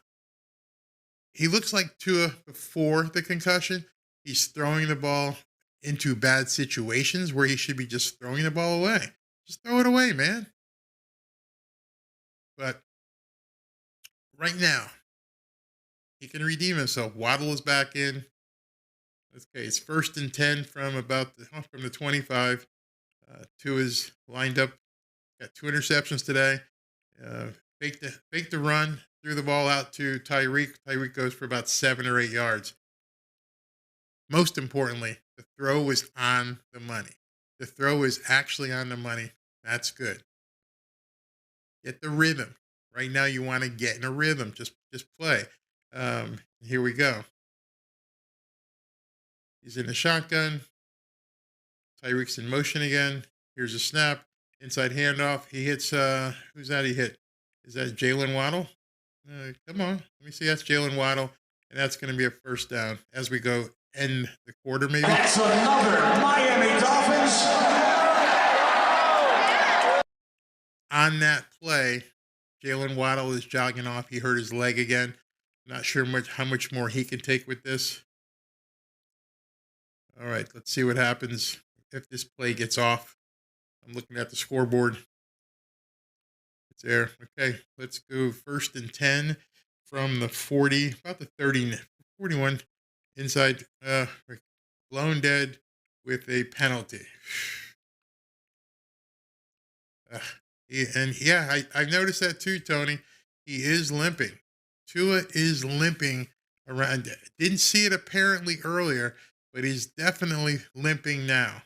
He looks like Tua before the concussion. He's throwing the ball into bad situations where he should be just throwing the ball away. Just throw it away, man. But right now, he can redeem himself. Waddle is back in. Okay, it's 1st and 10 from the 25. Tua's lined up. Got 2 interceptions today. Faked the run. Threw the ball out to Tyreek. Tyreek goes for about 7 or 8 yards. Most importantly, the throw was on the money. The throw is actually on the money. That's good. Get the rhythm. Right now, you want to get in a rhythm. Just play. Here we go. He's in the shotgun. Tyreek's in motion again. Here's a snap. Inside handoff. He hits, who's that he hit? Is that Jalen Waddle? Come on. Let me see. That's Jalen Waddle. And that's going to be a first down as we go end the quarter, maybe. That's another Miami Dolphins. On that play, Jalen Waddle is jogging off. He hurt his leg again. Not sure how much more he can take with this. All right, let's see what happens if this play gets off. I'm looking at the scoreboard. It's there. Okay, let's go 1st and 10 from the 40, about the 30, 41 inside, blown dead with a penalty. I noticed that too, Tony. He is limping. Tua is limping around. Didn't see it apparently earlier, but he's definitely limping now.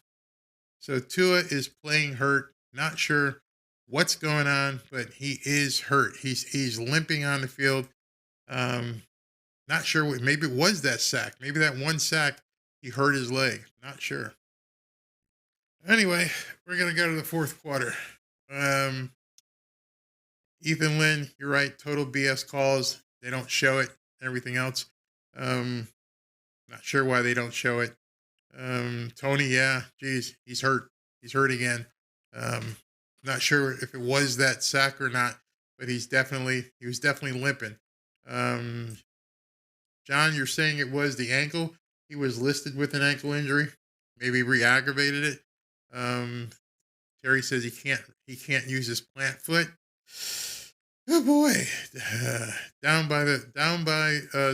So Tua is playing hurt. Not sure what's going on, but he is hurt. He's limping on the field. Not sure what. Maybe it was that sack. Maybe that one sack he hurt his leg. Not sure. Anyway, we're gonna go to the 4th quarter. Ethan Lynn, you're right. Total BS calls. They don't show it. Everything else. Not sure why they don't show it. Tony, yeah, geez, he's hurt. He's hurt again. Not sure if it was that sack or not, but he was definitely limping. John, you're saying it was the ankle. He was listed with an ankle injury. Maybe re-aggravated it. Terry says he can't use his plant foot. Oh boy, down by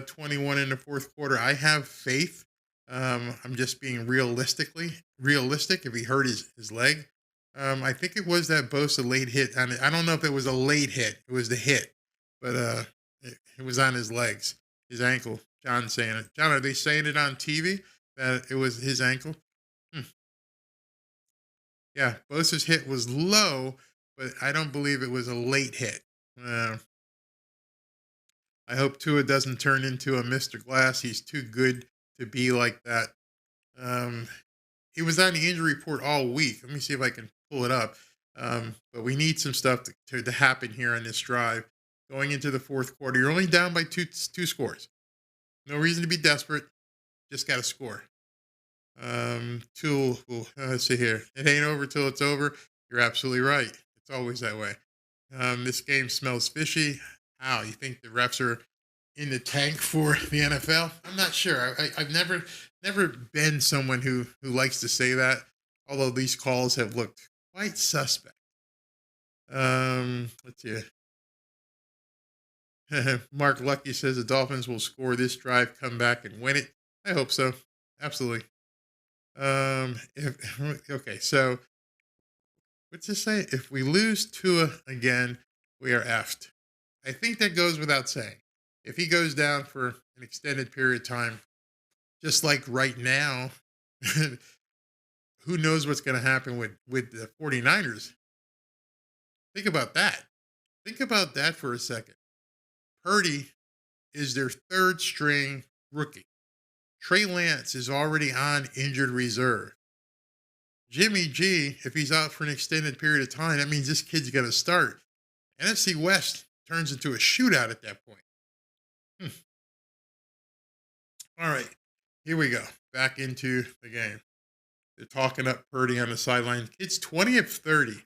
21 in the 4th quarter. I have faith. I'm just being realistic. If he hurt his leg, I think it was that Bosa late hit on it. I don't know if it was a late hit. It was the hit, but it was on his legs, his ankle. John's saying it. John, are they saying it on TV that it was his ankle? Yeah, Bosa's hit was low, but I don't believe it was a late hit. I hope Tua doesn't turn into a Mr. Glass. He's too good to be like that. He was on the injury report all week. Let me see if I can pull it up. But we need some stuff to happen here on this drive. Going into the fourth quarter, you're only down by two scores. No reason to be desperate. Just got to score. Let's see here. It ain't over till it's over. You're absolutely right. It's always that way. This game smells fishy. How? You think the refs are in the tank for the NFL? I'm not sure. I've never been someone who likes to say that, although these calls have looked quite suspect. Let's see. Mark Lucky says the Dolphins will score this drive, come back, and win it. I hope so. Absolutely. Okay, so what's this say? If we lose Tua again, we are effed. I think that goes without saying. If he goes down for an extended period of time, just like right now, who knows what's going to happen with the 49ers? Think about that. Think about that for a second. Purdy is their third string rookie. Trey Lance is already on injured reserve. Jimmy G, if he's out for an extended period of time, that means this kid's going to start. NFC West turns into a shootout at that point. All right, here we go. Back into the game. They're talking up Purdy on the sideline. Kid's 20 of 30.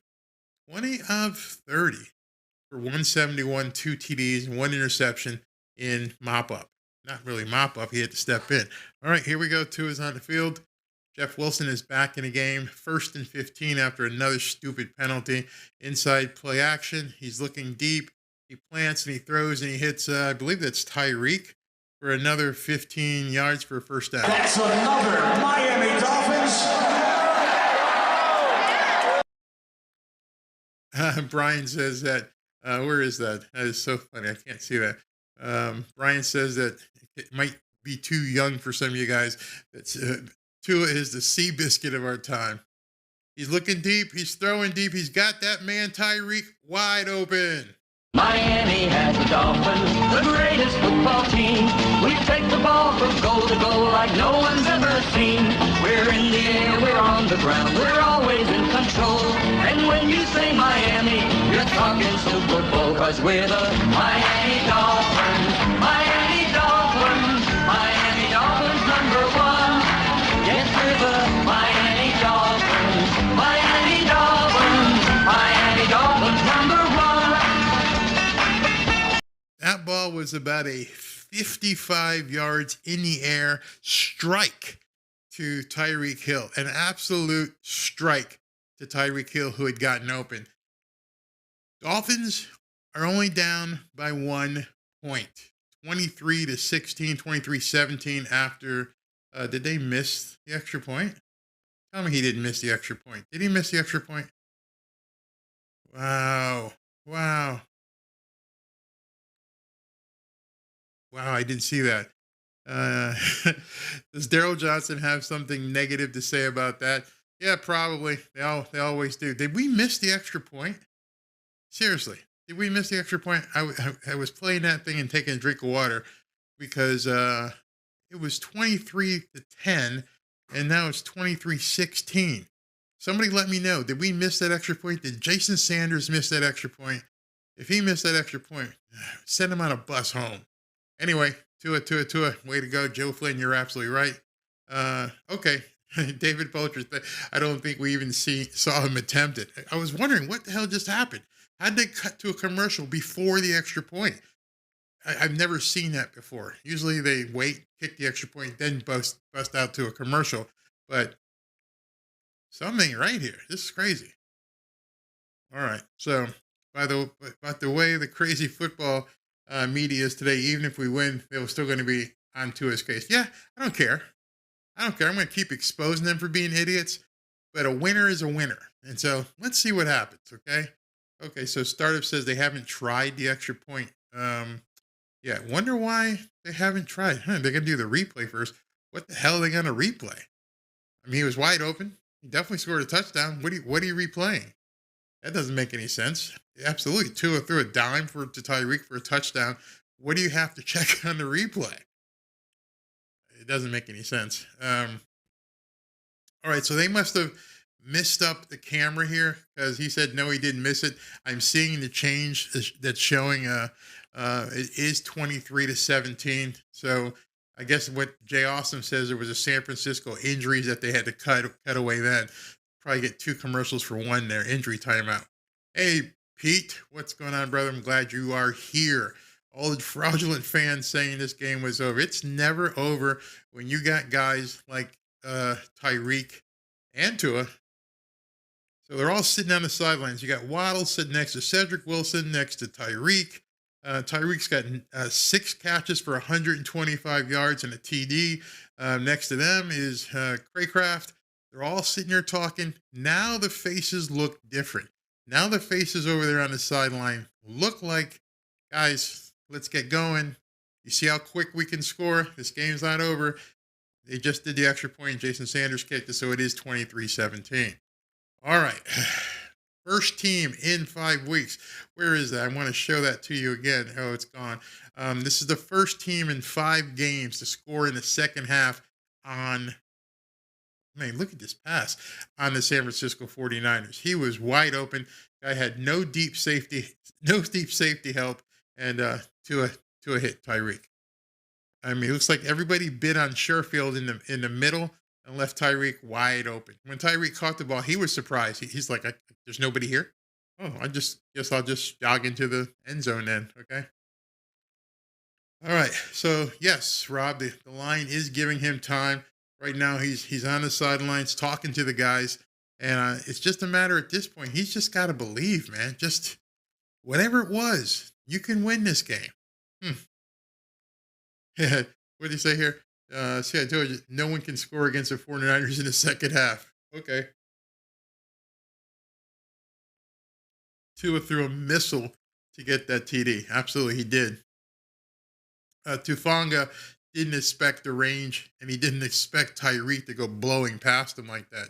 20 of 30 for 171, 2 TDs, and 1 interception in mop-up. Not really mop-up. He had to step in. All right, here we go. Tua is on the field. Jeff Wilson is back in the game. 1st and 15 after another stupid penalty. Inside play action. He's looking deep. He plants and he throws and he hits, I believe that's Tyreek, for another 15 yards for a first down. That's another Miami Dolphins. Brian says that, where is that? That is so funny. I can't see that. Brian says that it might be too young for some of you guys. Tua is the sea biscuit of our time. He's looking deep. He's throwing deep. He's got that man Tyreek wide open. Miami has the Dolphins, the greatest football team. We take the ball from goal to goal like no one's ever seen. We're in the air, we're on the ground, we're always in control. And when you say Miami, you're talking Super Bowl, 'cause we're the Miami Dolphins. Miami Dolphins, Miami Dolphins #1. Yes, we're the Miami Dolphins. Miami Dolphins, Miami Dolphins #1. That ball was about a 55 yards in the air strike to Tyreek Hill. An absolute strike to Tyreek Hill, who had gotten open. Dolphins are only down by 1 point. 23-16, 23-17 after, did they miss the extra point? Tell me he didn't miss the extra point. Did he miss the extra point? Wow. Wow, I didn't see that. Does Daryl Johnson have something negative to say about that? Yeah, probably. They always do. Did we miss the extra point? Seriously, did we miss the extra point? I was playing that thing and taking a drink of water because it was 23-10, and now it's 23-16. Somebody let me know. Did we miss that extra point? Did Jason Sanders miss that extra point? If he missed that extra point, send him on a bus home. Anyway, Tua. Way to go, Joe Flynn. You're absolutely right. Okay. David Poulter, I don't think we even saw him attempt it. I was wondering what the hell just happened. How did they cut to a commercial before the extra point? I've never seen that before. Usually they wait, kick the extra point, then bust out to a commercial. But something ain't right here. This is crazy. All right. So by the way the crazy football media is today, even if we win, they were still going to be on Tua's case. Yeah, I don't care. I'm going to keep exposing them for being idiots, but a winner is a winner. And so let's see what happens, okay? Okay, so Startup says they haven't tried the extra point. Yeah, wonder why they haven't tried. They're going to do the replay first. What the hell are they going to replay? I mean, he was wide open. He definitely scored a touchdown. What are you replaying? That doesn't make any sense. Absolutely. Tua threw a dime to Tyreek for a touchdown. What do you have to check on the replay? It doesn't make any sense. All right, so they must have missed up the camera here because he said, no, he didn't miss it. I'm seeing the change that's showing it is 23-17. So I guess what Jay Austin says, there was a San Francisco injuries that they had to cut away then. Probably get 2 commercials for 1 there, injury timeout. Hey, Pete, what's going on, brother? I'm glad you are here. All the fraudulent fans saying this game was over. It's never over when you got guys like Tyreek and Tua. So they're all sitting on the sidelines. You got Waddle sitting next to Cedric Wilson, next to Tyreek. Tyreek's got 6 catches for 125 yards and a TD. Next to them is Craycraft. They're all sitting here talking. Now the faces look different. Now the faces over there on the sideline look like, guys, let's get going. You see how quick we can score? This game's not over. They just did the extra point. Jason Sanders kicked it, so it is 23-17. All right. First team in 5 weeks. Where is that? I want to show that to you again. Oh, it's gone. This is the first team in 5 games to score in the second half on, man, look at this pass, on the San Francisco 49ers. He was wide open. Guy had no deep safety help, and to a hit Tyreek. I mean, it looks like everybody bid on Sherfield in the middle and left Tyreek wide open. When Tyreek caught the ball, he was surprised. He's like, there's nobody here? Oh, I guess I'll just jog into the end zone then, okay? All right, so yes, Rob, the line is giving him time. Right now, he's on the sidelines talking to the guys, and it's just a matter at this point. He's just got to believe, man. Just whatever it was, you can win this game. What do you say here? See, I told you, no one can score against the 49ers in the second half. Okay. Tua threw a missile to get that TD. Absolutely, he did. Tufanga didn't expect the range, and he didn't expect Tyreek to go blowing past him like that.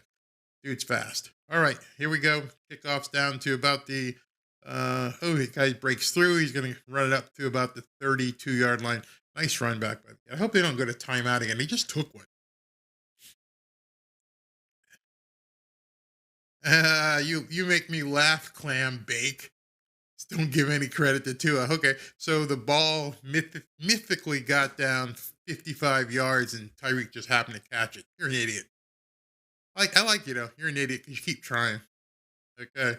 Dude's fast. All right, here we go. Kickoff's down to about the, the guy breaks through. He's going to run it up to about the 32-yard line. Nice run back. I hope they don't go to timeout again. He just took one. You make me laugh, Clam Bake. Just don't give any credit to Tua. Okay, so the ball mythically got down 55 yards, and Tyreek just happened to catch it. You're an idiot. I like you, though. You're an idiot because you keep trying. Okay.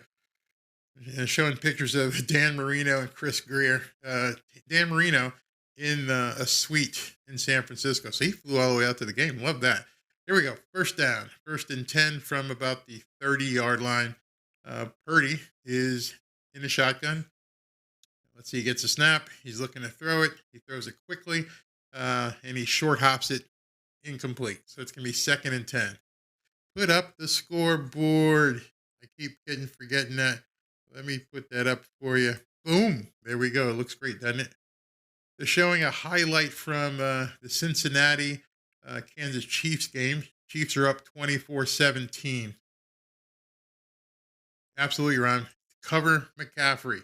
And showing pictures of Dan Marino and Chris Greer. Dan Marino in a suite in San Francisco. So he flew all the way out to the game. Love that. Here we go. First down. 1st and 10 from about the 30-yard line. Purdy is in the shotgun. Let's see. He gets a snap. He's looking to throw it. He throws it quickly, and he short hops it incomplete. So it's going to be 2nd and 10. Put up the scoreboard. I keep forgetting that. Let me put that up for you. Boom. There we go. It looks great, doesn't it? They're showing a highlight from the Cincinnati Kansas Chiefs game. Chiefs are up 24-17. Absolutely, Ron. Cover McCaffrey.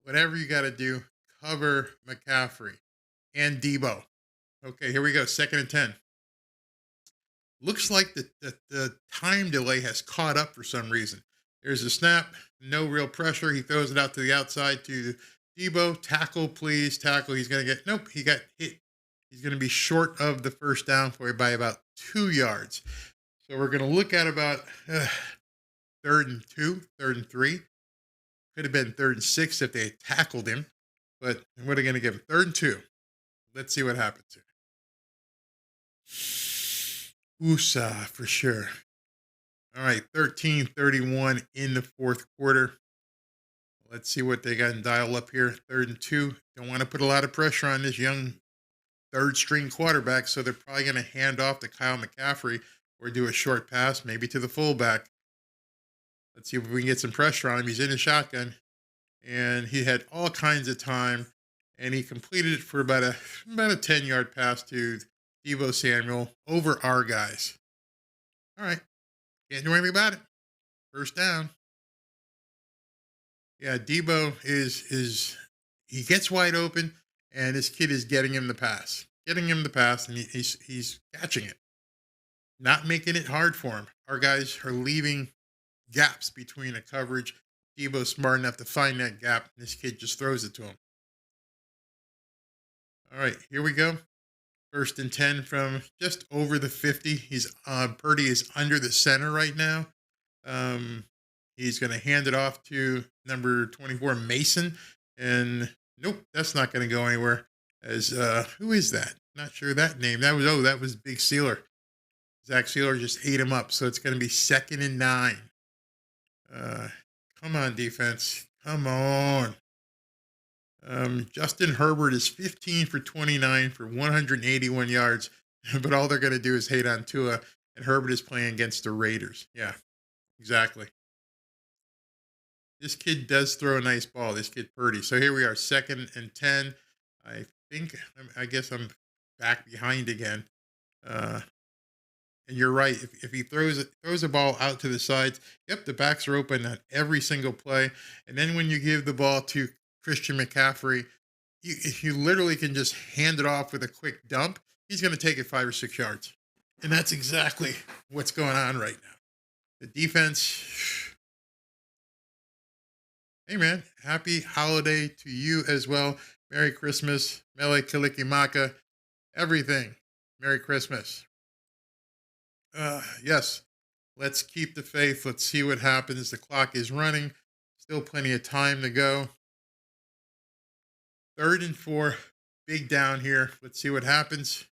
Whatever you got to do, cover McCaffrey and Debo. Okay, here we go. 2nd and 10. Looks like the time delay has caught up for some reason. There's a snap. No real pressure. He throws it out to the outside to Debo. Tackle, please. Tackle. He's going to get, nope, he got hit. He's going to be short of the first down for you by about 2 yards. So we're going to look at about 3rd and 2, 3rd and 3. Could have been 3rd and 6 if they had tackled him. But what are they going to give him? 3rd and 2. Let's see what happens here. USA for sure. All right, 13-31 in the 4th quarter. Let's see what they got in dial up here. 3rd and 2. Don't want to put a lot of pressure on this young 3rd-string quarterback, so they're probably going to hand off to Kyle McCaffrey or do a short pass, maybe to the fullback. Let's see if we can get some pressure on him. He's in a shotgun, and he had all kinds of time, and he completed it for about a 10-yard pass to Deebo Samuel over our guys. All right. Can't do anything about it. First down. Yeah, Debo is he gets wide open, and this kid is getting him the pass, and he's catching it, not making it hard for him. Our guys are leaving gaps between a coverage. Debo's smart enough to find that gap, and this kid just throws it to him. All right, here we go. 1st and 10 from just over the 50. Purdy is under the center right now. He's going to hand it off to number 24, Mason. And nope, that's not going to go anywhere. Who is that? Not sure that name. That was Big Sealer. Zach Sealer just ate him up. So it's going to be 2nd and 9. Come on, defense. Come on. Justin Herbert is 15 for 29 for 181 yards, but all they're going to do is hate on Tua, and Herbert is playing against the Raiders. Yeah, exactly. This kid does throw a nice ball, this kid Purdy. So here we are, 2nd and 10. I guess I'm back behind again. And you're right. If he throws a ball out to the sides, yep, the backs are open on every single play. And then when you give the ball to Christian McCaffrey, you literally can just hand it off with a quick dump. He's going to take it 5 or 6 yards. And that's exactly what's going on right now. The defense. Hey, man, happy holiday to you as well. Merry Christmas. Mele Kalikimaka. Everything. Merry Christmas. Yes, let's keep the faith. Let's see what happens. The clock is running. Still plenty of time to go. 3rd and 4, big down here. Let's see what happens.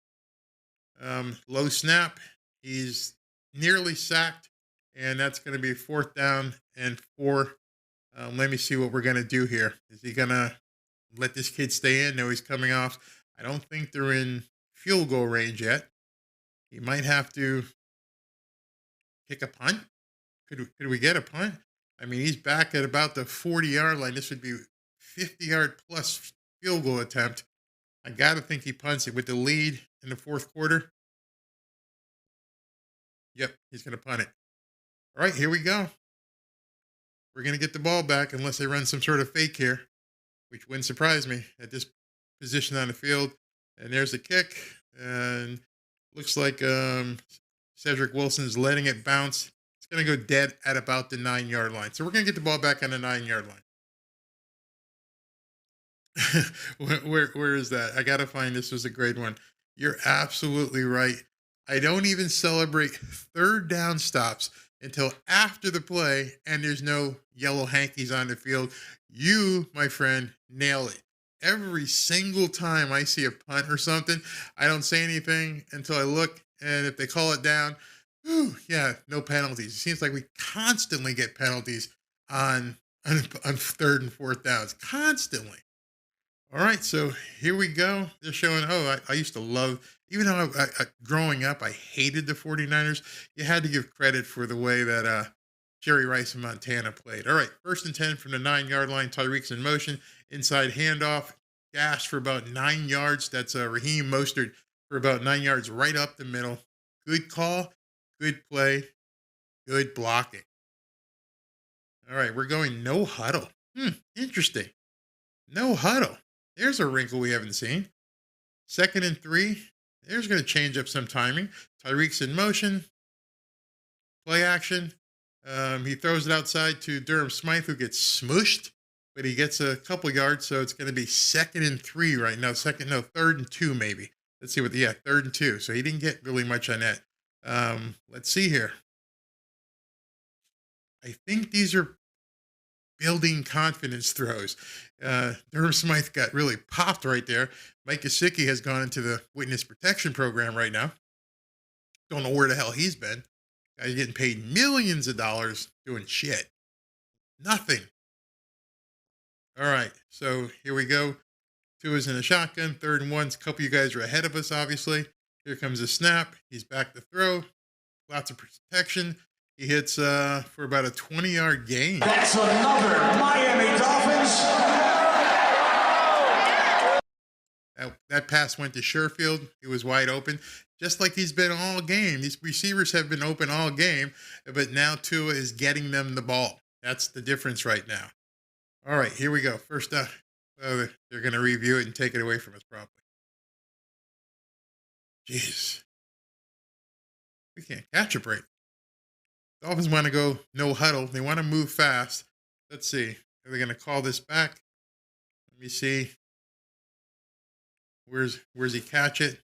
Low snap. He's nearly sacked, and that's going to be 4th down and 4. Let me see what we're going to do here. Is he going to let this kid stay in? No, he's coming off. I don't think they're in field goal range yet. He might have to kick a punt. Could we get a punt? I mean, he's back at about the 40-yard line. This would be 50-yard plus field goal attempt. I got to think he punts it with the lead in the 4th quarter. Yep, he's going to punt it. All right, here we go. We're going to get the ball back unless they run some sort of fake here, which wouldn't surprise me at this position on the field. And there's the kick. And looks like Cedric Wilson's letting it bounce. It's going to go dead at about the 9-yard line. So we're going to get the ball back on the 9-yard line. Where is that? I got to find this was a great one. You're absolutely right. I don't even celebrate 3rd down stops until after the play and there's no yellow hankies on the field. You, my friend, nail it. Every single time I see a punt or something, I don't say anything until I look, and if they call it down, yeah, no penalties. It seems like we constantly get penalties on 3rd and 4th downs. Constantly. All right, so here we go. They're showing, I used to love, even though growing up, I hated the 49ers, you had to give credit for the way that Jerry Rice and Montana played. All right, 1st and 10 from the 9-yard line. Tyreek's in motion. Inside handoff. Gash for about 9 yards. That's Raheem Mostert for about 9 yards right up the middle. Good call, good play, good blocking. All right, we're going no huddle. Interesting. No huddle. There's a wrinkle we haven't seen. 2nd and 3. There's going to change up some timing. Tyreek's in motion. Play action. He throws it outside to Durham Smythe, who gets smooshed, but he gets a couple yards, so it's going to be 2nd and 3 right now. 3rd and 2 maybe. Let's see 3rd and 2. So he didn't get really much on that. Let's see here. I think these are building confidence throws. Durham Smythe got really popped right there. Mike Gesicki has gone into the witness protection program right now. Don't know where the hell he's been. Guy's getting paid millions of dollars doing shit. Nothing. All right, so here we go. Tua's in a shotgun, 3rd and 1. A couple of you guys are ahead of us, obviously. Here comes a snap. He's back to throw. Lots of protection. He hits for about a 20-yard gain. That's another Miami Dolphins. That pass went to Sherfield. He was wide open, just like he's been all game. These receivers have been open all game, but now Tua is getting them the ball. That's the difference right now. All right, here we go. First up, they're going to review it and take it away from us probably. Jeez. We can't catch a break. Dolphins want to go no huddle. They want to move fast. Let's see. Are they going to call this back? Let me see. Where's he catch it?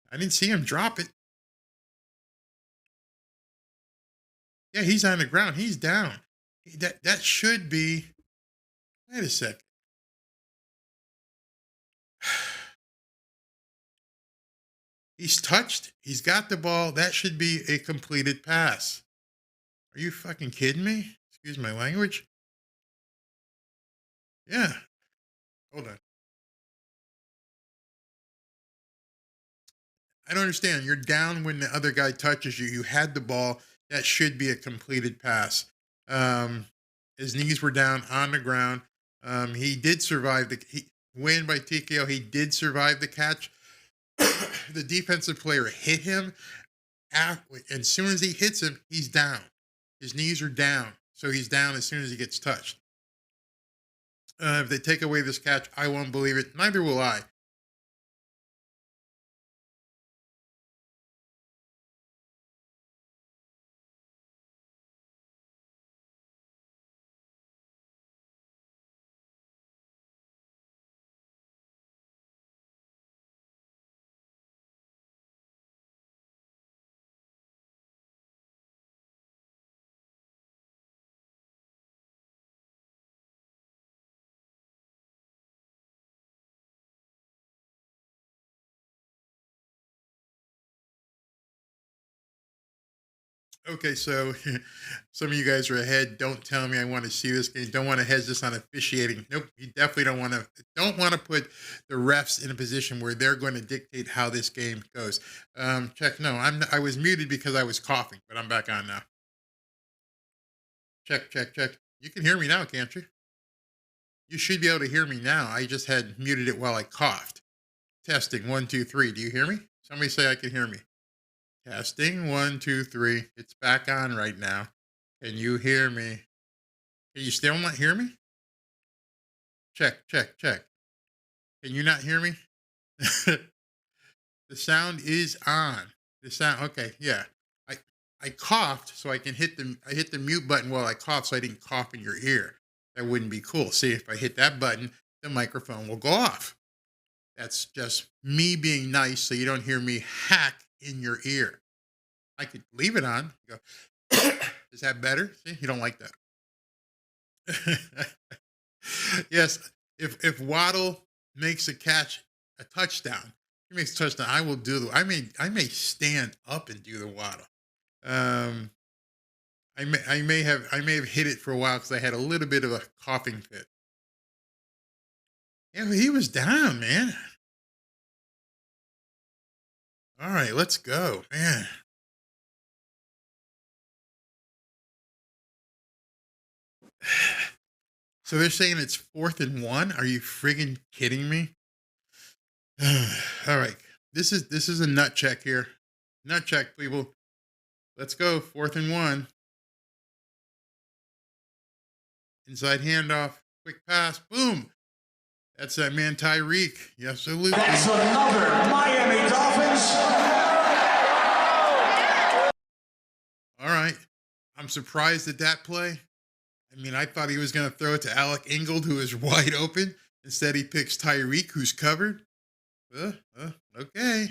I didn't see him drop it. Yeah, he's on the ground. He's down. That should be. Wait a second. He's touched. He's got the ball. That should be a completed pass. Are you fucking kidding me? Excuse my language. Yeah. Hold on. I don't understand. You're down when the other guy touches you. You had the ball. That should be a completed pass. His knees were down on the ground. He did survive the win by TKO. He did survive the catch. The defensive player hit him. And as soon as he hits him, he's down. His knees are down. So he's down as soon as he gets touched. If they take away this catch, I won't believe it. Neither will I. Okay, so some of you guys are ahead. Don't tell me I want to see this game. Don't want to hedge this on officiating. Nope, you definitely don't want to put the refs in a position where they're going to dictate how this game goes. Check. No, I was muted because I was coughing, but I'm back on now. Check. You can hear me now, can't you? You should be able to hear me now. I just had muted it while I coughed. Testing 1, 2, 3. Do you hear me? Somebody say I can hear me. Testing 1, 2, 3. It's back on right now. Can you hear me? Can you still not hear me? Check. Can you not hear me? The sound is on. The sound. Okay, yeah. I coughed, so I hit the mute button while I coughed, so I didn't cough in your ear. That wouldn't be cool. See, if I hit that button, the microphone will go off. That's just me being nice, so you don't hear me hack in your ear. I could leave it on. Go, is that better? See, you don't like that. Yes, if Waddle makes a touchdown, he makes a touchdown. I will do I may stand up and do the Waddle. I may have hit it for a while because I had a little bit of a coughing fit. Yeah, but he was down, man. All right, let's go, man. So they're saying it's 4th and 1. Are you friggin' kidding me? All right, this is a nut check here. Nut check, people. Let's go. 4th and 1. Inside handoff. Quick pass. Boom. That's that man Tyreek. Yes, absolutely. That's another Miami Dolphins. All right. I'm surprised at that play. I mean, I thought he was going to throw it to Alec Ingold, who is wide open. Instead, he picks Tyreek, who's covered. Okay.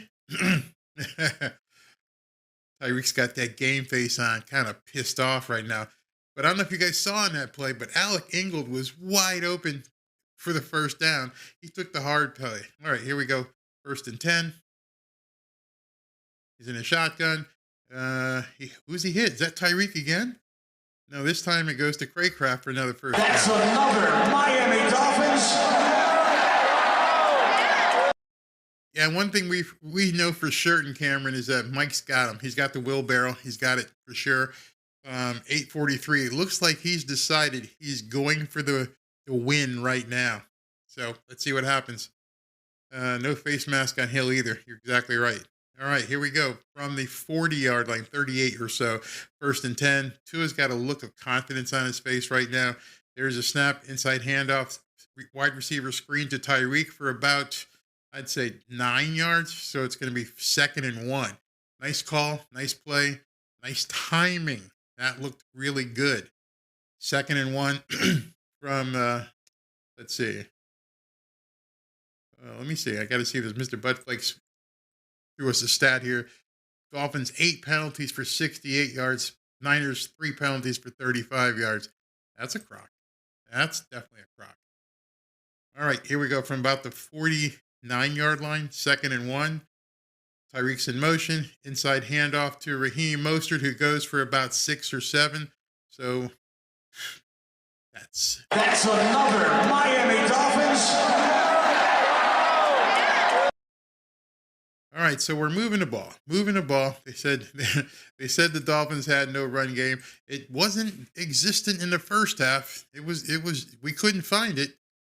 Tyreek's got that game face on, kind of pissed off right now. But I don't know if you guys saw in that play, but Alec Ingold was wide open for the first down. He took the hard play. All right, here we go. 1st and 10. He's in a shotgun. Who's he hit? Is that Tyreek again? No, this time it goes to Craycraft for another first down. That's another Miami Dolphins. Yeah, one thing we know for certain, Cameron, is that Mike's got him. He's got the wheelbarrow. He's got it for sure. 8:43. It looks like he's decided he's going for the win right now. So let's see what happens. No face mask on Hill either. You're exactly right. All right, here we go. From the 40-yard line, 38 or so, 1st and 10. Tua's got a look of confidence on his face right now There's a snap, inside handoff, wide receiver screen to Tyreek for about, I'd say, 9 yards. So it's going to be 2nd and 1. Nice call, nice play, nice timing. That looked really good. 2nd and 1 from, let's see. Let me see. I got to see if Mr. Buttflakes threw us a stat here. Dolphins 8 penalties for 68 yards. Niners 3 penalties for 35 yards. That's a crock. That's definitely a crock. All right, here we go from about the 49-yard line, 2nd and 1. Tyreek's in motion, inside handoff to Raheem Mostert, who goes for about 6 or 7. So that's another Miami Dolphins. All right, so we're moving the ball. They said the Dolphins had no run game. It wasn't existent in the first half. It was we couldn't find it,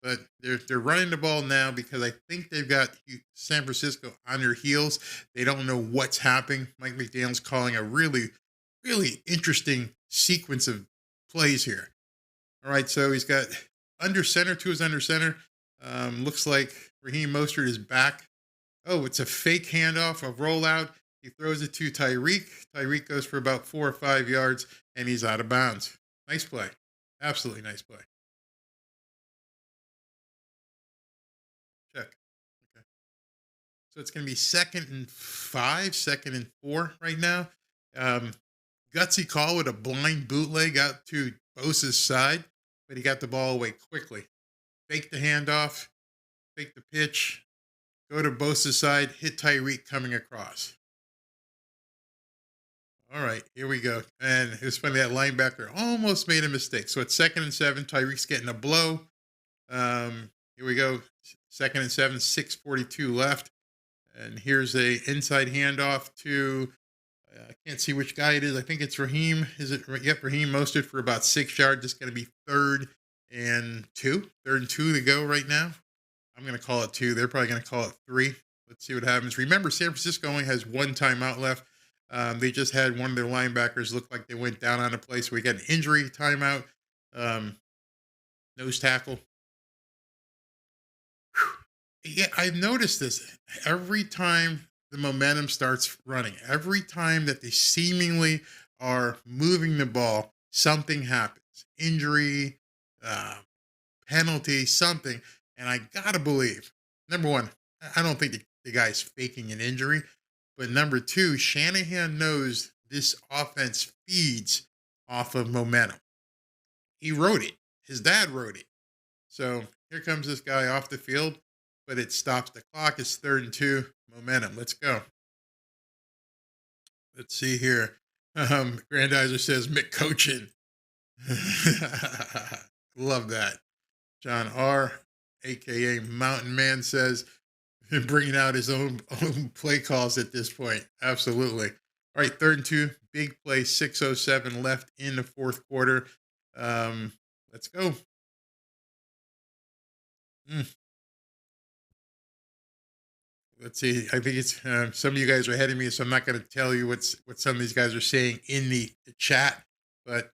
but they're running the ball now because I think they've got San Francisco on their heels. They don't know what's happening. Mike McDaniel's calling a really, really interesting sequence of plays here. All right, so he's got under center to his under center. Looks like Raheem Mostert is back. Oh, it's a fake handoff, a rollout. He throws it to Tyreek. Tyreek goes for about 4 or 5 yards, and he's out of bounds. Nice play. Absolutely nice play. Check. Okay. So it's going to be 2nd and 5, 2nd and 4 right now. Gutsy call with a blind bootleg out to Bosa's side, but he got the ball away quickly. Fake the handoff, fake the pitch. Go to Bosa's side, hit Tyreek coming across. All right, here we go. And it was funny, that linebacker almost made a mistake. So it's 2nd and 7. Tyreek's getting a blow. Here we go. 2nd and 7, 6:42 left. And here's a inside handoff to, I can't see which guy it is. I think it's Raheem. Is it? Yep, Raheem Mostert for about 6 yards. It's going to be 3rd and 2. 3rd and 2 to go right now. I'm going to call it 2. They're probably going to call it 3. Let's see what happens. Remember, San Francisco only has 1 timeout left. They just had one of their linebackers look like they went down on a play, so we got an injury timeout. Nose tackle. Whew. Yeah, I've noticed this. Every time the momentum starts running, every time that they seemingly are moving the ball, something happens. Injury, penalty, something. And I got to believe, number one, I don't think the guy's faking an injury. But number 2, Shanahan knows this offense feeds off of momentum. He wrote it. His dad wrote it. So here comes this guy off the field, but it stops the clock. It's 3rd and 2. Momentum. Let's go. Let's see here. Grandizer says, McCoachin. Love that. John R., a.k.a. Mountain Man, says, bringing out his own play calls at this point. Absolutely. All right, 3rd and 2. Big play, 6:07 left in the 4th quarter. Let's go. Let's see. I think it's some of you guys are ahead of me, so I'm not going to tell you what some of these guys are saying in the chat. But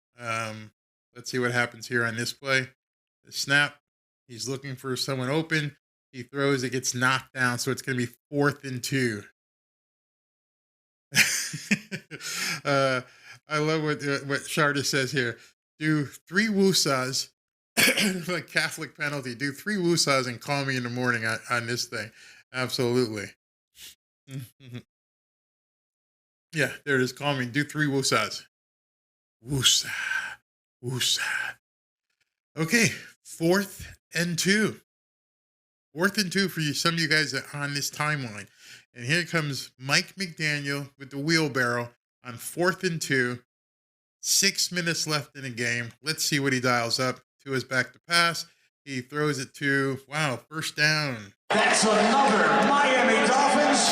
let's see what happens here on this play. The snap. He's looking for someone open. He throws. It gets knocked down, so it's going to be 4th and 2. I love what Sharda says here. Do 3 woosahs, like Catholic penalty. Do 3 woosahs and call me in the morning on this thing. Absolutely. Yeah, there it is. Call me. Do 3 woosahs. Woosah. Woosah. Okay, 4th and 2. 4th and 2 for you, some of you guys that are on this timeline. And here comes Mike McDaniel with the wheelbarrow on 4th and 2. 6 minutes left in the game. Let's see what he dials up. To his back to pass. He throws it to, wow, 1st down. That's another Miami Dolphins.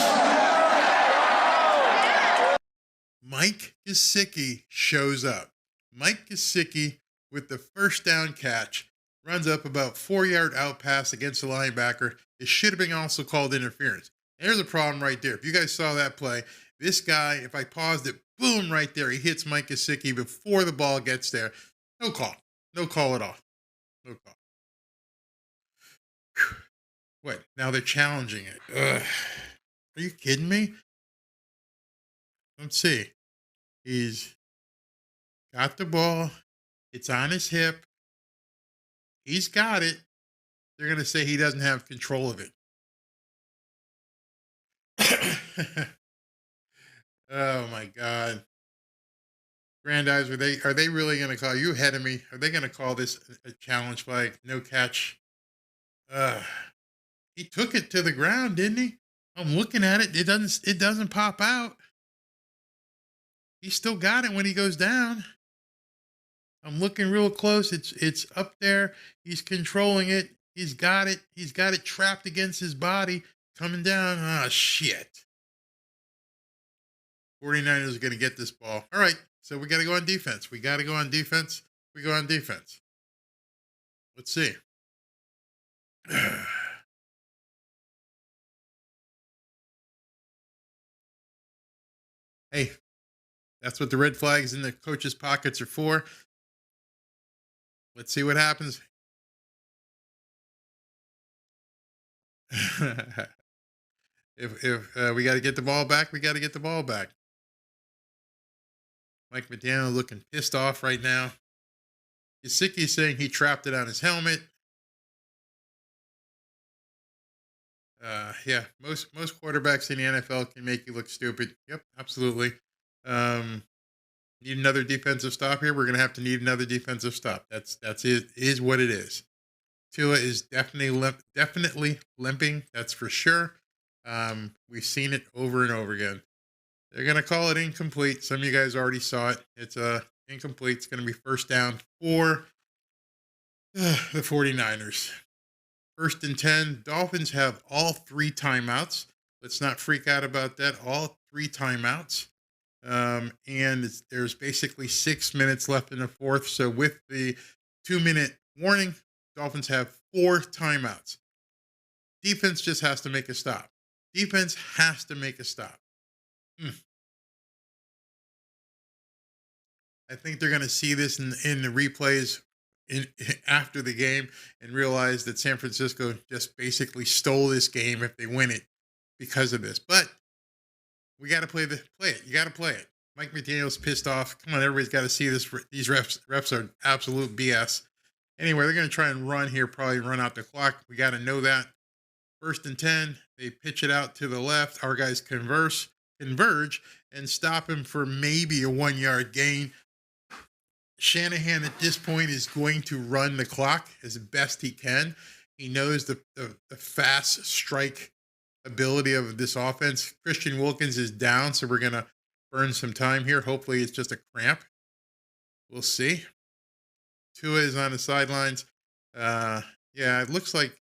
Mike Gesicki shows up. Mike Gesicki with the 1st down catch. Runs up about 4-yard out pass against the linebacker. It should have been also called interference. There's a problem right there. If you guys saw that play, this guy, if I paused it, boom, right there. He hits Mike Gesicki before the ball gets there. No call. No call at all. No call. Whew. What? Now they're challenging it. Ugh. Are you kidding me? Let's see. He's got the ball. It's on his hip. He's got it. They're going to say he doesn't have control of it. Oh my God. Grandize, are they really going to call you ahead of me? Are they going to call this a challenge flag? No catch. He took it to the ground, didn't he? I'm looking at it. It doesn't pop out. He still got it when he goes down. I'm looking real close. It's up there. He's controlling it. He's got it. He's got it trapped against his body. Coming down. Ah, shit. 49ers are going to get this ball. All right. So we got to go on defense. We go on defense. Let's see. Hey, that's what the red flags in the coach's pockets are for. Let's see what happens. If we got to get the ball back, we got to get the ball back. Mike McDaniel looking pissed off right now. Gesicki's saying he trapped it on his helmet. Yeah, most quarterbacks in the NFL can make you look stupid. Yep, absolutely. Need another defensive stop here. We're gonna have to need another defensive stop. That's it. Is what it is. Tua is definitely limping. That's for sure. We've seen it over and over again. They're gonna call it incomplete. Some of you guys already saw it. It's incomplete. It's gonna be first down for the 49ers. 1st and 10. Dolphins have all 3 timeouts. Let's not freak out about that. All 3 timeouts. And there's basically 6 minutes left in the fourth. So with the 2-minute warning, Dolphins have 4 timeouts. Defense just has to make a stop. I think they're going to see this in the replays after the game and realize that San Francisco just basically stole this game if they win it because of this. But we got to play it. You got to play it. Mike McDaniel's pissed off. Come on, everybody's got to see this. These refs are absolute BS. Anyway, they're going to try and run here, probably run out the clock. We got to know that. 1st and 10. They pitch it out to the left. Our guys converge and stop him for maybe a 1-yard gain. Shanahan at this point is going to run the clock as best he can. He knows the fast strike ability of this offense. Christian Wilkins is down, so we're going to burn some time here. Hopefully it's just a cramp. We'll see. Tua is on the sidelines. Yeah, it looks like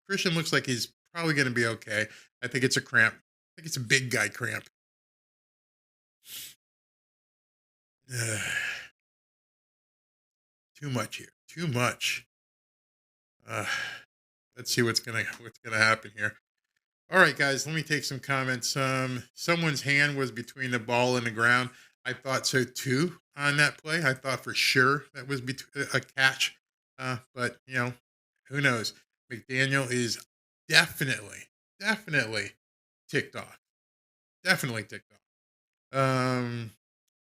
Christian looks like he's probably going to be okay. I think it's a cramp. I think it's a big guy cramp. Too much here. Too much. Let's see what's gonna happen here. All right, guys. Let me take some comments. Someone's hand was between the ball and the ground. I thought so too on that play. I thought for sure that was a catch. But who knows? McDaniel is definitely ticked off. Definitely ticked off.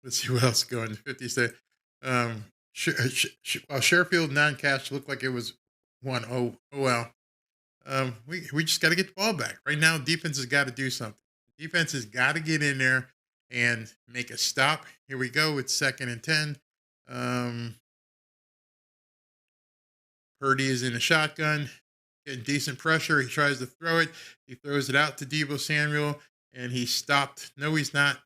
Let's see what else is going. 50 say. Sherfield non-catch looked like it was one. Oh well. We just got to get the ball back. Right now, defense has got to do something. Defense has got to get in there and make a stop. Here we go. It's 2nd and 10. Purdy is in a shotgun, getting decent pressure. He tries to throw it. He throws it out to Deebo Samuel, and he's stopped. No, he's not.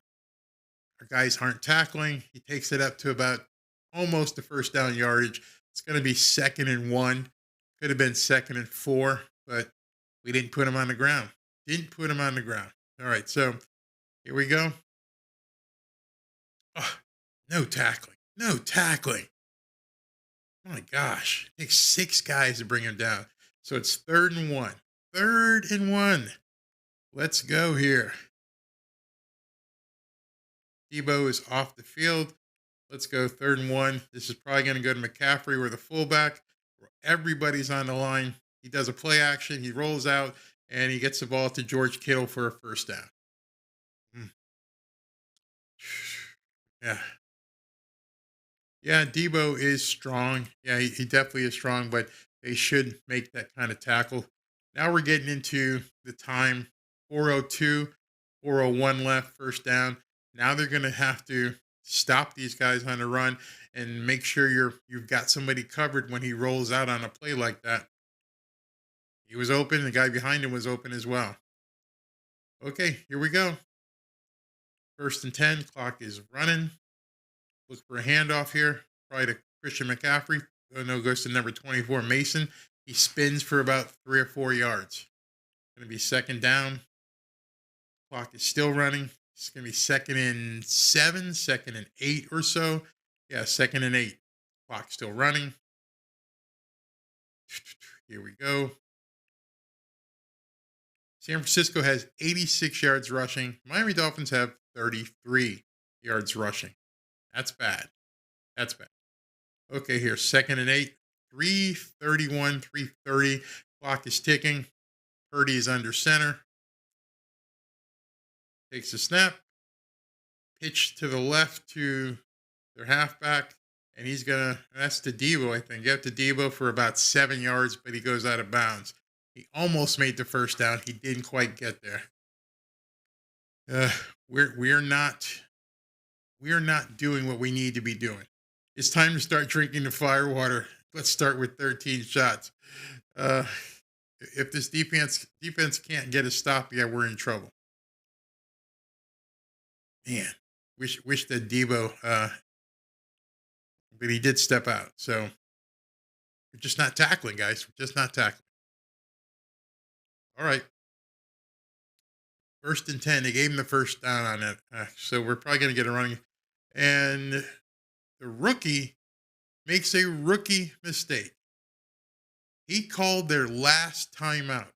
Our guys aren't tackling. He takes it up to about almost the first down yardage. It's going to be 2nd and 1. Could have been 2nd and 4, but we didn't put him on the ground. All right, so here we go. Oh, no tackling. Oh my gosh. It takes 6 guys to bring him down. So it's 3rd and 1. 3rd and 1. Let's go here. Deebo is off the field. Let's go 3rd and 1. This is probably going to go to McCaffrey or the fullback. We're Everybody's on the line. He does a play action. He rolls out, and he gets the ball to George Kittle for a first down. Yeah. Yeah, Debo is strong. Yeah, he definitely is strong, but they should make that kind of tackle. Now we're getting into the time, 4:02, 4:01 left, first down. Now they're going to have to stop these guys on the run and make sure you've got somebody covered when he rolls out on a play like that. He was open. The guy behind him was open as well. Okay, here we go. 1st and 10. Clock is running. Look for a handoff here. Probably to Christian McCaffrey. Oh, no, goes to number 24, Mason. He spins for about 3 or 4 yards. Going to be 2nd down. Clock is still running. It's going to be 2nd and 7, 2nd and 8 or so. Yeah, 2nd and 8. Clock still running. Here we go. San Francisco has 86 yards rushing. Miami Dolphins have 33 yards rushing. That's bad. That's bad. Okay, here, 2nd and 8. 3:31, 3:30. Clock is ticking. Purdy is under center. Takes a snap. Pitch to the left to their halfback. And he's going to, that's to Debo, I think. Get to Debo for about 7 yards, but he goes out of bounds. He almost made the first down. He didn't quite get there. We're not doing what we need to be doing. It's time to start drinking the firewater. Let's start with 13 shots. If this defense can't get a stop, yeah, we're in trouble. Man, wish that Debo, but he did step out. So we're just not tackling, guys. We're just not tackling. All right. 1st and 10. They gave him the first down on it. So we're probably going to get a running. And the rookie makes a rookie mistake. He called their last timeout.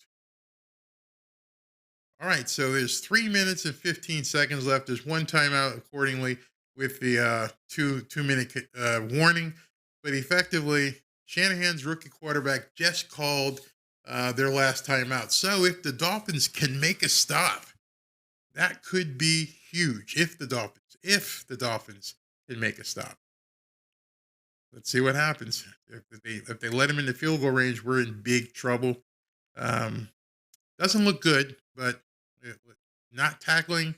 All right, so there's 3 minutes and 15 seconds left. There's one timeout accordingly with the two-minute warning. But effectively, Shanahan's rookie quarterback just called their last timeout. So if the Dolphins can make a stop, that could be huge. If the Dolphins can make a stop. Let's see what happens. If they let him into field goal range, we're in big trouble. Doesn't look good, but not tackling,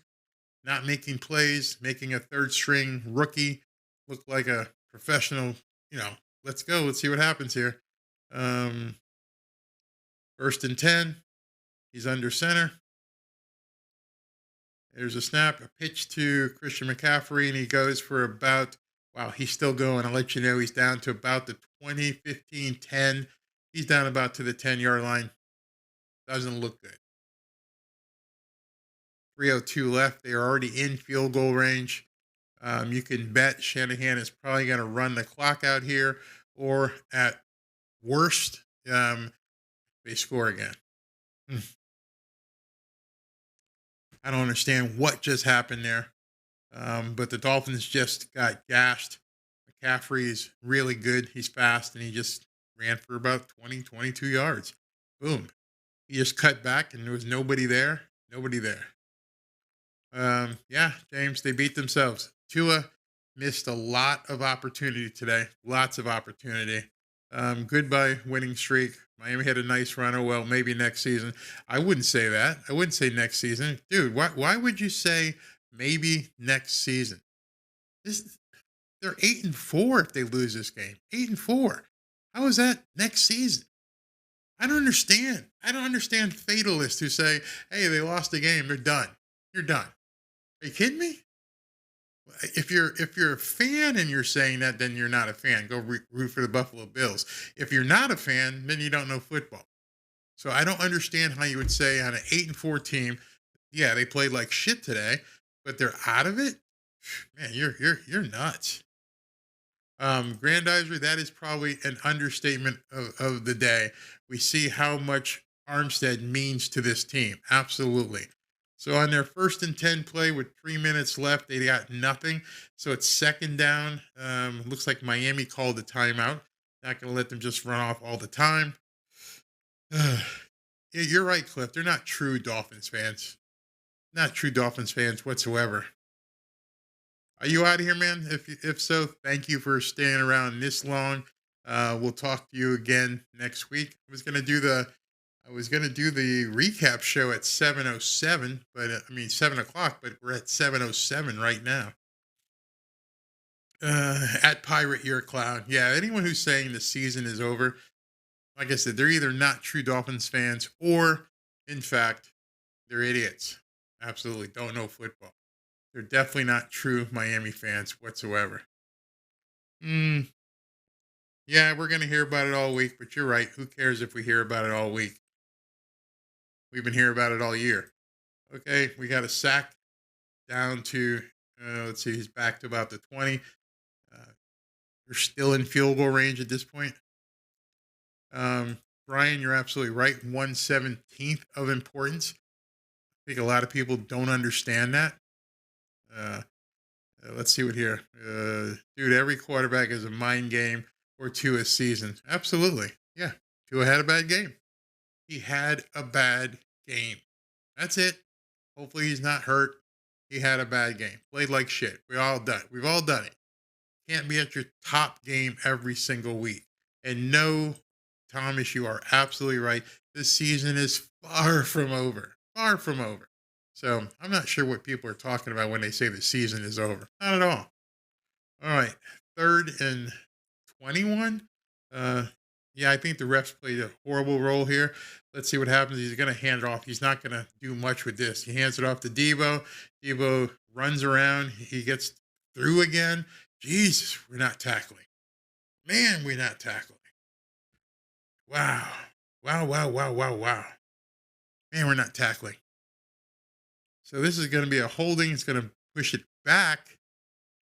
not making plays, making a third string rookie look like a professional. Let's go. Let's see what happens here. 1st and 10. He's under center. There's a snap, a pitch to Christian McCaffrey, and he goes for about, wow, he's still going. I'll let you know he's down to about the 20, 15, 10. He's down about to the 10-yard line. Doesn't look good. 3:02 left. They are already in field goal range. You can bet Shanahan is probably going to run the clock out here, or at worst, they score again. I don't understand what just happened there. But the Dolphins just got gashed. McCaffrey is really good. He's fast, and he just ran for about 20, 22 yards. Boom. He just cut back, and there was nobody there. Nobody there. Yeah, James, they beat themselves. Tua missed a lot of opportunity today. Lots of opportunity. Goodbye winning streak. Miami had a nice run. Oh, well, maybe next season. I wouldn't say that. I wouldn't say next season. Dude, why would you say maybe next season? They're 8-4 if they lose this game. 8-4. How is that next season? I don't understand. I don't understand fatalists who say, hey, they lost the game. They're done. You're done. Are you kidding me? If you're a fan and you're saying that, then you're not a fan. Go root for the Buffalo Bills. If you're not a fan, then you don't know football. So I don't understand how you would say on an 8-4 team, yeah, they played like shit today, but they're out of it. Man, you're nuts. Grandizer, that is probably an understatement of the day. We see how much Armstead means to this team. Absolutely. So on their 1st and 10 play with 3 minutes left, they got nothing. So it's 2nd down. Looks like Miami called the timeout. Not going to let them just run off all the time. Yeah, you're right, Cliff. They're not true Dolphins fans. Not true Dolphins fans whatsoever. Are you out of here, man? If so, thank you for staying around this long. We'll talk to you again next week. I was gonna do the recap show at 7:07, but 7 o'clock, but we're at 7:07 right now. At Pirate Year Clown. Yeah, anyone who's saying the season is over, like I said, they're either not true Dolphins fans or, in fact, they're idiots. Absolutely don't know football. They're definitely not true Miami fans whatsoever. Yeah, we're going to hear about it all week, but you're right. Who cares if we hear about it all week? We've been hearing about it all year. Okay, we got a sack down to, let's see, he's back to about the 20. They're still in field goal range at this point. Brian, you're absolutely right. 1/17 of importance. I think a lot of people don't understand that. Let's see what here. Dude, every quarterback is a mind game or two a season. Absolutely. Yeah. Tua had a bad game. He had a bad game. That's it. Hopefully he's not hurt. He had a bad game. Played like shit. We've all done it. Can't be at your top game every single week. And no, Thomas, you are absolutely right. This season is far from over. Far from over. So I'm not sure what people are talking about when they say the season is over. Not at all. All right. 3rd and 21. Yeah, I think the refs played a horrible role here. Let's see what happens. He's going to hand it off. He's not going to do much with this. He hands it off to Debo. Debo runs around. He gets through again. Jesus, we're not tackling. Man, we're not tackling. Wow. Wow. Man, we're not tackling. So this is going to be a holding. It's going to push it back.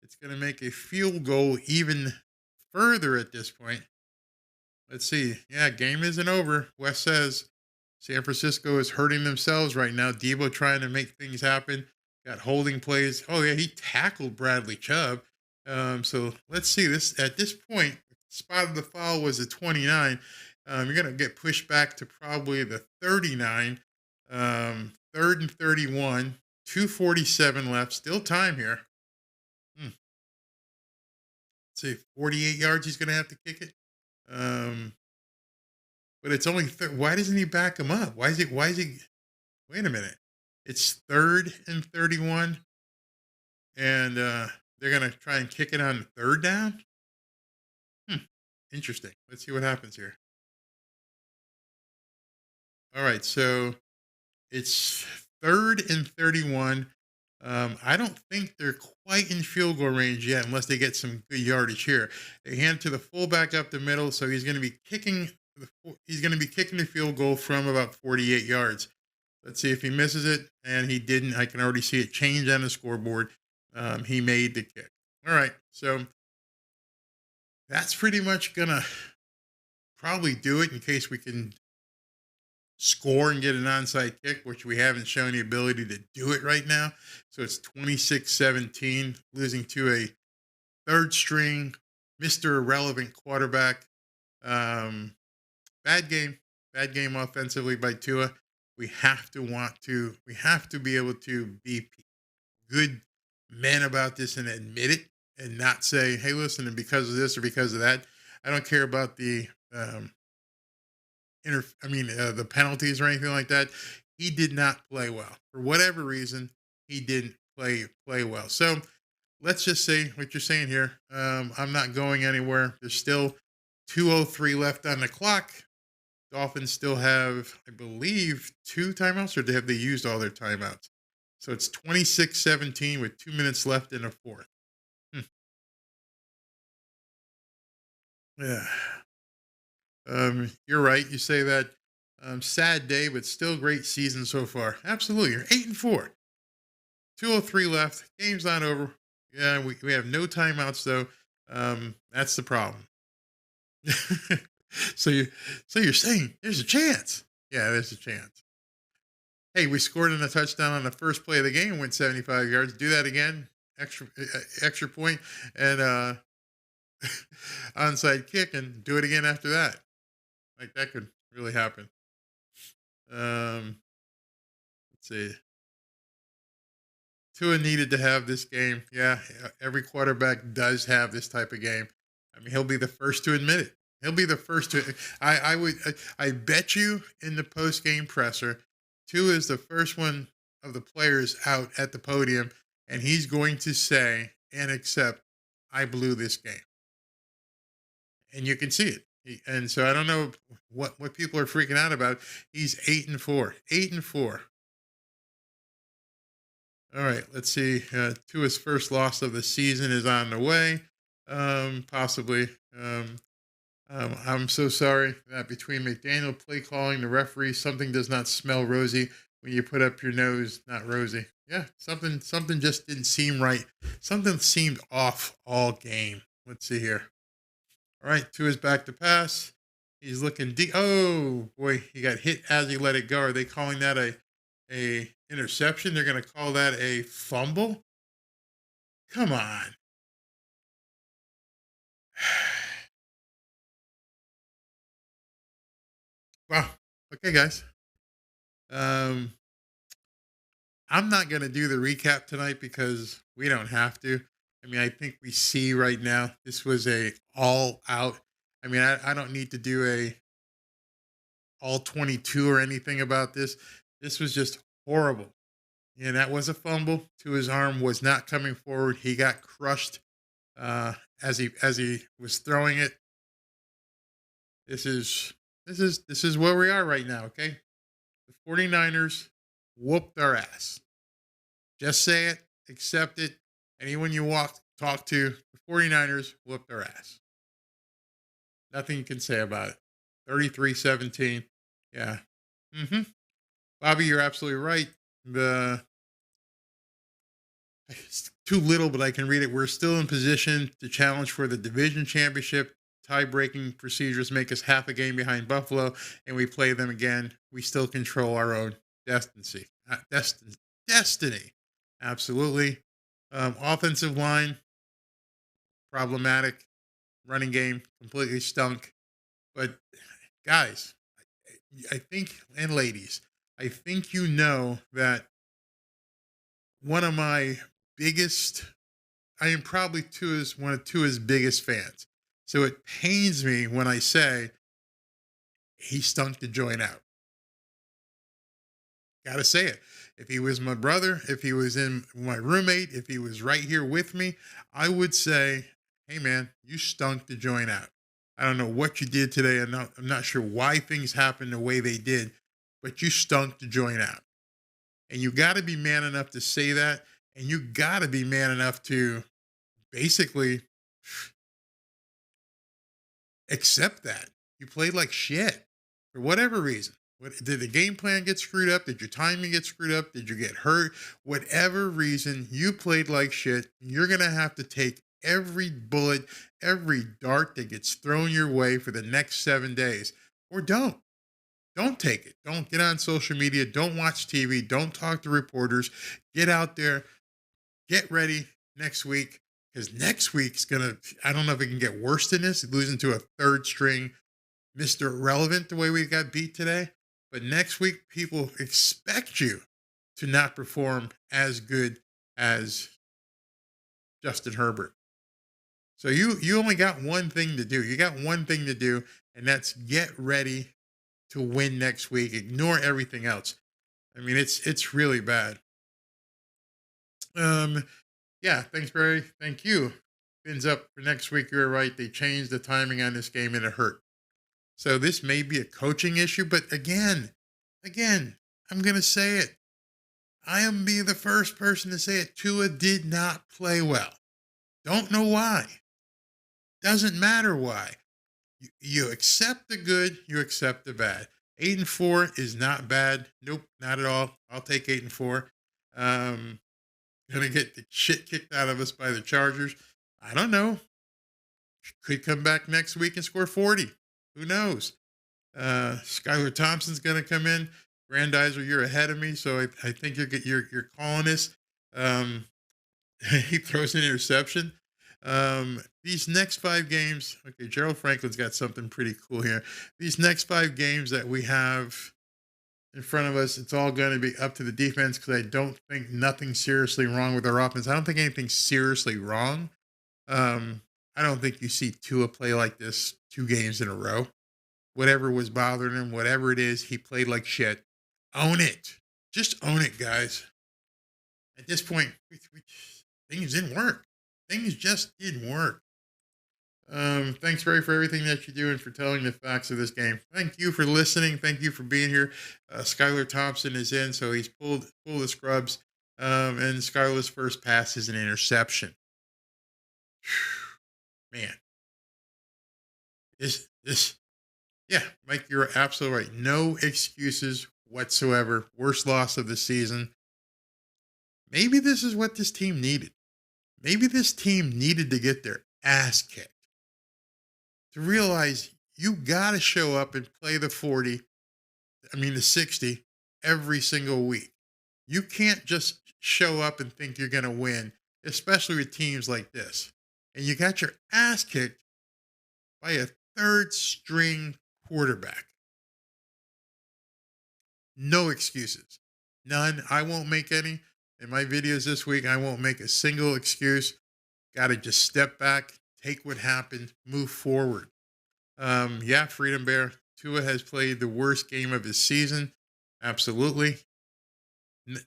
It's going to make a field goal even further at this point. Let's see. Yeah, game isn't over. Wes says San Francisco is hurting themselves right now. Debo trying to make things happen. Got holding plays. Oh, yeah, he tackled Bradley Chubb. So let's see. At this point, spot of the foul was a 29. You're going to get pushed back to probably the 39. 3rd and 31, 2:47 left. Still time here. Let's see, 48 yards he's going to have to kick it. But it's only why doesn't he back him up? Why is he wait a minute. It's 3rd and 31 and they're going to try and kick it on 3rd down? Interesting. Let's see what happens here. All right, so it's 3rd and 31. I don't think they're quite in field goal range yet unless they get some good yardage here. They hand to the fullback up the middle, so he's going to be kicking the field goal from about 48 yards. Let's see if he misses it, and he didn't. I can already see it change on the scoreboard. He made the kick. All right, so that's pretty much going to probably do it in case we can score and get an onside kick, which we haven't shown the ability to do it right now. So it's 26-17, losing to a 3rd string, Mr. Irrelevant quarterback. Bad game offensively by Tua. We have to be able to be good men about this and admit it and not say, hey, listen, and because of this or because of that. I don't care about the the penalties or anything like that. He did not play well. For whatever reason, he didn't play well. So let's just say what you're saying here. I'm not going anywhere. There's still 2:03 left on the clock. Dolphins still have, I believe, 2 timeouts, or have they used all their timeouts? So it's 26-17 with 2 minutes left in the 4th. Yeah. You're right. You say that. Sad day, but still great season so far. Absolutely. You're 8-4. 2:03 left. Game's not over. Yeah, we have no timeouts though. That's the problem. So you're saying there's a chance? Yeah, there's a chance. Hey, we scored in a touchdown on the first play of the game. Went 75 yards. Do that again. Extra point, and onside kick and do it again after that. Like that could really happen. Let's see. Tua needed to have this game. Yeah, every quarterback does have this type of game. I mean, he'll be the first to admit it. He'll be the first to. I bet you in the post game presser, Tua is the first one of the players out at the podium, and he's going to say and accept, "I blew this game," and you can see it. And so I don't know what people are freaking out about. He's 8-4, 8-4. All right, let's see. Tua's first loss of the season is on the way, possibly. I'm so sorry that between McDaniel play calling, the referee, something does not smell rosy when you put up your nose, not rosy. Yeah, something just didn't seem right. Something seemed off all game. Let's see here. All right, Tua's back to pass. He's looking deep. Oh, boy, he got hit as he let it go. Are they calling that a interception? They're going to call that a fumble? Come on. Wow. Okay, guys. I'm not going to do the recap tonight because we don't have to. I mean, I think we see right now this was a all out. I mean, I don't need to do a all 22 or anything about this. This was just horrible. And that was a fumble. To his arm was not coming forward. He got crushed as he was throwing it. This is where we are right now, okay? The 49ers whooped our ass. Just say it, accept it. Anyone you talk to, the 49ers whooped our ass. Nothing you can say about it. 33-17. Yeah. Bobby, you're absolutely right. It's too little, but I can read it. We're still in position to challenge for the division championship. Tie-breaking procedures make us half a game behind Buffalo, and we play them again. We still control our own destiny. Absolutely. Offensive line, problematic. Running game, completely stunk. But, guys, I think, and ladies, I think you know that one of my biggest, I am probably one of Tua's biggest fans. So it pains me when I say he stunk to join out. Gotta say it. If he was my brother, if he was my roommate, if he was right here with me, I would say, hey man, you stunk to join out. I don't know what you did today. I'm not sure why things happened the way they did, but you stunk to join out. And you got to be man enough to say that. And you got to be man enough to basically accept that. You played like shit for whatever reason. Did the game plan get screwed up? Did your timing get screwed up? Did you get hurt? Whatever reason, you played like shit. You're going to have to take every bullet, every dart that gets thrown your way for the next 7 days. Or don't. Don't take it. Don't get on social media. Don't watch TV. Don't talk to reporters. Get out there. Get ready next week. Because next week's I don't know if it can get worse than this. Losing to a third string Mr. Irrelevant the way we got beat today. But next week, people expect you to not perform as good as Justin Herbert. So you only got one thing to do. You got one thing to do, and that's get ready to win next week. Ignore everything else. I mean, it's really bad. Yeah, thanks, Barry. Thank you. Fins up for next week. You're right. They changed the timing on this game, and it hurt. So this may be a coaching issue, but again, I'm going to say it. I am be the first person to say it. Tua did not play well. Don't know why. Doesn't matter why. You accept the good, you accept the bad. 8-4 is not bad. Nope, not at all. I'll take 8-4. Gonna get the shit kicked out of us by the Chargers. I don't know. Could come back next week and score 40. Who knows? Skylar Thompson's gonna come in. Grandizer, you're ahead of me, so I think you're calling this. He throws an interception. These next 5 games, okay, Gerald Franklin's got something pretty cool here. These next 5 games that we have in front of us, it's all going to be up to the defense because I don't think nothing seriously wrong with our offense. I don't think anything's seriously wrong. I don't think you see Tua play like this 2 games in a row. Whatever was bothering him, whatever it is, he played like shit. Own it. Just own it, guys. At this point, things didn't work. Things just didn't work. Thanks, Ray, for everything that you do and for telling the facts of this game. Thank you for listening. Thank you for being here. Skylar Thompson is in, so he's pulled the scrubs. And Skylar's first pass is an interception. Man. Yeah, Mike, you're absolutely right. No excuses whatsoever. Worst loss of the season. Maybe this is what this team needed. Maybe this team needed to get their ass kicked. To realize you got to show up and play the 60 every single week. You can't just show up and think you're going to win, especially with teams like this. And you got your ass kicked by a third-string quarterback. No excuses. None. I won't make any. In my videos this week, I won't make a single excuse. Got to just step back, take what happened, move forward. Yeah, Freedom Bear, Tua has played the worst game of his season. Absolutely.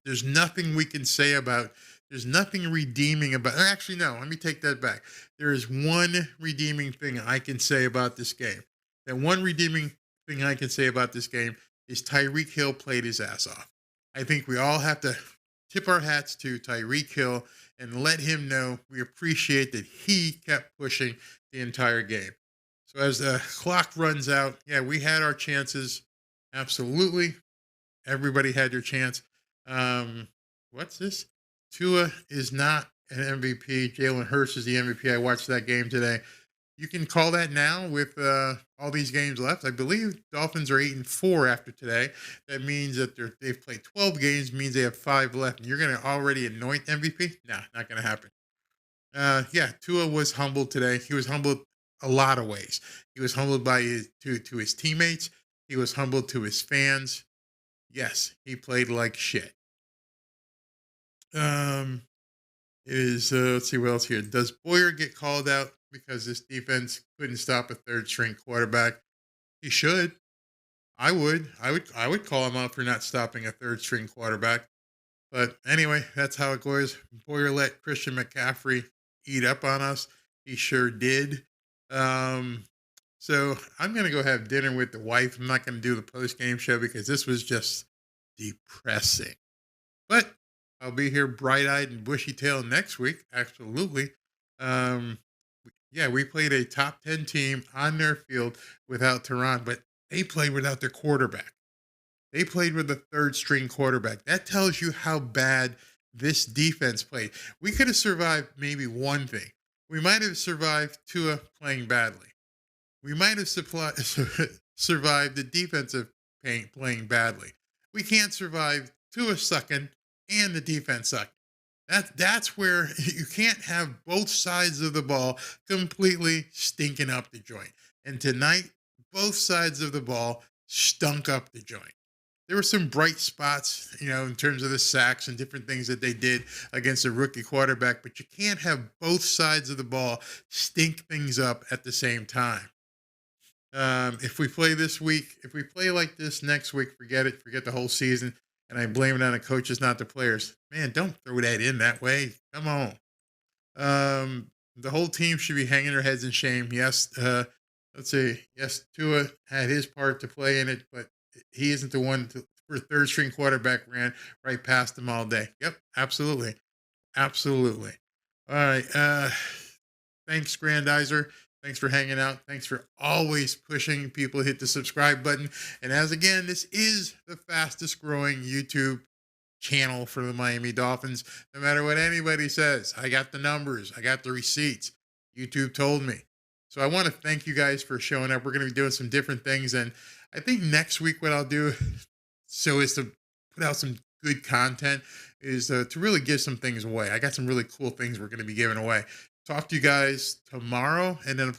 There's nothing we can say about, there's nothing redeeming about, actually, no, let me take that back. There is one redeeming thing I can say about this game. That one redeeming thing I can say about this game is Tyreek Hill played his ass off. I think we all have to tip our hats to Tyreek Hill and let him know we appreciate that he kept pushing the entire game. So as the clock runs out, yeah, we had our chances. Absolutely. Everybody had their chance. What's this? Tua is not an MVP. Jalen Hurts is the MVP. I watched that game today. You can call that now with all these games left. I believe Dolphins are 8-4 after today. That means that they've played 12 games, means they have 5 left. And you're going to already anoint MVP? Nah, not going to happen. Yeah, Tua was humbled today. He was humbled a lot of ways. He was humbled by to his teammates. He was humbled to his fans. Yes, he played like shit. Let's see what else here. Does Boyer get called out because this defense couldn't stop a third-string quarterback? He should. I would call him out for not stopping a third-string quarterback. But anyway, that's how it goes. Boyer let Christian McCaffrey eat up on us. He sure did. So I'm going to go have dinner with the wife. I'm not going to do the post-game show because this was just depressing. But I'll be here bright-eyed and bushy-tailed next week. Absolutely. Yeah, we played a top 10 team on their field without Tehran, but they played without their quarterback. They played with a third-string quarterback. That tells you how bad this defense played. We could have survived maybe one thing. We might have survived Tua playing badly. We might have survived the defensive playing badly. We can't survive Tua sucking and the defense sucking. That's where you can't have both sides of the ball completely stinking up the joint. And tonight, both sides of the ball stunk up the joint. There were some bright spots, in terms of the sacks and different things that they did against a rookie quarterback, but you can't have both sides of the ball stink things up at the same time. If we play this week, if we play like this next week, forget it, forget the whole season, and I blame it on the coaches, not the players. Man, don't throw that in that way. Come on. The whole team should be hanging their heads in shame. Yes, let's see. Yes, Tua had his part to play in it, but he isn't the one for third-string quarterback ran right past him all day. Yep, absolutely. Absolutely. All right. Thanks, Grandizer. Thanks for hanging out. Thanks for always pushing people to hit the subscribe button. And as again, this is the fastest growing YouTube channel for the Miami Dolphins. No matter what anybody says, I got the numbers. I got the receipts. YouTube told me. So I want to thank you guys for showing up. We're going to be doing some different things. And I think next week what I'll do is to put out some good content is to really give some things away. I got some really cool things we're going to be giving away. Talk to you guys tomorrow. And then, of